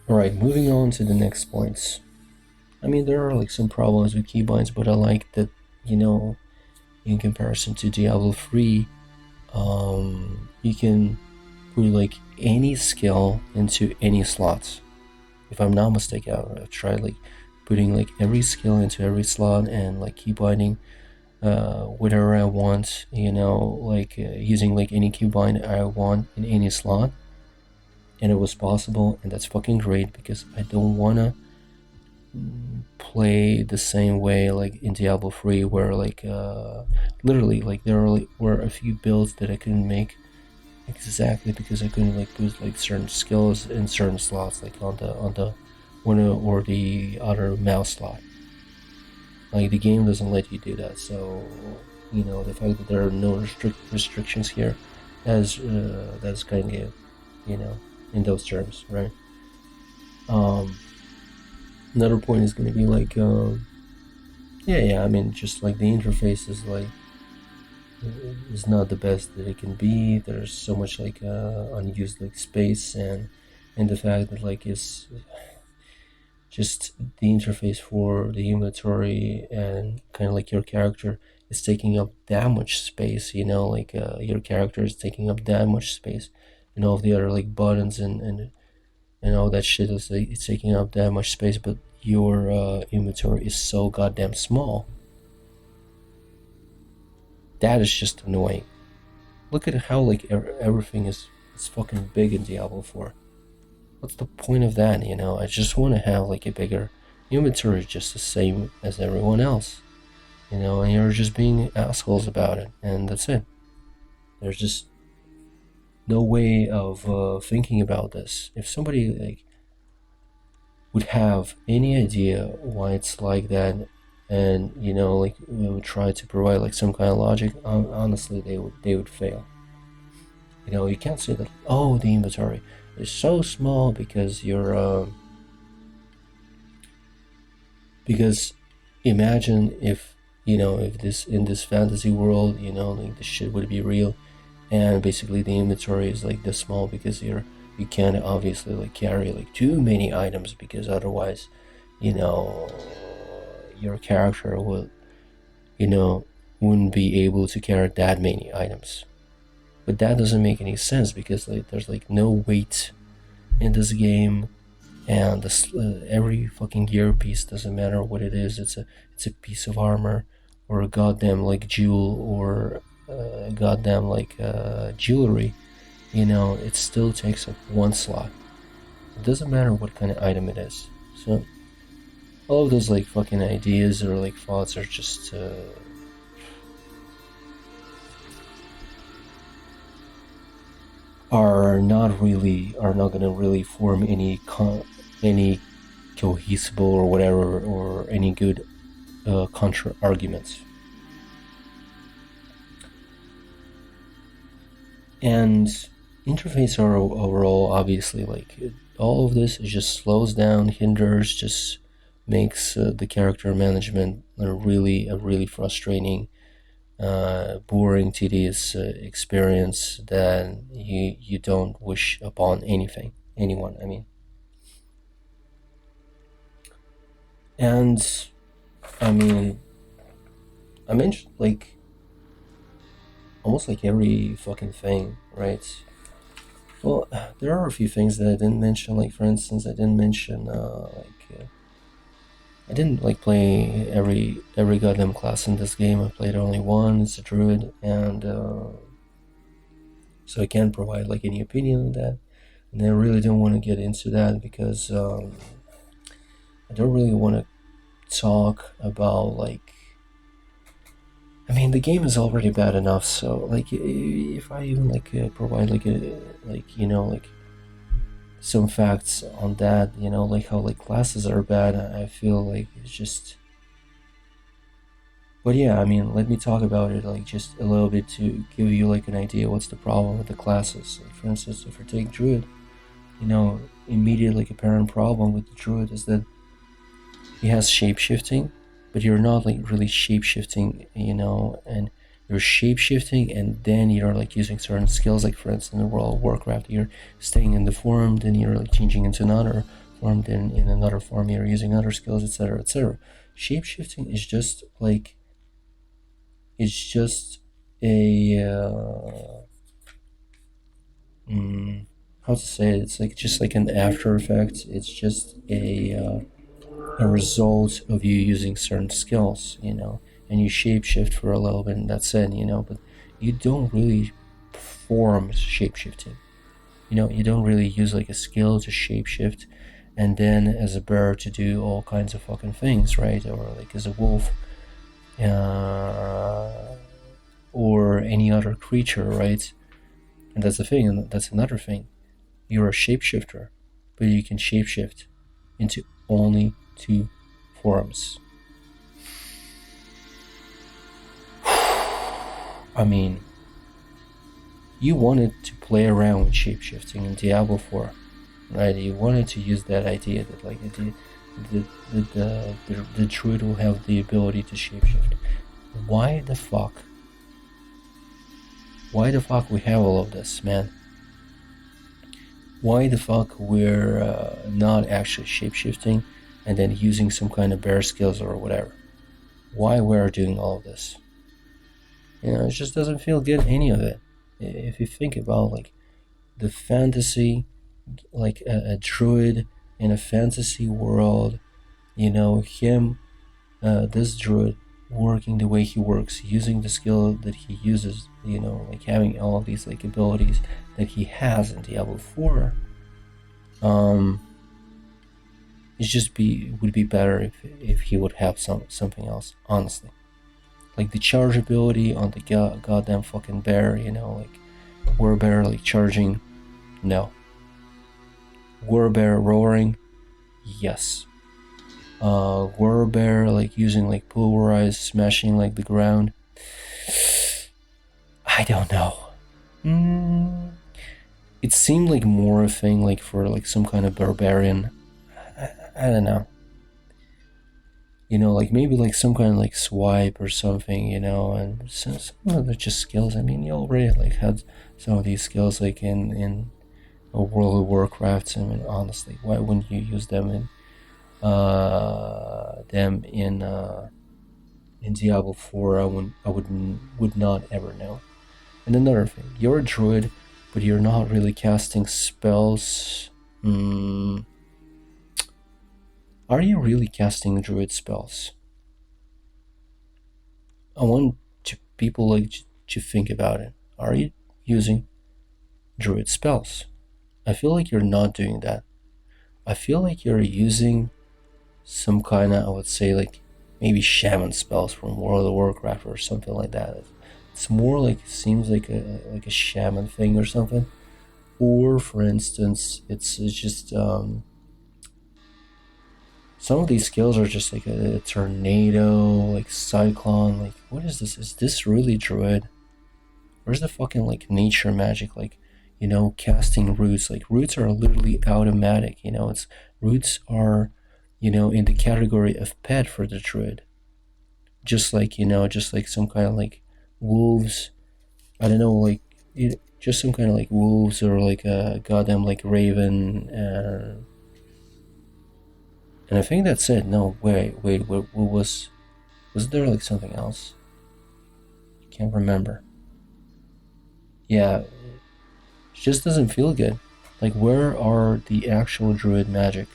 Alright, moving on to the next points. I mean, there are, like, some problems with keybinds, but I like that, in comparison to Diablo 3, you can put, like, any skill into any slots. If I'm not mistaken, I've tried, like, putting, like, every skill into every slot and, like, keybinding whatever I want, like, using, like, any keybind I want in any slot. And it was possible, and that's fucking great because I don't want to play the same way like in Diablo 3, where, like, literally, like, there were a few builds that I couldn't make exactly because I couldn't, like, put, like, certain skills in certain slots, like on the one or the other mouse slot. Like, the game doesn't let you do that, so the fact that there are no restrictions here, that's kind of, in those terms, right? Another point is going to be like, yeah, I mean, just like the interface is, like, is not the best that it can be. There's so much, like, unused, like, space, and the fact that, like, it's just the interface for the inventory and kind of like your character is taking up that much space, like, your character is taking up that much space, and all of the other, like, buttons and all that shit is, like, it's taking up that much space, but your inventory is so goddamn small. That is just annoying. Look at how, like, everything is fucking big in Diablo 4. What's the point of that? I just want to have, like, a bigger inventory, just the same as everyone else. And you're just being assholes about it, and that's it. There's just no way of thinking about this. If somebody, like, would have any idea why it's like that, and like, would try to provide, like, some kind of logic, honestly, they would fail. You can't say that, oh, the inventory is so small because you're because imagine if this, in this fantasy world, like, this shit would be real, and basically the inventory is, like, this small because you can't obviously, like, carry, like, too many items, because otherwise, your character will, wouldn't be able to carry that many items. But that doesn't make any sense because, like, there's, like, no weight in this game, and this, every fucking gear piece, doesn't matter what it is. It's a piece of armor, or a goddamn, like, jewel, or goddamn, like, jewelry. It still takes up one slot. It doesn't matter what kind of item it is. So all of those, like, fucking ideas or, like, thoughts are just are not gonna really form any cohesive or whatever, or any good contra arguments. And interface overall, obviously, like, all of this, it just slows down, hinders, just makes the character management a really frustrating, boring, tedious experience that you don't wish upon anyone. I mean, And I mean, I mentioned like almost like every fucking thing, right? Well, there are a few things that I didn't mention. Like for instance, I didn't mention I didn't like play every goddamn class in this game. I played only one. It's a druid, and so I can't provide like any opinion on that. And I really don't want to get into that because I don't really want to talk about like. I mean, the game is already bad enough. So like, if I even like provide like a like like some facts on that, like how like classes are bad, I feel like it's just. But yeah, I mean, let me talk about it like just a little bit to give you like an idea what's the problem with the classes. Like for instance, if you take druid, immediate like apparent problem with the druid is that he has shape shifting, but you're not like really shape shifting, and you're shape shifting and then you're like using certain skills, like for instance in World of Warcraft, you're staying in the form, then you're like changing into another form, then in another form you're using other skills, etc. etc. Shape shifting is just like it's just a how to say it? It's like just like an after effect. It's just a result of you using certain skills, and you shapeshift for a little bit, and that's it, But you don't really perform shapeshifting. You don't really use like a skill to shapeshift, and then as a bear to do all kinds of fucking things, right? Or like as a wolf, uh, or any other creature, right? And that's the thing, and that's another thing. You're a shapeshifter, but you can shapeshift into only two forms. I mean, you wanted to play around with shapeshifting in Diablo 4, right? You wanted to use that idea that like the druid will have the ability to shapeshift. Why the fuck? Why the fuck we have all of this, man? Why the fuck we're not actually shapeshifting and then using some kind of bear skills or whatever? Why we're doing all of this? It just doesn't feel good, any of it. If you think about like the fantasy, like a druid in a fantasy world, him, this druid working the way he works, using the skill that he uses, like having all of these like abilities that he has in Diablo 4. It just would be better if he would have something else, honestly. Like the charge ability on the goddamn fucking bear, like war bear like charging, no. War bear roaring, yes. War bear like using like pulverize, smashing like the ground, I don't know. It seemed like more a thing like for like some kind of barbarian. I don't know. Like maybe like some kind of like swipe or something, and some of the just skills. I mean, you already like had some of these skills like in a World of Warcraft. I mean, honestly, why wouldn't you use them in Diablo 4? I would not ever know. And another thing, you're a druid, but you're not really casting spells. Are you really casting druid spells? I want people like to think about it. Are you using druid spells? I feel like you're not doing that. I feel like you're using some kind of, I would say, like maybe shaman spells from World of Warcraft or something like that. It's more like it seems like a shaman thing or something. Or for instance, it's just some of these skills are just like a tornado, like cyclone. Like what is this? Is this really druid? Where's the fucking like nature magic? Like casting roots. Like roots are literally automatic. It's roots are in the category of pet for the druid. Just like some kind of like wolves. I don't know, like just some kind of like wolves or like a goddamn like raven. And I think that's it. No, wait, what was there like something else? I can't remember. Yeah, it just doesn't feel good. Like, where are the actual druid magic?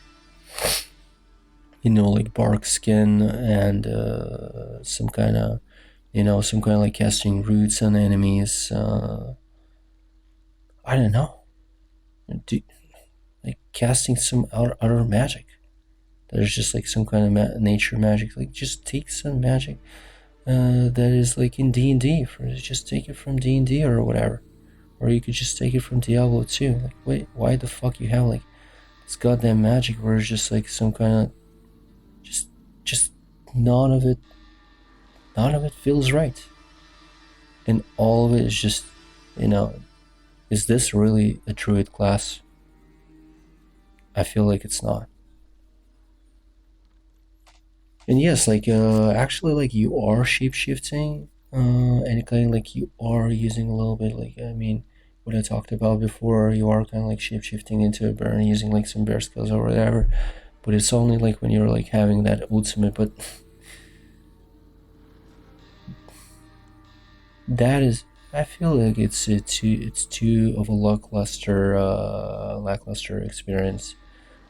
Like bark skin and some kind of, like casting roots on enemies. I don't know. Do, like casting some other magic. There's just like some kind of nature magic. Like, just take some magic that is like in D&D. Just take it from D&D or whatever. Or you could just take it from Diablo too. Like, wait, why the fuck you have like this goddamn magic where it's just like some kind of just just none of it feels right, and all of it is just, is this really a druid class? I feel like it's not. And yes, like actually, like you are shape shifting, and kind of like you are using a little bit, like, I mean, what I talked about before, you are kind of like shape shifting into a bear and using like some bear skills or whatever. But it's only like when you're like having that ultimate. But that is, I feel like it's too of a lackluster experience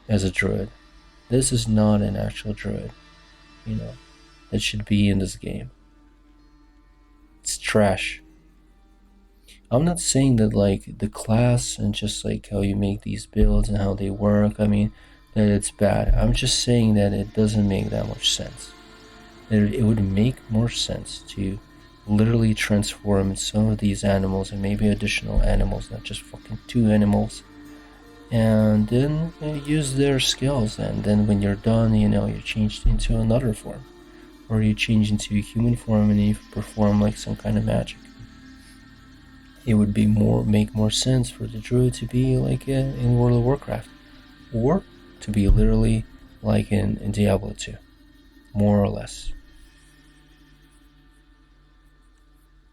as a druid. This is not an actual druid, you know, that should be in this game. It's trash. I'm not saying that like the class and just like how you make these builds and how they work, I mean, that it's bad. I'm just saying that it doesn't make that much sense. It would make more sense to literally transform some of these animals and maybe additional animals, not just fucking two animals, and then use their skills. And then when you're done, you're changed into another form, or you change into a human form and you perform like some kind of magic. It would make more sense for the druid to be like in World of Warcraft, or to be literally like in Diablo 2, more or less.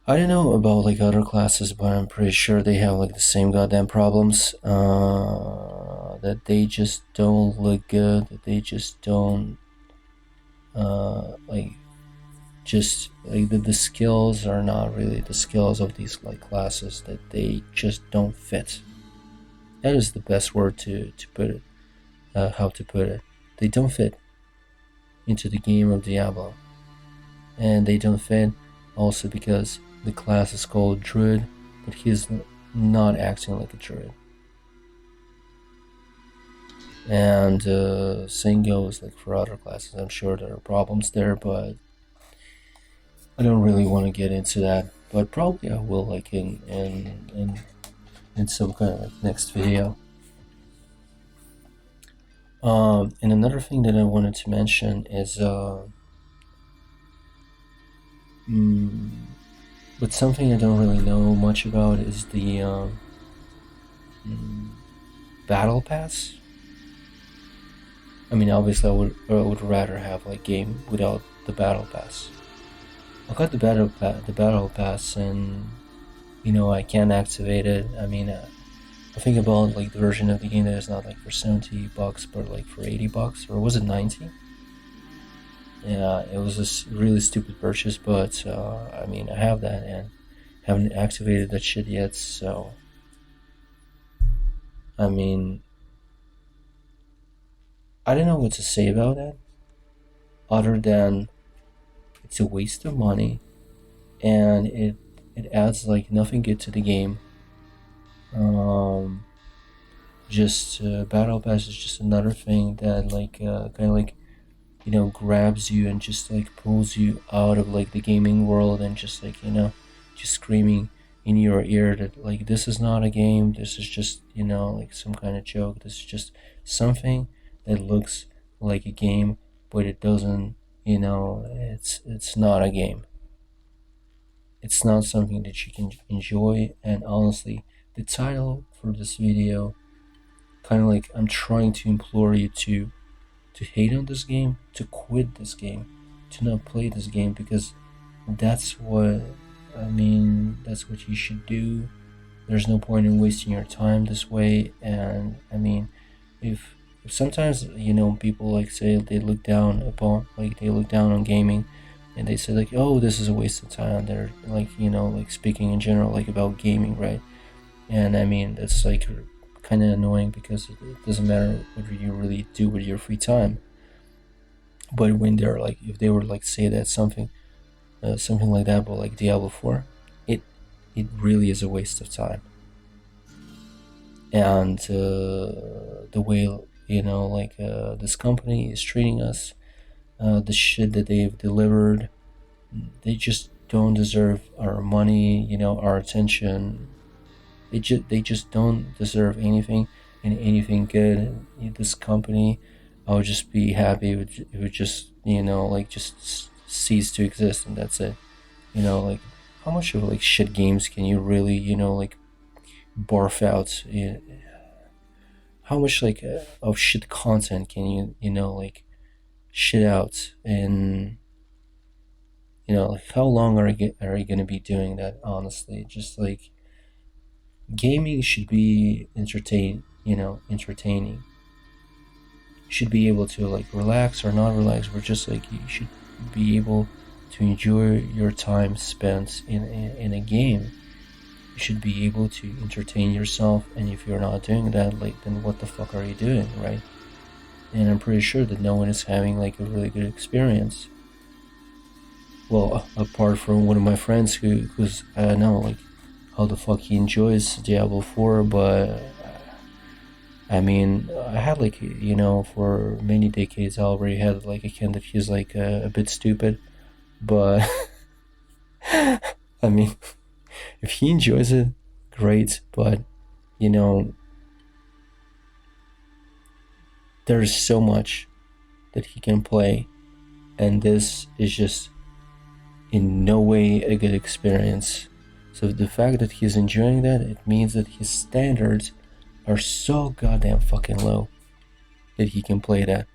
I don't know about like other classes, but I'm pretty sure they have like the same goddamn problems. That they just don't look good. That they just don't like just like the skills are not really the skills of these like classes. That they just don't fit. That is the best word to put it. How to put it? They don't fit into the game of Diablo, and they don't fit also because the class is called Druid, but he's not acting like a Druid. And same goes like for other classes. I'm sure there are problems there, but I don't really want to get into that. But probably I will like in some kind of like next video. And another thing that I wanted to mention is but something I don't really know much about is the battle pass. I mean, obviously, I would rather have like game without the battle pass. I got the battle pass, and I can't activate it. I mean, I think about like the version of the game that is not like for $70, but like for $80, or was it 90? Yeah, it was a really stupid purchase, but I mean, I have that and haven't activated that shit yet. So, I mean, I don't know what to say about that, other than it's a waste of money, and it adds like nothing good to the game. Um, just battle pass is just another thing that like kind of like grabs you and just like pulls you out of like the gaming world, and just like just screaming in your ear that like this is not a game, this is just like some kind of joke, this is just something that looks like a game, but it doesn't, it's not a game. It's not something that you can enjoy. And honestly, the title for this video, kind of like I'm trying to implore you to hate on this game, to quit this game, to not play this game, because that's what that's what you should do. There's no point in wasting your time this way. And I mean, if sometimes, people like say they look down upon, like they look down on gaming, and they say like, oh, this is a waste of time. They're like, like speaking in general, like about gaming, right? And I mean, that's like kind of annoying because it doesn't matter what you really do with your free time. But when they're like, if they were like say that something like that, but like Diablo 4, it it really is a waste of time. And the way, like this company is treating us, the shit that they've delivered, they just don't deserve our money, our attention. They just don't deserve anything and anything good. This company, I would just be happy if it would just, like just cease to exist, and that's it. Like how much of like shit games can you really, like barf out? How much like of shit content can you, like shit out? And like how long are you gonna be doing that? Honestly, just like gaming should be entertaining. You should be able to like relax or not relax, but just like you should be able to enjoy your time spent in a game. You should be able to entertain yourself, and if you're not doing that, like, then what the fuck are you doing, right? And I'm pretty sure that no one is having like a really good experience. Well, apart from one of my friends who's, I don't know, like how the fuck he enjoys Diablo 4, but I mean, I had like, for many decades I already had like a kin that he's like a bit stupid, but I mean, if he enjoys it, great, but you know, there's so much that he can play, and this is just in no way a good experience. So the fact that he's enjoying that, it means that his standards are so goddamn fucking low that he can play that.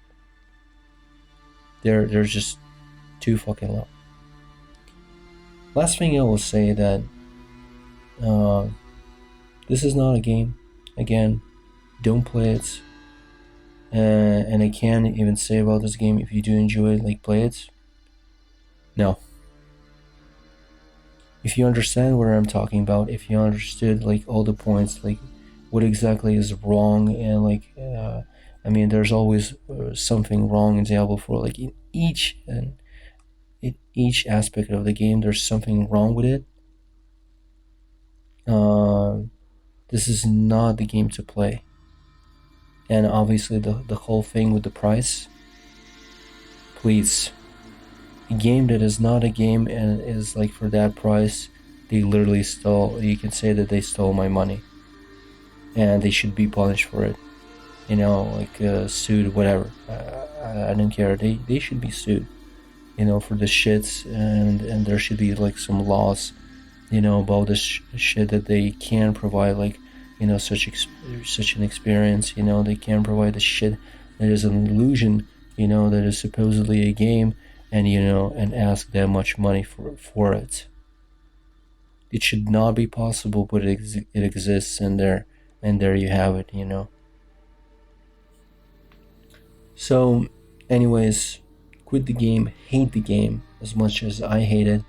They're just too fucking low. Last thing I will say that uh, this is not a game. Again, don't play it. And I can't even say about this game, if you do enjoy it, like play it. No. If you understand what I'm talking about, if you understood like all the points, like what exactly is wrong, and like I mean, there's always something wrong in Diablo 4. Like in each aspect of the game, there's something wrong with it. Uh, this is not the game to play. And obviously, the whole thing with the price. Please, a game that is not a game and is like for that price, they literally stole. You can say that they stole my money, and they should be punished for it. Like sued, whatever. I don't care. They should be sued. For the shits, and there should be like some laws, about this shit that they can provide, like, such an experience. They can provide the shit that is an illusion, that is supposedly a game, and and ask that much money for it. It should not be possible, but it exists, and there you have it. So, anyways, quit the game, hate the game as much as I hate it,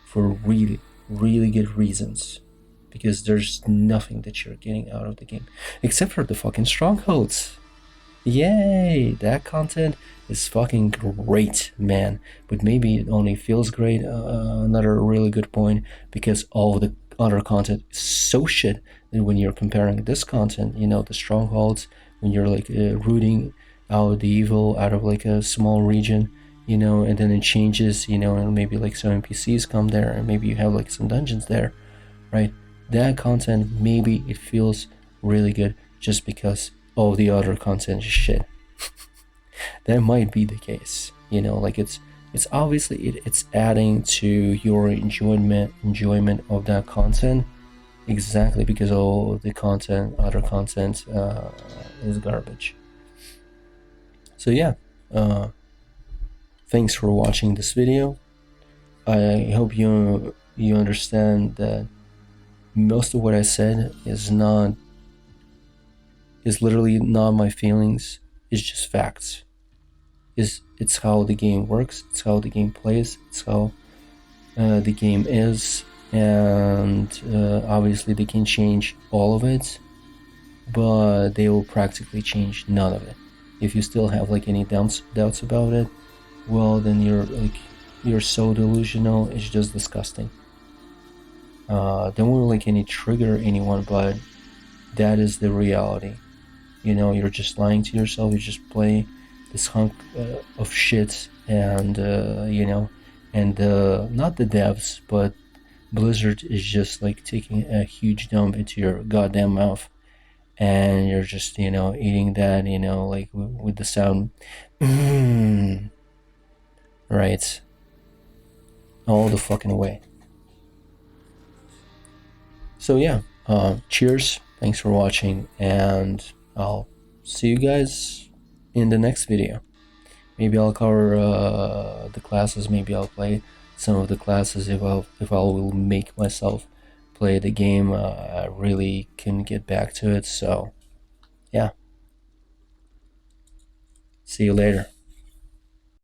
for really, really good reasons. Because there's nothing that you're getting out of the game except for the fucking strongholds. Yay! That content is fucking great, man. But maybe it only feels great. Another really good point, because all of the other content is so shit that when you're comparing this content, the strongholds, when you're like rooting out the evil out of like a small region, and then it changes, and maybe like some NPCs come there, and maybe you have like some dungeons there, right? That content, maybe it feels really good just because all the other content is shit. That might be the case, like it's obviously it's adding to your enjoyment of that content, exactly because all the other content is garbage. So yeah, thanks for watching this video. I hope you understand that most of what I said is literally not my feelings. It's just facts. It's how the game works. It's how the game plays. It's how the game is, and obviously they can change all of it, but they will practically change none of it. If you still have like any doubts about it, well, then you're so delusional. It's just disgusting. Don't want to like any trigger anyone, but that is the reality. You're just lying to yourself. You just play this hunk of shit, and and not the devs, but Blizzard is just like taking a huge dump into your goddamn mouth, and you're just eating that, like with the sound, right, all the fucking way. So yeah, cheers. Thanks for watching, and I'll see you guys in the next video. Maybe I'll cover the classes. Maybe I'll play some of the classes if I will make myself play the game. I really can get back to it. So yeah, see you later.